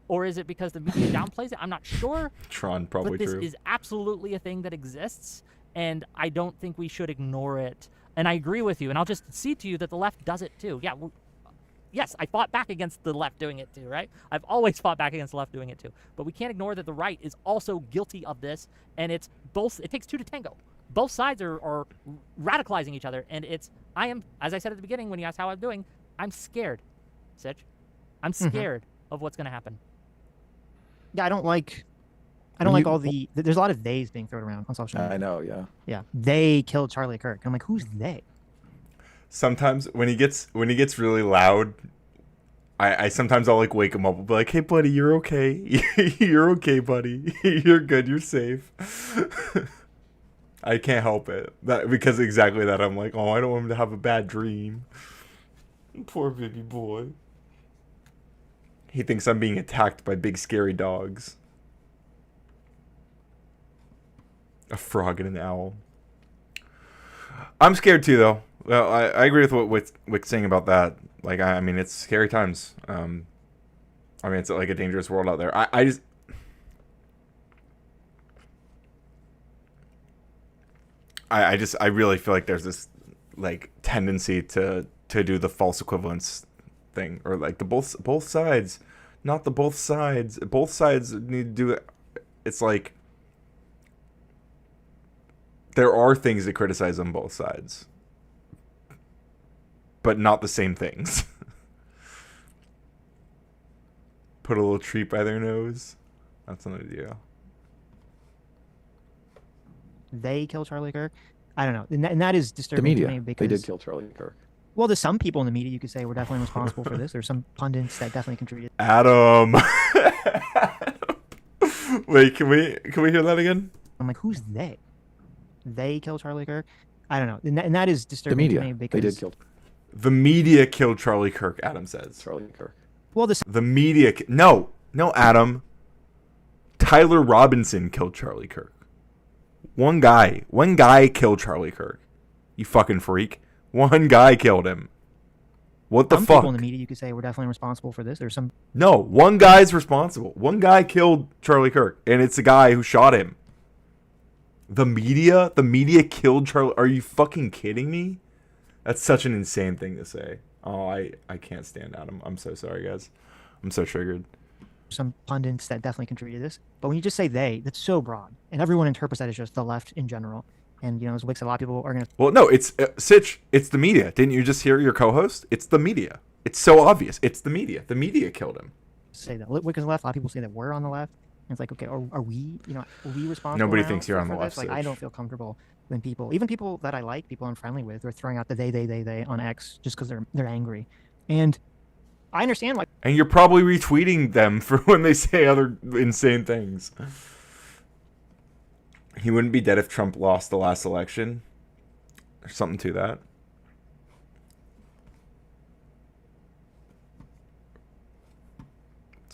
or is it because the media downplays it? I'm not sure. Tron, probably But this true. is absolutely a thing that exists, and I don't think we should ignore it. And I agree with you, and I'll just see to you that the left does it too. Yeah, yes, I fought back against the left doing it too, right? I've always fought back against the left doing it too. But we can't ignore that the right is also guilty of this, and it's both. It takes two to tango. Both sides are radicalizing each other, and I am, as I said at the beginning when you asked how I'm doing, I'm scared, Sitch. I'm scared of what's going to happen. Yeah, I don't like all the. There's a lot of theys being thrown around on social media. I know, yeah. Yeah, they killed Charlie Kirk. I'm like, who's they? Sometimes when he gets really loud, I sometimes I'll like wake him up and be like, "Hey, buddy, you're okay. You're okay, buddy. You're good. You're safe." I can't help it. Because exactly that. I'm like, oh, I don't want him to have a bad dream. Poor baby boy. He thinks I'm being attacked by big scary dogs. A frog and an owl. I'm scared too, though. Well, I agree with what Wick's saying about that. Like, I mean, it's scary times. I mean, it's like a dangerous world out there. I really feel like there's this like tendency to do the false equivalence thing, or like the both sides, not the both sides. Both sides need to do it. It's like there are things to criticize on both sides, but not the same things. Put a little treat by their nose. That's an idea. They kill Charlie Kirk. I don't know, and that is The disturbing media, to me because they did kill Charlie Kirk. well, there's some people in the media you could say were definitely responsible for this. There's some pundits that definitely contributed. Adam. Wait, can we hear that again? I'm like, who's they? They kill Charlie Kirk. I don't know, and that is The disturbing media, to me because they did kill The media killed Charlie Kirk, Adam says. Charlie Kirk. well, The media... No, Adam. Tyler Robinson killed Charlie Kirk. One guy killed Charlie Kirk. You fucking freak. One guy killed him. What the some fuck? people in the media you could say were definitely responsible for this. There's some No, one guy's responsible. One guy killed Charlie Kirk, and it's the guy who shot him. The media killed Charlie. Are you fucking kidding me? That's such an insane thing to say. Oh, I can't stand Adam. I'm so sorry, guys. I'm so triggered. some pundits that definitely contributed to this. But when you just say they, that's so broad, and everyone interprets that as just the left in general. And you know, as Wick said, a lot of people are going to Well, no, it's Sitch. It's the media. Didn't you just hear your co-host? It's the media. It's so obvious. It's the media. The media killed him. say that Wick is left. A lot of people say that we're on the left. And it's like, okay, are we, you know, are we responsible? Nobody now thinks you're on for the left, this? Like, I Sitch. don't feel comfortable when people, even people that I like, people I'm friendly with, are throwing out the they on X just because they're angry. And I understand why. And you're probably retweeting them for when they say other insane things. He wouldn't be dead if Trump lost the last election. There's something to that.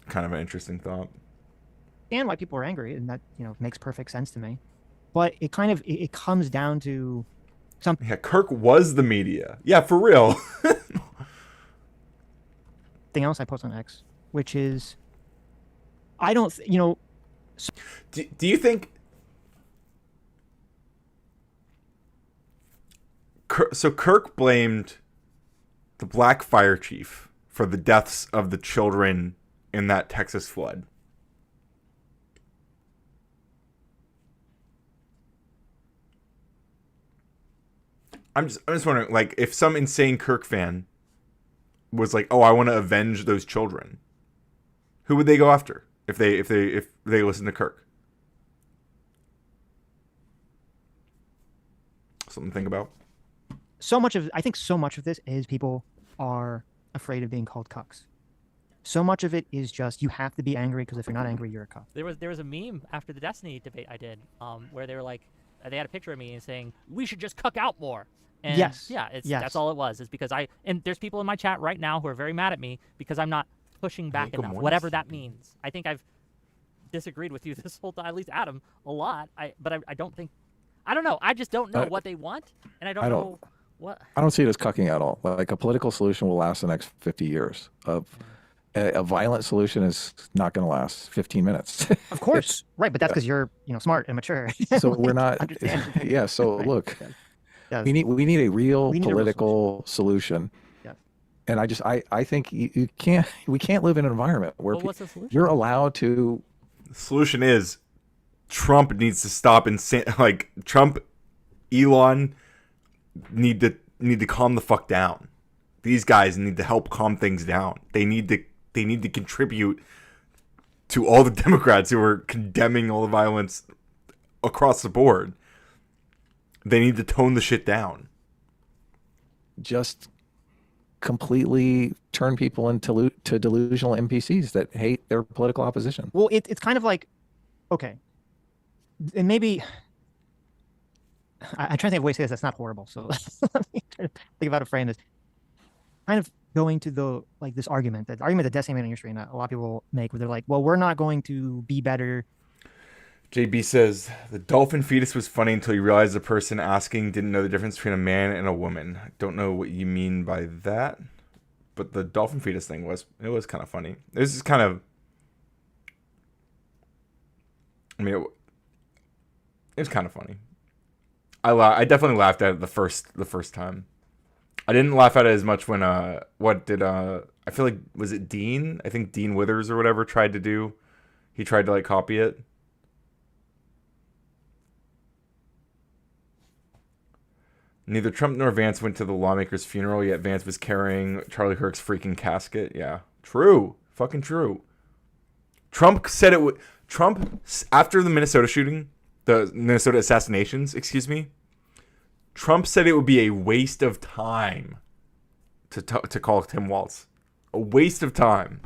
Kind of an interesting thought. Understand why people are angry, and that, you know, makes perfect sense to me. But it kind of it comes down to Yeah, Kirk was the media. Yeah, for real. something else I post on X, which is, I don't, you know, Do you think... So Kirk blamed the Black Fire Chief for the deaths of the children in that Texas flood. I'm just wondering, like, if some insane Kirk fan was like, "Oh, I want to avenge those children," who would they go after if they listen to Kirk? Something to think about. I think so much of this is people are afraid of being called cucks. So much of it is just you have to be angry because if you're not angry, you're a cuck. There was a meme after the Destiny debate I did, where they were like, they had a picture of me and saying we should just cuck out more. And Yes. yeah, Yes. that's all it was. Is because and there's people in my chat right now who are very mad at me because I'm not pushing back good enough, morning, whatever that Stevie. means. I think I've disagreed with you this whole time, at least Adam, a lot. But I don't think, I don't know. I just don't know what they want, and I don't know what. I don't see it as cucking at all. Like, a political solution will last the next 50 years. A violent solution is not going to last 15 minutes. Of course, right? But that's because you're, you know, smart and mature. So we're not. Understand. Yeah. So Right. look, Yes. we need a real We need a real political solution. Yes. And I think we can't live in an environment where Well, what's the solution? you're allowed to. The solution is Trump needs to stop Trump, Elon need to calm the fuck down. These guys need to help calm things down. They need to contribute to all the Democrats who are condemning all the violence across the board. They need to tone the shit down. Just completely turn people into delusional NPCs that hate their political opposition. Well, it's kind of like, okay, and maybe I'm trying to think of ways to say this that's not horrible. So let me try to think about a frame this. Kind of going to the like this argument that decimating industry and a lot of people make where they're like, well, we're not going to be better. JB says the dolphin fetus was funny until you realized the person asking didn't know the difference between a man and a woman. I don't know what you mean by that, but the dolphin fetus thing was kind of funny. This is kind of, I mean, it was kind of funny. I definitely laughed at it the first time. I didn't laugh at it as much when I feel like, was it Dean? I think Dean Withers or whatever tried to do. He tried to like copy it. Neither Trump nor Vance went to the lawmaker's funeral, yet Vance was carrying Charlie Kirk's freaking casket. Yeah, true. Fucking true. Trump said it would. Trump, after the Minnesota shooting, the Minnesota assassinations, excuse me, Trump said it would be a waste of time to call Tim Walz. A waste of time.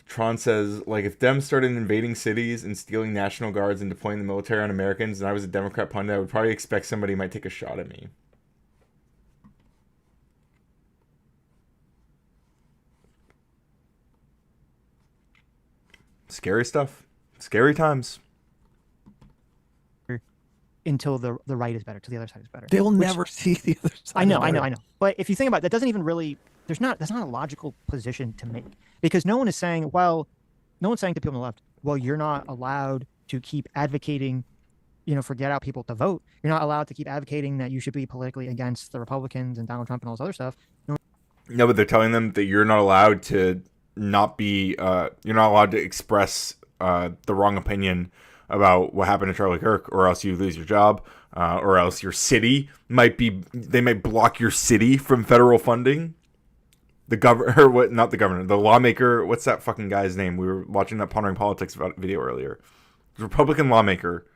Tron says, like, if Dems started invading cities and stealing National Guards and deploying the military on Americans, and I was a Democrat pundit, I would probably expect somebody might take a shot at me. Scary stuff. Scary times. Until the right is better, till the other side is better. They'll never see the other side. I know. But if you think about it, that doesn't even really. That's not a logical position to make, because no one's saying to people on the left, well, you're not allowed to keep advocating, for get out people to vote. You're not allowed to keep advocating that you should be politically against the Republicans and Donald Trump and all this other stuff. No, but they're telling them that you're not allowed to not be, you're not allowed to express the wrong opinion about what happened to Charlie Kirk, or else you lose your job, or else your city they might block your city from federal funding. The lawmaker, what's that fucking guy's name? We were watching that Pondering Politics video earlier. The Republican lawmaker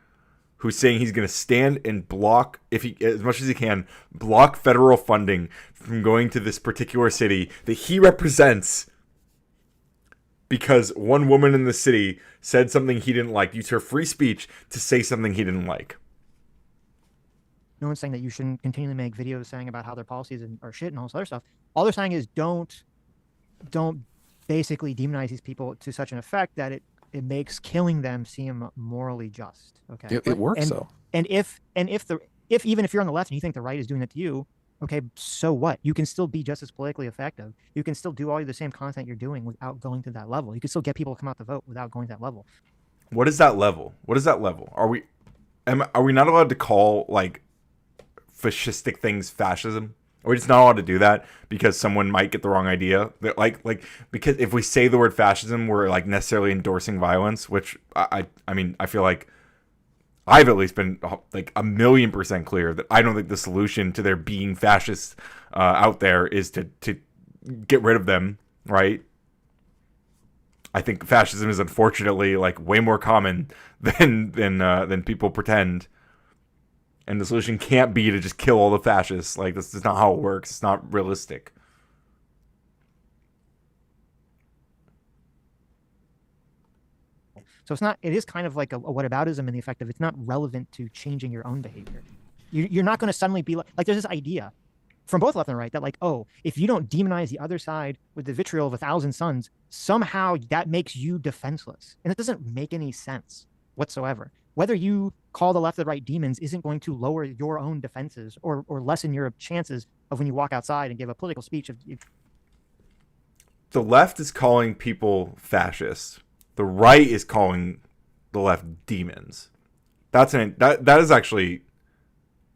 who's saying he's going to stand and block, as much as he can, block federal funding from going to this particular city that he represents because one woman in the city said something he didn't like, used her free speech to say something he didn't like. No one's saying that you shouldn't continually make videos saying about how their policies are shit and all this other stuff. All they're saying is don't basically demonize these people to such an effect that it makes killing them seem morally just. Okay, it works though. And if even if you're on the left and you think the right is doing that to you, okay, so what? You can still be just as politically effective. You can still do all the same content you're doing without going to that level. You can still get people to come out to vote without going to that level. What is that level? Are we not allowed to call like fascistic things fascism? Are we just not allowed to do that because someone might get the wrong idea? That like because if we say the word fascism, we're like necessarily endorsing violence, which I mean, I feel like I've at least been like 1,000,000% clear that I don't think the solution to there being fascists out there is to get rid of them, right? I think fascism is unfortunately like way more common than people pretend. And the solution can't be to just kill all the fascists. Like, this is not how it works. It's not realistic. So it is kind of like a whataboutism in the effect of it's not relevant to changing your own behavior. You're not going to suddenly be like there's this idea from both left and right that like, oh, if you don't demonize the other side with the vitriol of 1,000 suns, somehow that makes you defenseless. And it doesn't make any sense whatsoever. Whether you call the left or the right demons isn't going to lower your own defenses or lessen your chances of when you walk outside and give a political speech. The left is calling people fascists. The right is calling the left demons. That is actually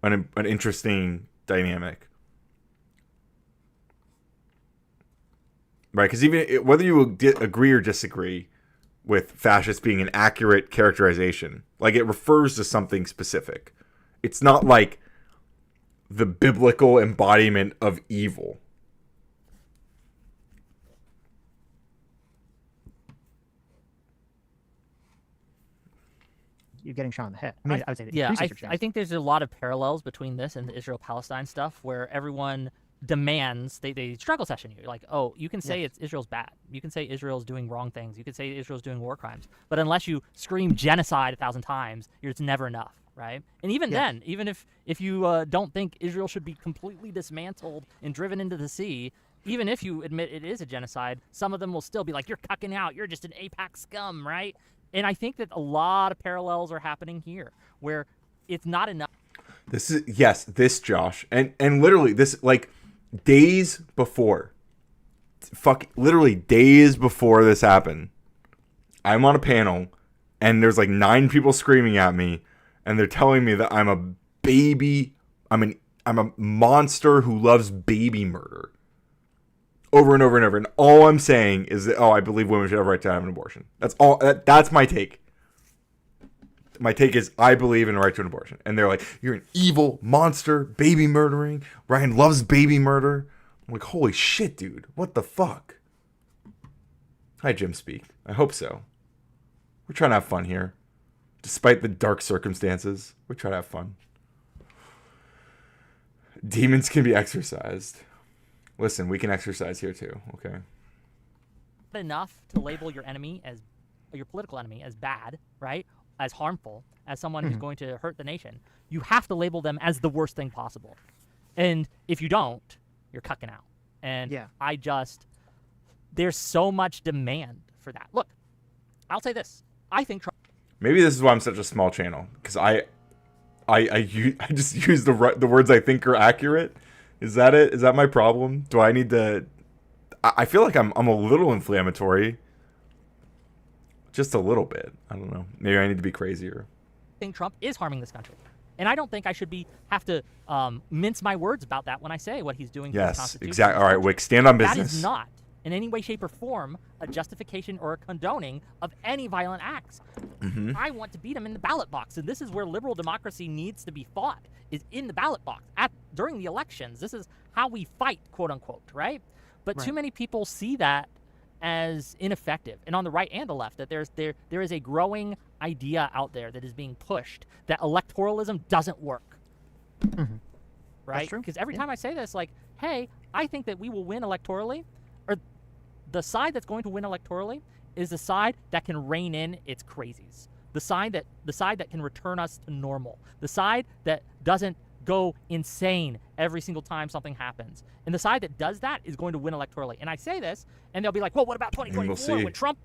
an interesting dynamic. Right, because even whether you agree or disagree with fascist being an accurate characterization, like it refers to something specific. It's not like the biblical embodiment of evil. You're getting shot in the head. I mean, I would say that. Yeah, I think there's a lot of parallels between this and the Israel-Palestine stuff, where everyone demands they struggle session you. Like, oh, you can say it's Israel's bad. You can say Israel's doing wrong things. You can say Israel's doing war crimes. But unless you scream genocide 1,000 times, it's never enough, right? And even then, even if you don't think Israel should be completely dismantled and driven into the sea, even if you admit it is a genocide, some of them will still be like, you're cucking out. You're just an AIPAC scum, right? And I think that a lot of parallels are happening here where it's not enough. This Josh. And literally this, like, days before, literally days before this happened, I'm on a panel and there's like 9 people screaming at me and they're telling me that I'm a baby, I'm a monster who loves baby murder. Over and over and over. And all I'm saying is that, I believe women should have a right to have an abortion. That's all. That's my take. My take is I believe in the right to an abortion. And they're like, you're an evil monster, baby murdering. Ryan loves baby murder. I'm like, holy shit, dude. What the fuck? Hi, Jim Speak. I hope so. We're trying to have fun here. Despite the dark circumstances, we try to have fun. Demons can be exorcised. Listen, we can exercise here too, okay? Enough to label your enemy as your political enemy as bad, right? As harmful, as someone who's going to hurt the nation. You have to label them as the worst thing possible. And if you don't, you're cucking out. And there's so much demand for that. Look, I'll say this. I think maybe this is why I'm such a small channel, because I just use the words I think are accurate. Is that it? Is that my problem? Do I need to? I feel like I'm a little inflammatory. Just a little bit. I don't know. Maybe I need to be crazier. I think Trump is harming this country, and I don't think I should have to mince my words about that when I say what he's doing. Yes, to the Constitution. exactly. All right, Whick, stand on business. That is not in any way, shape, or form a justification or a condoning of any violent acts. Mm-hmm. I want to beat him in the ballot box, and this is where liberal democracy needs to be fought, is in the ballot box during the elections. This is how we fight, quote unquote, right? But too many people see that as ineffective, and on the right and the left, that there is a growing idea out there that is being pushed that electoralism doesn't work, right? Because every time I say this, like, hey, I think that we will win electorally, or the side that's going to win electorally is the side that can rein in its crazies. The side that can return us to normal. The side that doesn't go insane every single time something happens. And the side that does that is going to win electorally. And I say this, and they'll be like, well, what about 2024 when Trump...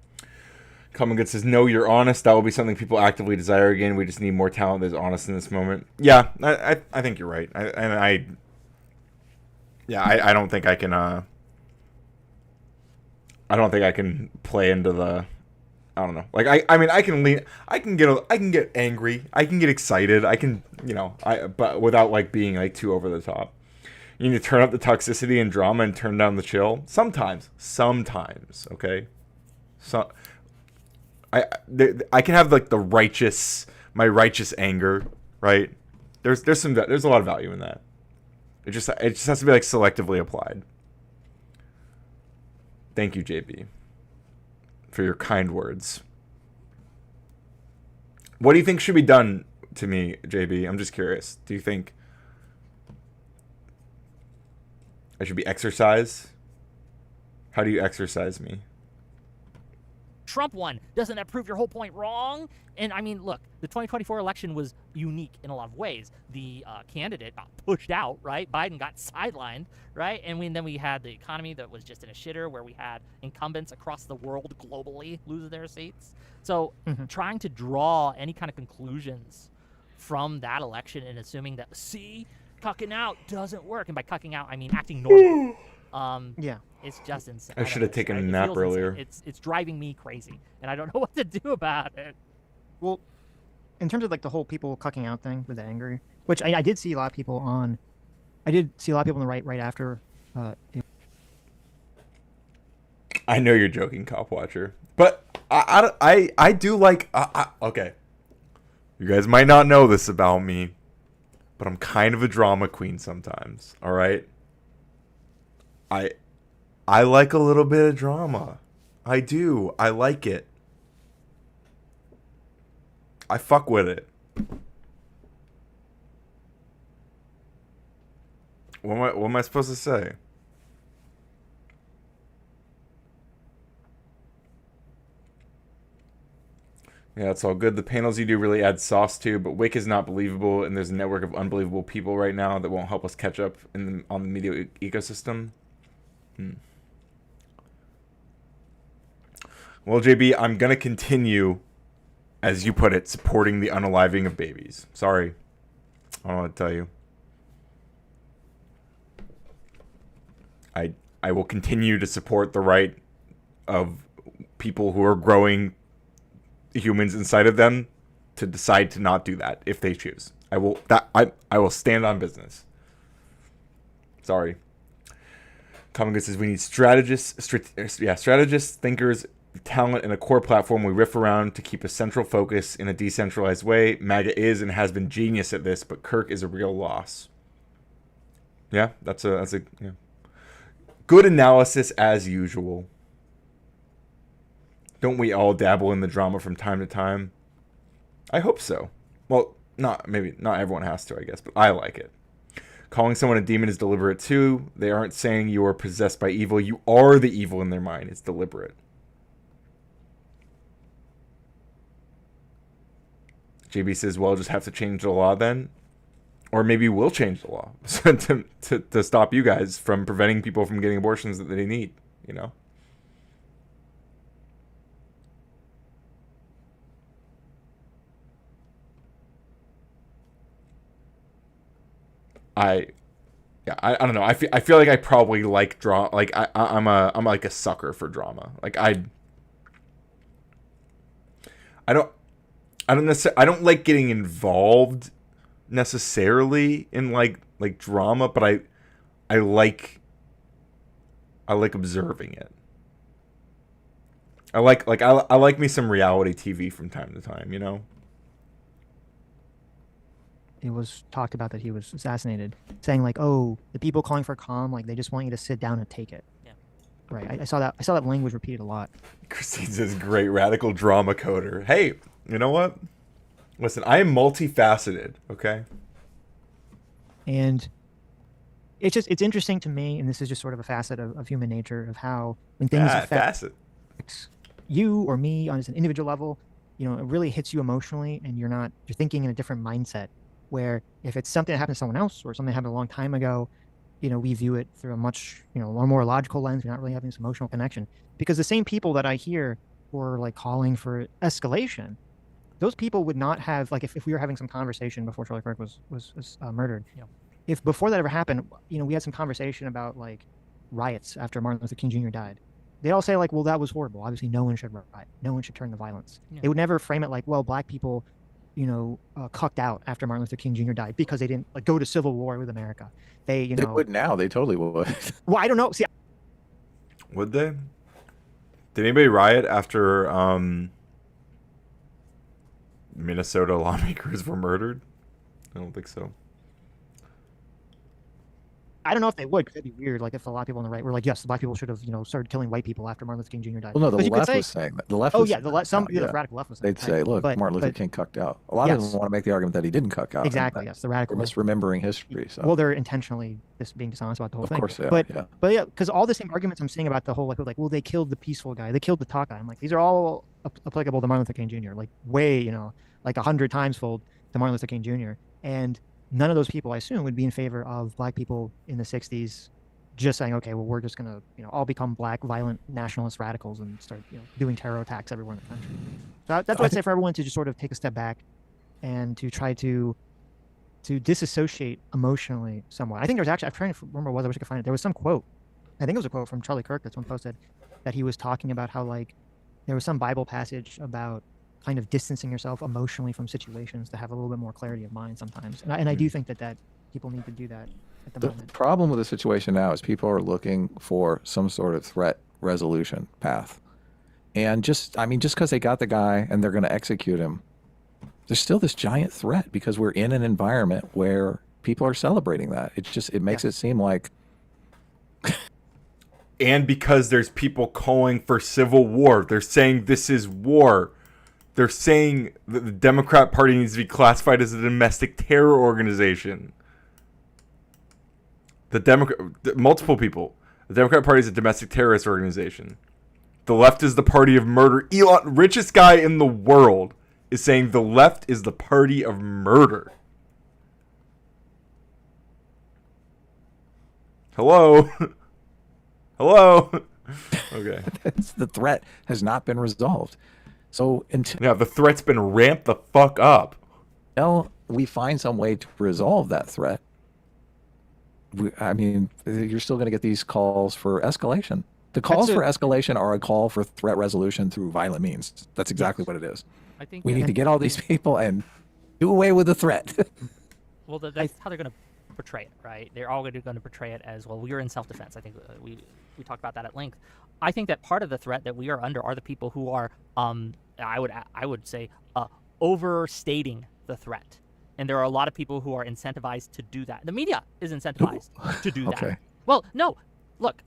Common Good says, no, you're honest. That will be something people actively desire again. We just need more talent that's honest in this moment. Yeah, I think you're right. I don't think I can... I don't think I can play into the... I don't know. Like I mean, I can get angry. I can get excited. I can, but without like being like too over the top. You need to turn up the toxicity and drama and turn down the chill. Sometimes, okay. So I can have like my righteous anger, right? There's a lot of value in that. It just has to be like selectively applied. Thank you, JB, for your kind words. What do you think should be done to me, JB? I'm just curious. Do you think I should be exercised? How do you exercise me? Trump won. Doesn't that prove your whole point wrong? And I mean, look, the 2024 election was unique in a lot of ways. The candidate got pushed out, right? Biden got sidelined, right? And then we had the economy that was just in a shitter, where we had incumbents across the world globally lose their seats. So trying to draw any kind of conclusions from that election and assuming that, cucking out doesn't work. And by cucking out, I mean acting normal. It's just insane. I should have taken a nap earlier. It's driving me crazy, and I don't know what to do about it. Well, in terms of like the whole people cucking out thing with the anger, which I did see a lot of people on. I did see a lot of people on the right after. I know you're joking, Cop Watcher, but I do like. Okay, you guys might not know this about me, but I'm kind of a drama queen sometimes. All right. I like a little bit of drama. I do. I like it. I fuck with it. What am I supposed to say? Yeah, it's all good. The panels you do really add sauce to, but Whick is not believable, and there's a network of unbelievable people right now that won't help us catch up on the media ecosystem. Well, JB, I'm gonna continue, as you put it, supporting the unaliving of babies. Sorry, I don't know what to tell you. I will continue to support the right of people who are growing humans inside of them to decide to not do that if they choose. I will stand on business. Sorry. Common says we need strategists, thinkers, talent, and a core platform we riff around to keep a central focus in a decentralized way. MAGA is and has been genius at this, but Kirk is a real loss. Yeah, that's a yeah. Good analysis as usual. Don't we all dabble in the drama from time to time? I hope so. Well, maybe not everyone has to, I guess, but I like it. Calling someone a demon is deliberate too. They aren't saying you are possessed by evil. You are the evil in their mind. It's deliberate. JB says, well, just have to change the law then. Or maybe we'll change the law to stop you guys from preventing people from getting abortions that they need, you know? I don't know. I feel like I probably like drama. Like I'm like a sucker for drama. Like I don't necessarily, I don't like getting involved necessarily in like drama, but I like observing it. I like me some reality TV from time to time, you know? It was talked about that he was assassinated, saying like, "Oh, the people calling for calm, like they just want you to sit down and take it." Yeah. Right. I saw that language repeated a lot. Christine says, "Great radical drama coder." Hey, you know what? Listen, I am multifaceted. Okay. And it's interesting to me, and this is just sort of a facet of human nature of how when things affect you or me on an individual level, you know, it really hits you emotionally, and you're thinking in a different mindset. Where if it's something that happened to someone else or something that happened a long time ago, you know, we view it through a much, you know, a more logical lens. We're not really having this emotional connection, because the same people that I hear who are like calling for escalation, those people would not have, like, if we were having some conversation before Charlie Kirk was murdered, Yeah. If before that ever happened, you know, we had some conversation about like riots after Martin Luther King Jr. died. They all say like, well, that was horrible. Obviously, no one should riot. No one should turn to violence. Yeah. They would never frame it like, well, black people, you know, cucked out after Martin Luther King Jr. died because they didn't like go to civil war with America. They would now. They totally would. Well, I don't know. See, would they? Did anybody riot after Minnesota lawmakers were murdered? I don't think so. I don't know if they would, because that'd be weird. Like if a lot of people on the right were like, yes, the black people should have, you know, started killing white people after Martin Luther King Jr. died. Well, no, the left was saying that. The left. Oh was yeah, the radical left was saying they'd say, look, Martin Luther King cucked out. A lot of them want to make the argument that he didn't cuck out. Exactly. Yes, the radical. They're misremembering history. So. Well, they're intentionally being dishonest about the whole thing. Of course, yeah. But yeah, because all the same arguments I'm seeing about the whole like, well, they killed the peaceful guy, they killed the talk guy. I'm like, these are all applicable to Martin Luther King Jr. Like way, you know, like 100 times fold to Martin Luther King Jr. And none of those people, I assume, would be in favor of black people in the 60s just saying, okay, well, we're just going to, you know, all become black, violent nationalist radicals and start, you know, doing terror attacks everywhere in the country. So that's what I'd say for everyone to just sort of take a step back and to try to disassociate emotionally somewhat. I think there's actually, I'm trying to remember what it was, I wish I could find it. There was some quote, I think it was a quote from Charlie Kirk that someone posted, that he was talking about how, like, there was some Bible passage about kind of distancing yourself emotionally from situations to have a little bit more clarity of mind sometimes. And I do think that people need to do that at the moment. The problem with the situation now is people are looking for some sort of threat resolution path. And just because they got the guy and they're going to execute him, there's still this giant threat because we're in an environment where people are celebrating that. It makes it seem like... And because there's people calling for civil war. They're saying this is war. They're saying that the Democrat Party needs to be classified as a domestic terror organization. multiple people. The Democrat Party is a domestic terrorist organization. The left is the party of murder. Elon, richest guy in the world, is saying the left is the party of murder. Hello? Hello? Okay. The threat has not been resolved. So yeah, the threat's been ramped the fuck up. Until we find some way to resolve that threat, I mean, you're still going to get these calls for escalation. The calls for escalation are a call for threat resolution through violent means. That's exactly what it is. I think we need to get all these people and do away with the threat. Well, that's how they're going to portray it, right? They're all going to portray it as, well, we're in self-defense. I think we talked about that at length. I think that part of the threat that we are under are the people who are, I would say, overstating the threat. And there are a lot of people who are incentivized to do that. The media is incentivized to do that. Well, no, look,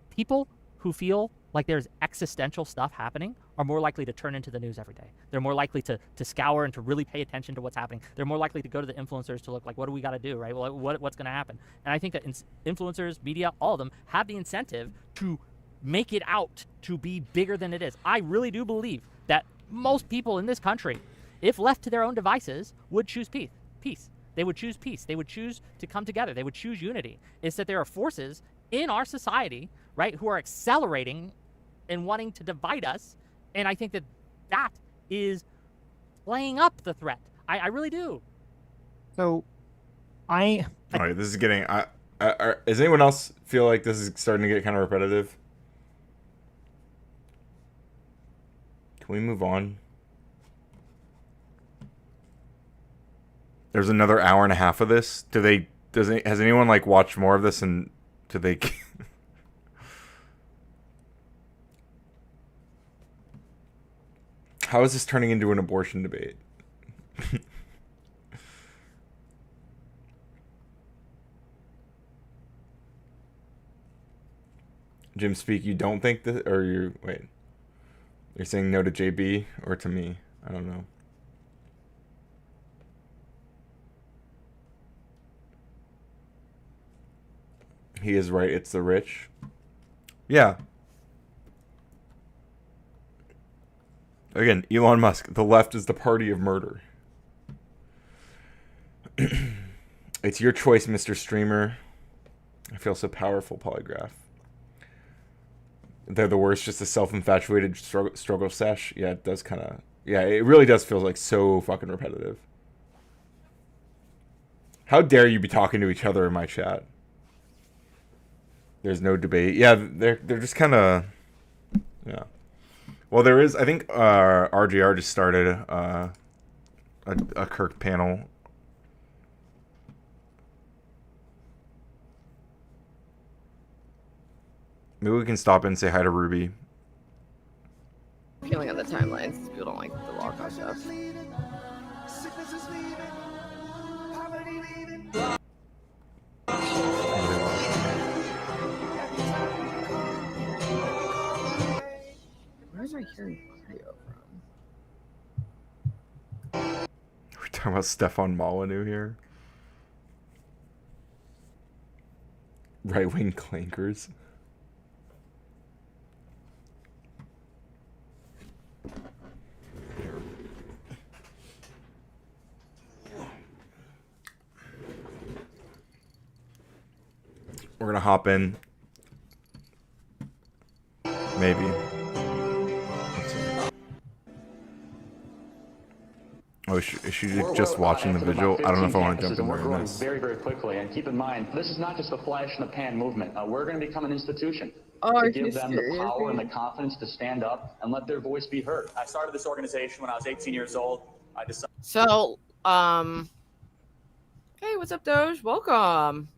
people who feel like there's existential stuff happening are more likely to turn into the news every day. They're more likely to scour and to really pay attention to what's happening. They're more likely to go to the influencers to look like, what do we got to do, right? Well, what's going to happen? And I think that influencers, media, all of them have the incentive to make it out to be bigger than it is. I really do believe that most people in this country, if left to their own devices, would choose peace. They would choose peace. They would choose to come together. They would choose unity. It's that there are forces in our society, right, who are accelerating and wanting to divide us. And I think that that is playing up the threat. I really do. So, all right, this is getting... does anyone else feel like this is starting to get kind of repetitive? Can we move on? There's another hour and a half of this. Has anyone like watched more of this, and do they... How is this turning into an abortion debate? Jim Speak, you don't think that, or you're saying no to JB or to me? I don't know. He is right, it's the rich. Yeah. Again, Elon Musk, the left is the party of murder. It's your choice, Mr. Streamer. I feel so powerful, Polygraph. They're the worst, just a self-infatuated struggle sesh. Yeah, it does kind of... Yeah, it really does feel like so fucking repetitive. How dare you be talking to each other in my chat? There's no debate. Yeah, they're just kind of... Yeah. Well, there is... I think RGR just started a Kirk panel. Maybe we can stop and say hi to Ruby. Feeling on the timelines. People don't like the walkout stuff. Where's my hearing audio from? We're talking about Stefan Molyneux here. Right-wing clankers. We're gonna hop in. Maybe. Let's see. Oh, is she just watching the vigil? I don't know if I want to jump in there. We're this. Very, very quickly. And keep in mind, this is not just a flash in the pan movement. We're going to become an institution. To give them the power and the confidence to stand up and let their voice be heard. I started this organization when I was 18 years old. I decided. So, hey, what's up, Doge? Welcome.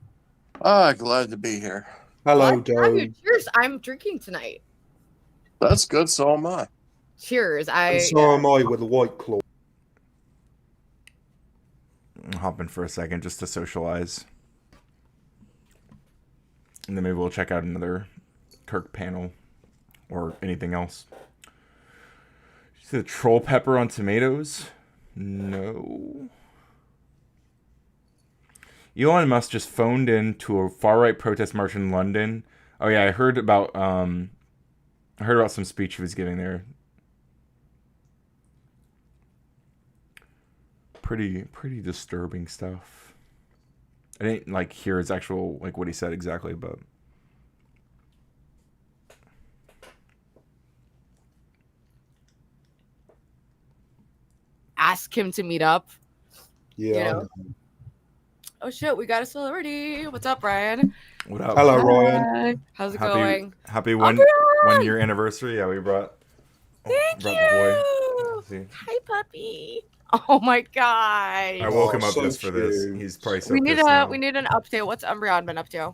Glad to be here. Hello, Doge. Cheers. I'm drinking tonight. That's good. So am I. Cheers. And so am I with a White Claw. I'll hop in for a second just to socialize. And then maybe we'll check out another Kirk panel or anything else. You see the troll pepper on tomatoes? No. Elon Musk just phoned in to a far right protest march in London. Oh yeah, I heard about some speech he was giving there. Pretty disturbing stuff. I didn't like hear his actual like what he said exactly, but ask him to meet up. Yeah. You know? Oh shit, we got a celebrity. What's up, Ryan? What up? Hello, Ryan. How's it going? Happy Uncle 1 year anniversary. Yeah, we brought. Thank brought you. The boy. See? Hi, puppy. Oh my god. I woke him up so just for this. cute. He's probably so we need pissed now. we need an update. What's Umbreon been up to?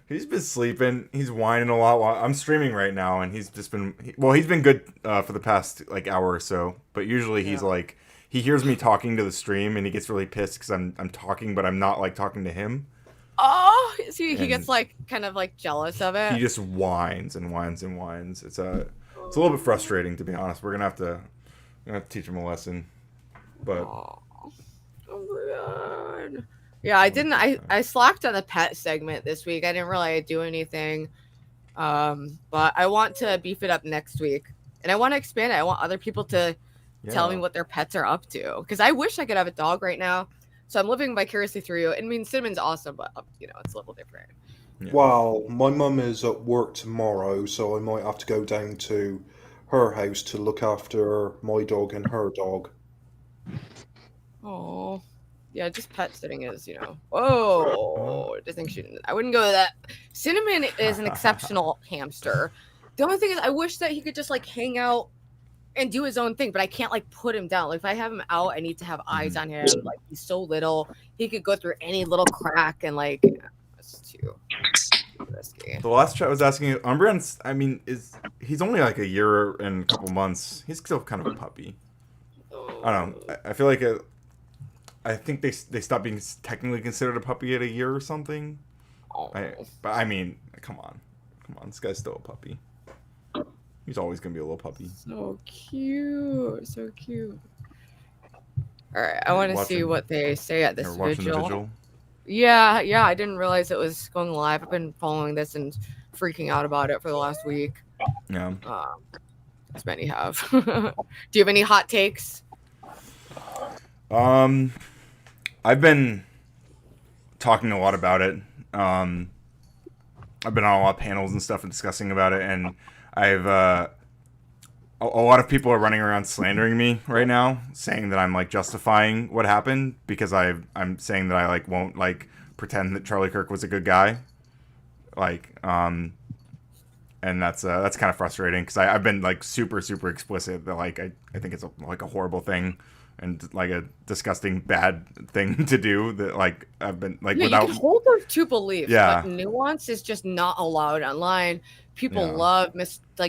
He's been sleeping. He's whining a lot. While I'm streaming right now, and he's just been he's been good for the past like hour or so. But usually he's like he hears me talking to the stream, and he gets really pissed because I'm talking, but I'm not like talking to him. Oh, he gets like kind of like jealous of it. He just whines and whines and whines. It's a little bit frustrating, to be honest. We're gonna have to teach him a lesson. But oh my god. Yeah, I didn't. I slacked on the pet segment this week. I didn't really do anything. But I want to beef it up next week, and I want to expand it. I want other people to tell me what their pets are up to, because I wish I could have a dog right now. So I'm living vicariously through you. I mean, Cinnamon's awesome, but it's a little different. Yeah. Well, my mum is at work tomorrow, so I might have to go down to her house to look after my dog and her dog. Oh, yeah, just pet sitting is, whoa, I think I wouldn't go to that. Cinnamon is an exceptional hamster. The only thing is, I wish that he could just like hang out and do his own thing, but I can't like put him down. Like if I have him out, I need to have eyes on him. Like he's so little, he could go through any little crack, and like it's too risky. The last chat was asking you, Umbreon's, I mean, he's only like a year and a couple months. He's still kind of a puppy. I don't know. I feel like I think they stopped being technically considered a puppy at a year or something. But I mean, come on. This guy's still a puppy. He's always gonna be a little puppy. So cute. All right, I want to see what they say at this vigil. Yeah, I didn't realize it was going live. I've been following this and freaking out about it for the last week. Yeah. As many have. Do you have any hot takes? I've been talking a lot about it. I've been on a lot of panels and stuff and discussing about it, and I've a lot of people are running around slandering me right now, saying that I'm like justifying what happened because I'm saying that I like won't like pretend that Charlie Kirk was a good guy, and that's kind of frustrating because I've been like super explicit that like I think it's like a horrible thing and like a disgusting bad thing to do that like I've been like without. You can hold those two beliefs, Yeah. but nuance is just not allowed online. People love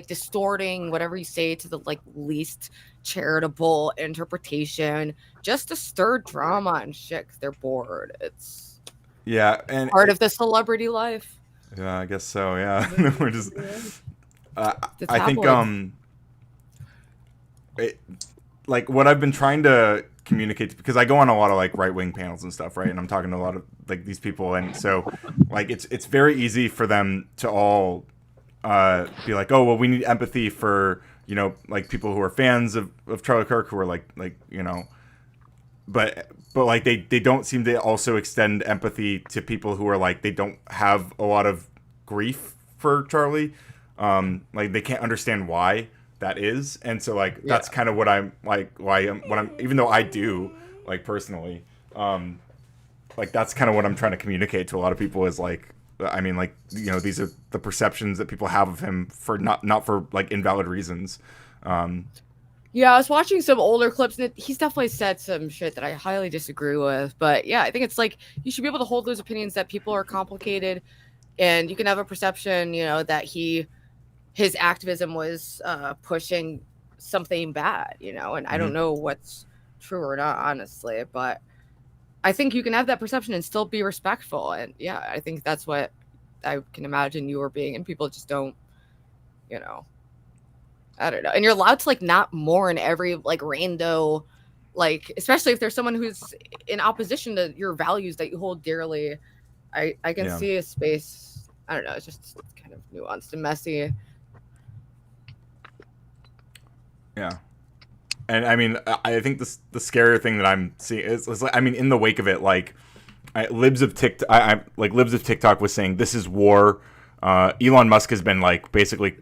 distorting whatever you say to the like least charitable interpretation just to stir drama and shit because they're bored. It's and part of the celebrity life. Yeah, I guess so. Yeah, we're just. I think like what I've been trying to communicate, because I go on a lot of like right wing panels and stuff, right? And I'm talking to a lot of like these people, and so like it's very easy for them to all be like, oh well, we need empathy for like people who are fans of Charlie Kirk, who are like but like they don't seem to also extend empathy to people who are like they don't have a lot of grief for Charlie, like they can't understand why that is, and so like that's kind of what I'm like even though I do like personally, like that's kind of what I'm trying to communicate to a lot of people is like, I mean, like these are the perceptions that people have of him for not for like invalid reasons. Yeah, I was watching some older clips, and he's definitely said some shit that I highly disagree with. But yeah, I think it's like you should be able to hold those opinions that people are complicated, and you can have a perception, that his activism was pushing something bad, and I don't know what's true or not, honestly. But I think you can have that perception and still be respectful. And yeah, I think that's what I can imagine you were being, and people just don't, I don't know. And you're allowed to like not mourn every like rando like, especially if there's someone who's in opposition to your values that you hold dearly. I can see a space. I don't know. It's just kind of nuanced and messy. Yeah. And I mean, I think the scarier thing that I'm seeing is like, I mean, in the wake of it, like, libs of TikTok was saying this is war. Elon Musk has been like basically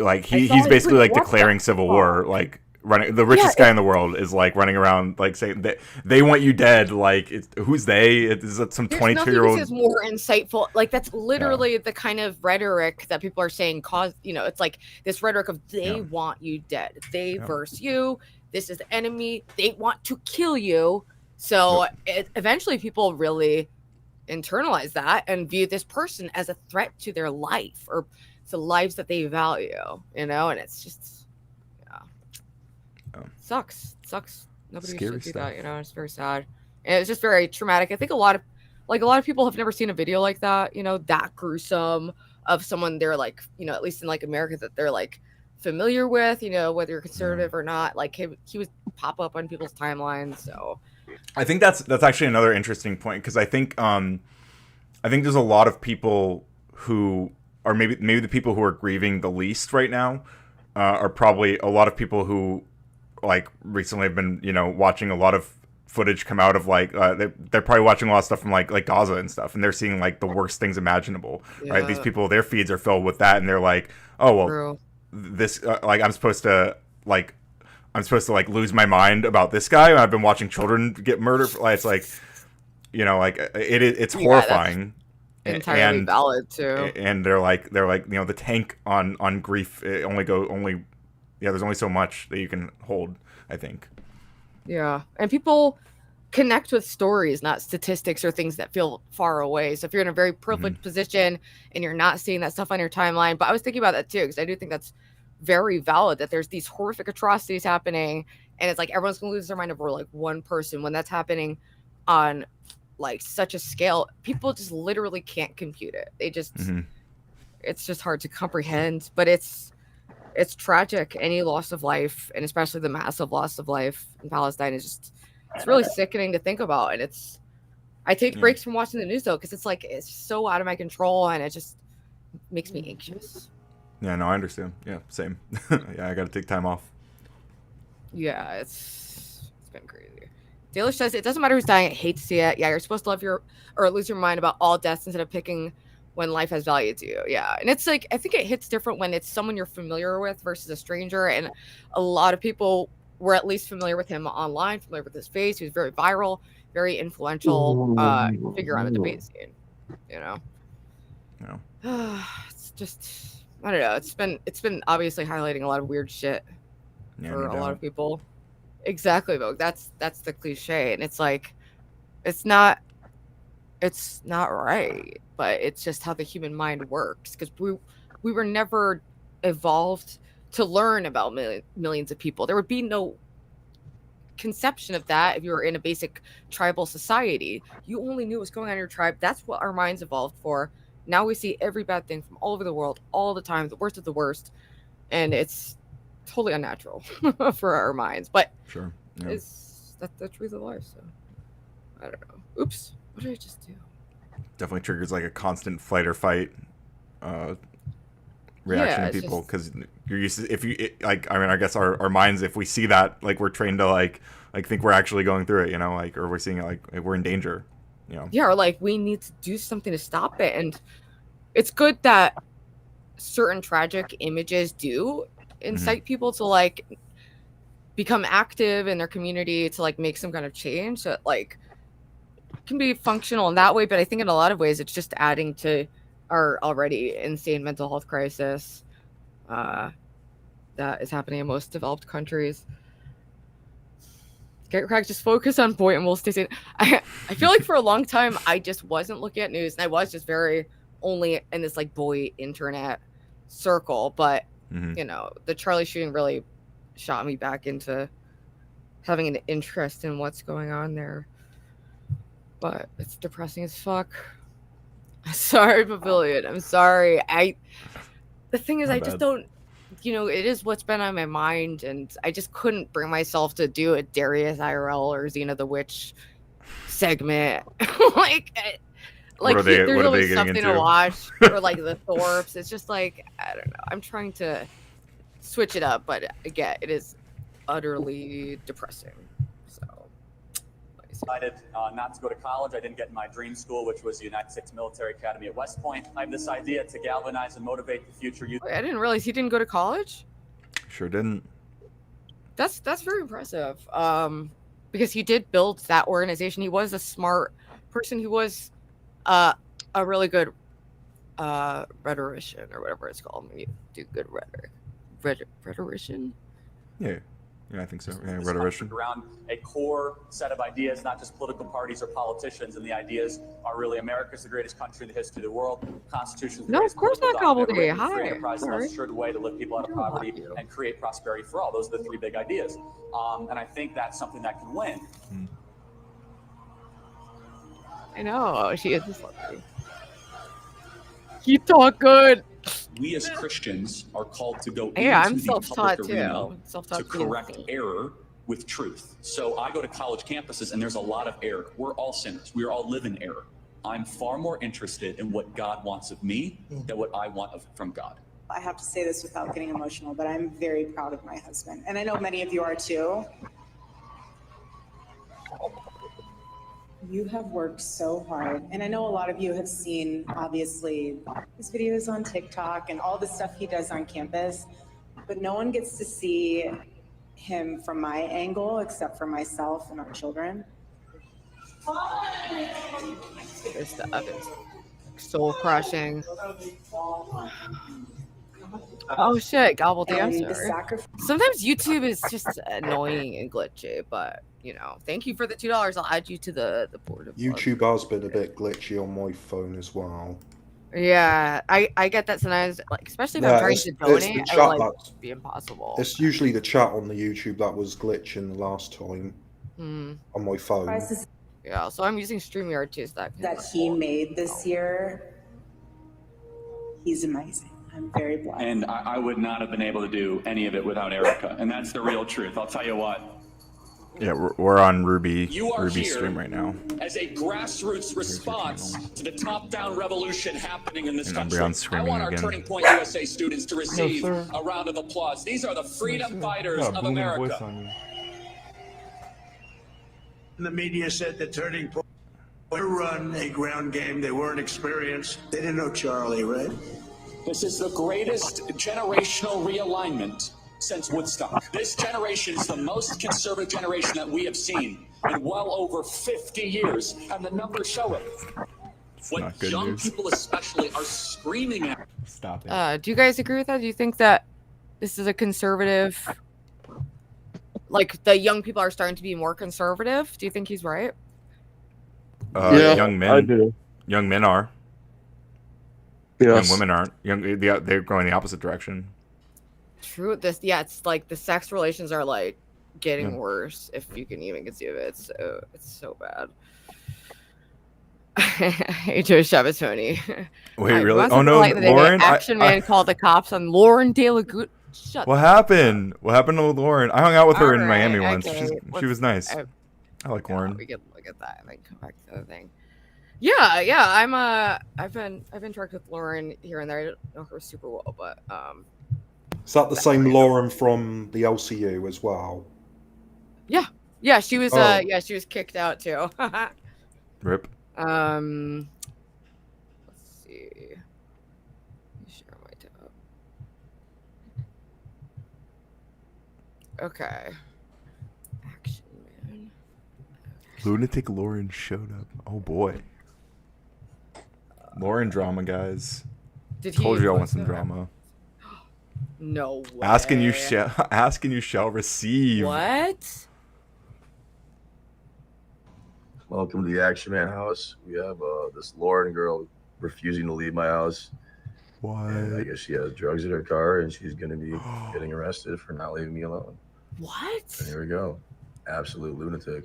like he's basically like declaring civil war, like running. The richest guy in the world is like running around like saying that they want you dead. Like, who's they? Is it some 22-year-old? Is more insightful. Like, that's literally the kind of rhetoric that people are saying. It's like this rhetoric of they want you dead. They versus you. This is the enemy. They want to kill you. So eventually people really internalize that and view this person as a threat to their life or to lives that they value, and it's just, sucks. Nobody Scary should do stuff. that, it's very sad. And it's just very traumatic. I think a lot of people have never seen a video like that, that gruesome of someone they're like, at least in like America, that they're like familiar with, whether you're conservative or not. Like, he would pop up on people's timelines. So I think that's actually another interesting point, because I think there's a lot of people who are maybe the people who are grieving the least right now are probably a lot of people who like recently have been watching a lot of footage come out of like they're probably watching a lot of stuff from like Gaza and stuff, and they're seeing like the worst things imaginable, right? These people, their feeds are filled with that, and they're like, oh well, True. This like I'm supposed to lose my mind about this guy. I've been watching children get murdered. It's like, it's horrifying. Entirely valid too. And they're like the tank on grief. There's only so much that you can hold, I think. Yeah, and people connect with stories, not statistics or things that feel far away. So if you're in a very privileged position and you're not seeing that stuff on your timeline, but I was thinking about that too, because I do think that's very valid, that there's these horrific atrocities happening, and it's like everyone's gonna lose their mind over like one person when that's happening on like such a scale. People just literally can't compute it. They just it's just hard to comprehend, but it's tragic. Any loss of life, and especially the massive loss of life in Palestine, is just, it's really sickening to think about. And I take breaks from watching the news though, because it's like it's so out of my control, and it just makes me anxious. Yeah, no, I understand. Yeah, same. Yeah, I gotta take time off. Yeah, it's been crazy. Dalish says it doesn't matter who's dying. I hate to see it. Yeah, you're supposed to lose your mind about all deaths instead of picking when life has value to you. Yeah, and it's like, I think it hits different when it's someone you're familiar with versus a stranger. And a lot of people were at least familiar with him online, familiar with his face. He was very viral, very influential figure on the debate scene. Yeah. It's just, I don't know. It's been obviously highlighting a lot of weird shit for a lot of people. Exactly, Vogue. That's the cliche, and it's like, it's not right, but it's just how the human mind works, because we were never evolved to learn about millions of people. There would be no conception of that if you were in a basic tribal society. You only knew what was going on in your tribe. That's what our minds evolved for. Now we see every bad thing from all over the world all the time, the worst of the worst, and it's totally unnatural for our minds. But sure, that's the truth of life. So I don't know. Oops, what did I just do? Definitely triggers like a constant fight or fight reaction in people, because you're used to, I guess our minds, if we see that, like, we're trained to like think we're actually going through it, or we're seeing it like we're in danger, Yeah, or like we need to do something to stop it. And it's good that certain tragic images do incite people to like become active in their community, to like make some kind of change that like can be functional in that way. But I think in a lot of ways it's just adding to our already insane mental health crisis that is happening in most developed countries. Get Craig, just focus on point and we'll stay safe. I feel like for a long time I just wasn't looking at news, and I was just very only in this like boy internet circle. But the Charlie shooting really shot me back into having an interest in what's going on there. But it's depressing as fuck. Sorry, Pavilion. I'm sorry. The thing is, I just don't it is what's been on my mind, and I just couldn't bring myself to do a Darius IRL or Xena the Witch segment. There's what are always they getting something into? to watch, or like the Thorpes. It's just like, I don't know. I'm trying to switch it up, but again, it is utterly depressing. So decided not to go to college. I didn't get in my dream school, which was the United States Military Academy at West Point. I have this idea to galvanize and motivate the future youth. Wait, I didn't realize he didn't go to college. Sure didn't. That's very impressive. Because he did build that organization. He was a smart person. He was a really good rhetorician, or whatever it's called when you do good rhetoric. Rhetorician? Yeah, I think so. Yeah, rhetorician. Around a core set of ideas, not just political parties or politicians, and the ideas are really America's the greatest country in the history of the world. Constitution's the No, greatest of course not, political document Gobbledygook. ever written. Free Hi. enterprise, the most assured way to lift people out of poverty and create prosperity for all. Those are the three big ideas. And I think that's something that can win. I know, she is just lovely. You talk good. We as Christians are called to go into I'm the self-taught public arena too. Self-taught to correct error with truth. So I go to college campuses and there's a lot of error. We're all sinners. We all live in error. I'm far more interested in what God wants of me than what I want from God. I have to say this without getting emotional, but I'm very proud of my husband. And I know many of you are too. You have worked so hard. And I know a lot of you have seen, obviously, his videos on TikTok and all the stuff he does on campus, but no one gets to see him from my angle except for myself and our children. This stuff is soul crushing. Oh shit, Gobbledygook, I'm sorry. Sometimes YouTube is just annoying and glitchy, but thank you for the $2. I'll add you to the board. YouTube has been a bit glitchy on my phone as well. Yeah, I get that sometimes, like especially if I'm trying to donate, it'll be impossible. It's usually the chat on the YouTube that was glitching the last time on my phone. Yeah, so I'm using StreamYard too. So that he made this year, he's amazing. I'm very blessed. And I would not have been able to do any of it without Erica. And that's the real truth. I'll tell you what. Yeah, we're on Ruby here stream right now. As a grassroots response to the top-down revolution happening in this country, I want our Turning Point USA students to receive a round of applause. These are the freedom fighters of America. The media said the Turning Point would run a ground game. They weren't experienced. They didn't know Charlie, right? This is the greatest generational realignment since Woodstock. This generation is the most conservative generation that we have seen in well over 50 years, and the numbers show it. What young people especially are screaming at. Stop it. Do you guys agree with that? Do you think that this is a conservative, like the young people are starting to be more conservative? Do you think he's right? Yeah, young men. I do. Young men are. Yes. Young women aren't. They're going the opposite direction. True. It's like the sex relations are like getting worse, if you can even conceive it. It's so bad. Hey, Joe Shabatoni. Wait, really? Oh no, Lauren! Action Man called the cops on Lauren De La Goutte. What happened? What happened to Lauren? I hung out with her in Miami once. She was nice. I like Lauren. We can look at that and then come back to the other thing. Yeah. I've been interacted with Lauren here and there. I don't know her super well, but Is that the same Lauren from the LCU as well? Yeah, she was she was kicked out too. Rip. Let's see. Let me share my tab. Okay. Action Man. Lunatic Lauren showed up. Oh boy. Lauren drama, guys. Told you I want some drama. No way. Asking you shall receive. What? Welcome to the Action Man house. We have this Lauren girl refusing to leave my house. What? And I guess she has drugs in her car and she's going to be getting arrested for not leaving me alone. What? And here we go. Absolute lunatic.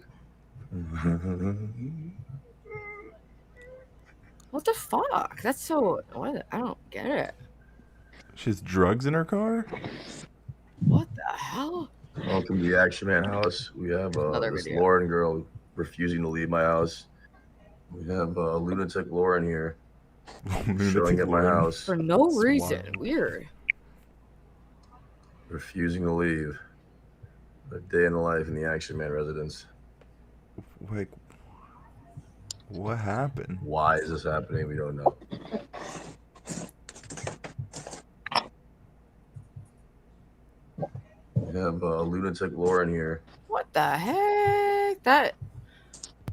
What the fuck? That's so. I don't get it. She has drugs in her car? What the hell? Welcome to the Action Man house. We have this video. Lauren girl refusing to leave my house. We have lunatic Lauren here showing at my Lauren. house, For no That's reason. wild. Weird. refusing to leave. A day in the life in the Action Man residence. Like, what happened? Why is this happening? We don't know. We have lunatic Lauren here. What the heck? That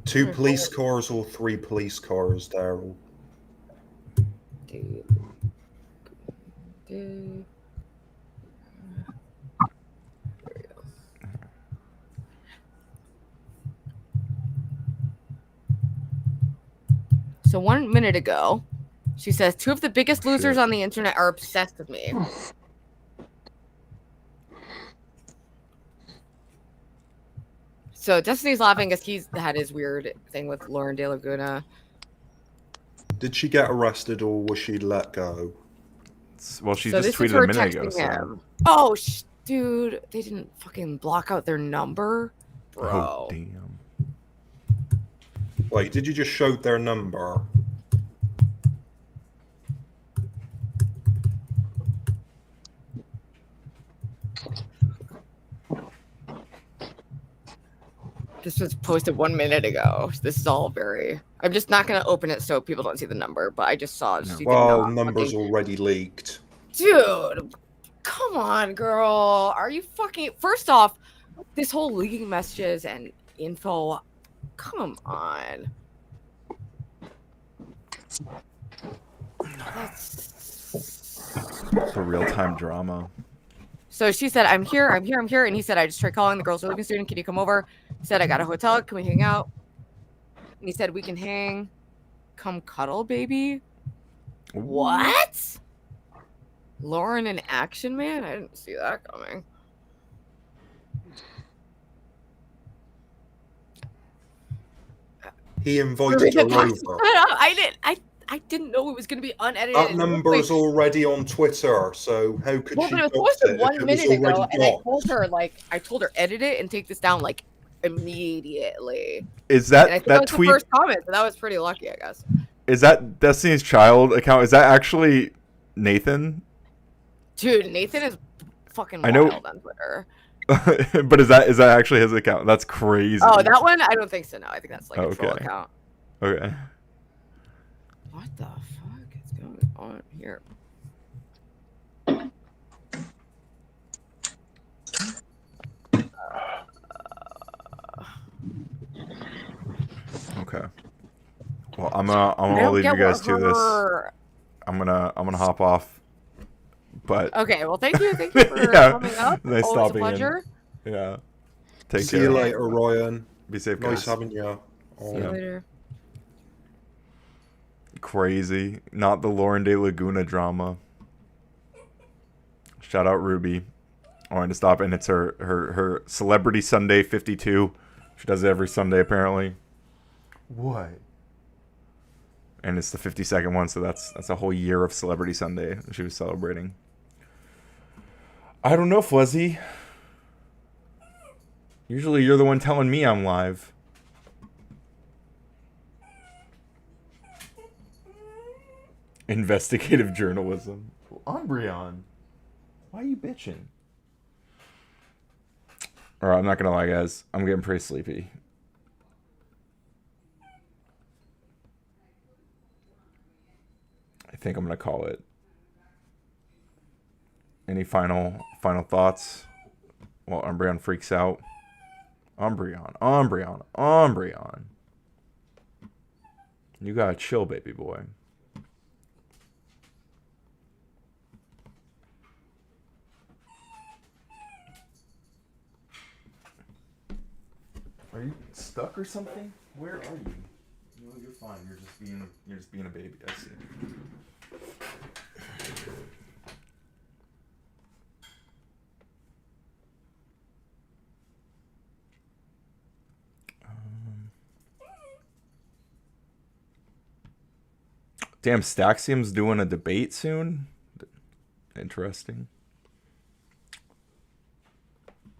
2 police cars or 3 police cars, Daryl? dude. Dude. There we go. So 1 minute ago, she says 2 of the biggest losers on the internet are obsessed with me. So Destiny's laughing because he's had his weird thing with Lauren De Laguna. Did she get arrested or was she let go? Well, she So just this is tweeted her a minute ago. texting So. him. Oh, dude, they didn't fucking block out their number, bro. Oh, damn. Wait, did you just show their number? This was posted 1 minute ago. This is all very. I'm just not gonna open it so people don't see the number. But I just saw. She did Well, not number's fucking- already leaked. Dude, come on, girl. Are you fucking? First off, this whole leaking messages and info. Come on. It's a real-time drama. So she said, I'm here. And he said, I just tried calling. The girls are leaving soon. Can you come over? He said, I got a hotel. Can we hang out? And he said, we can hang. Come cuddle, baby. What? Lauren and Action Man? I didn't see that coming. He invited her over. I didn't know it was going to be unedited. That number's already on Twitter, so how could Well, she but it was dox posted it if 1 it was minute ago, already and doxed? I told her edit it and take this down like immediately. Is And I that think that was tweet? the first comment, so that was pretty lucky, I guess. Is that Destiny's Child account? Is that actually Nathan? Dude, Nathan is fucking I know- wild on Twitter. But is that actually his account? That's crazy. Oh, that one? I don't think so. No, I think that's like a troll Okay. account. Okay. What the fuck is going on here? Okay. Well, I'm gonna leave you guys to this. I'm gonna hop off. But Okay, well, thank you for yeah, coming up. nice Always a stopping in. pleasure. Yeah. Take See care. you later, Ryan. Be safe, Nice guys. having you. See you Yeah. later. Crazy. Not the Lauren De Laguna drama. Shout out Ruby. I wanted to stop, and it's her Celebrity Sunday 52. She does it every Sunday, apparently. What? And it's the 52nd one, so that's a whole year of Celebrity Sunday she was celebrating. I don't know, Fuzzy. Usually you're the one telling me I'm live. Investigative journalism. Umbreon. Why are you bitching? Alright, I'm not gonna lie, guys. I'm getting pretty sleepy. I think I'm gonna call it. Any final thoughts? Well, Umbreon freaks out. Umbreon. You gotta chill, baby boy. Are you stuck or something? Where are you? No, you're fine. You're just being a baby. I see. Damn, Staxium's doing a debate soon. Interesting.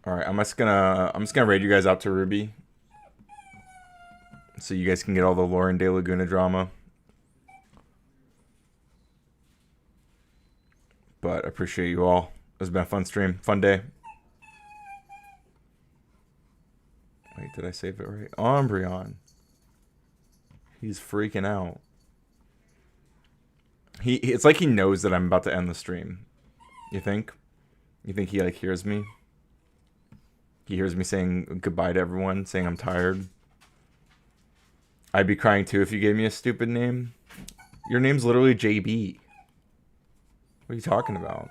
All right, I'm just gonna raid you guys out to Ruby, so you guys can get all the Lauren De Laguna drama. But I appreciate you all. It's been a fun stream, fun day. Wait, did I save it right? Umbreon. He's freaking out. It's like he knows that I'm about to end the stream. You think? You think he like hears me? He hears me saying goodbye to everyone, saying I'm tired. I'd be crying too if you gave me a stupid name. Your name's literally JB. What are you talking about?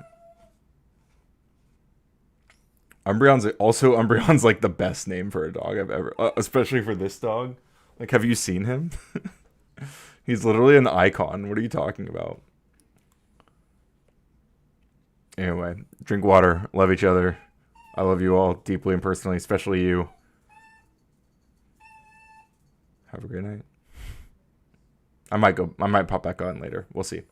Umbreon's like the best name for a dog I've ever, especially for this dog. Like, have you seen him? He's literally an icon. What are you talking about? Anyway, drink water. Love each other. I love you all deeply and personally, especially you. Have a great night. I might pop back on later. We'll see.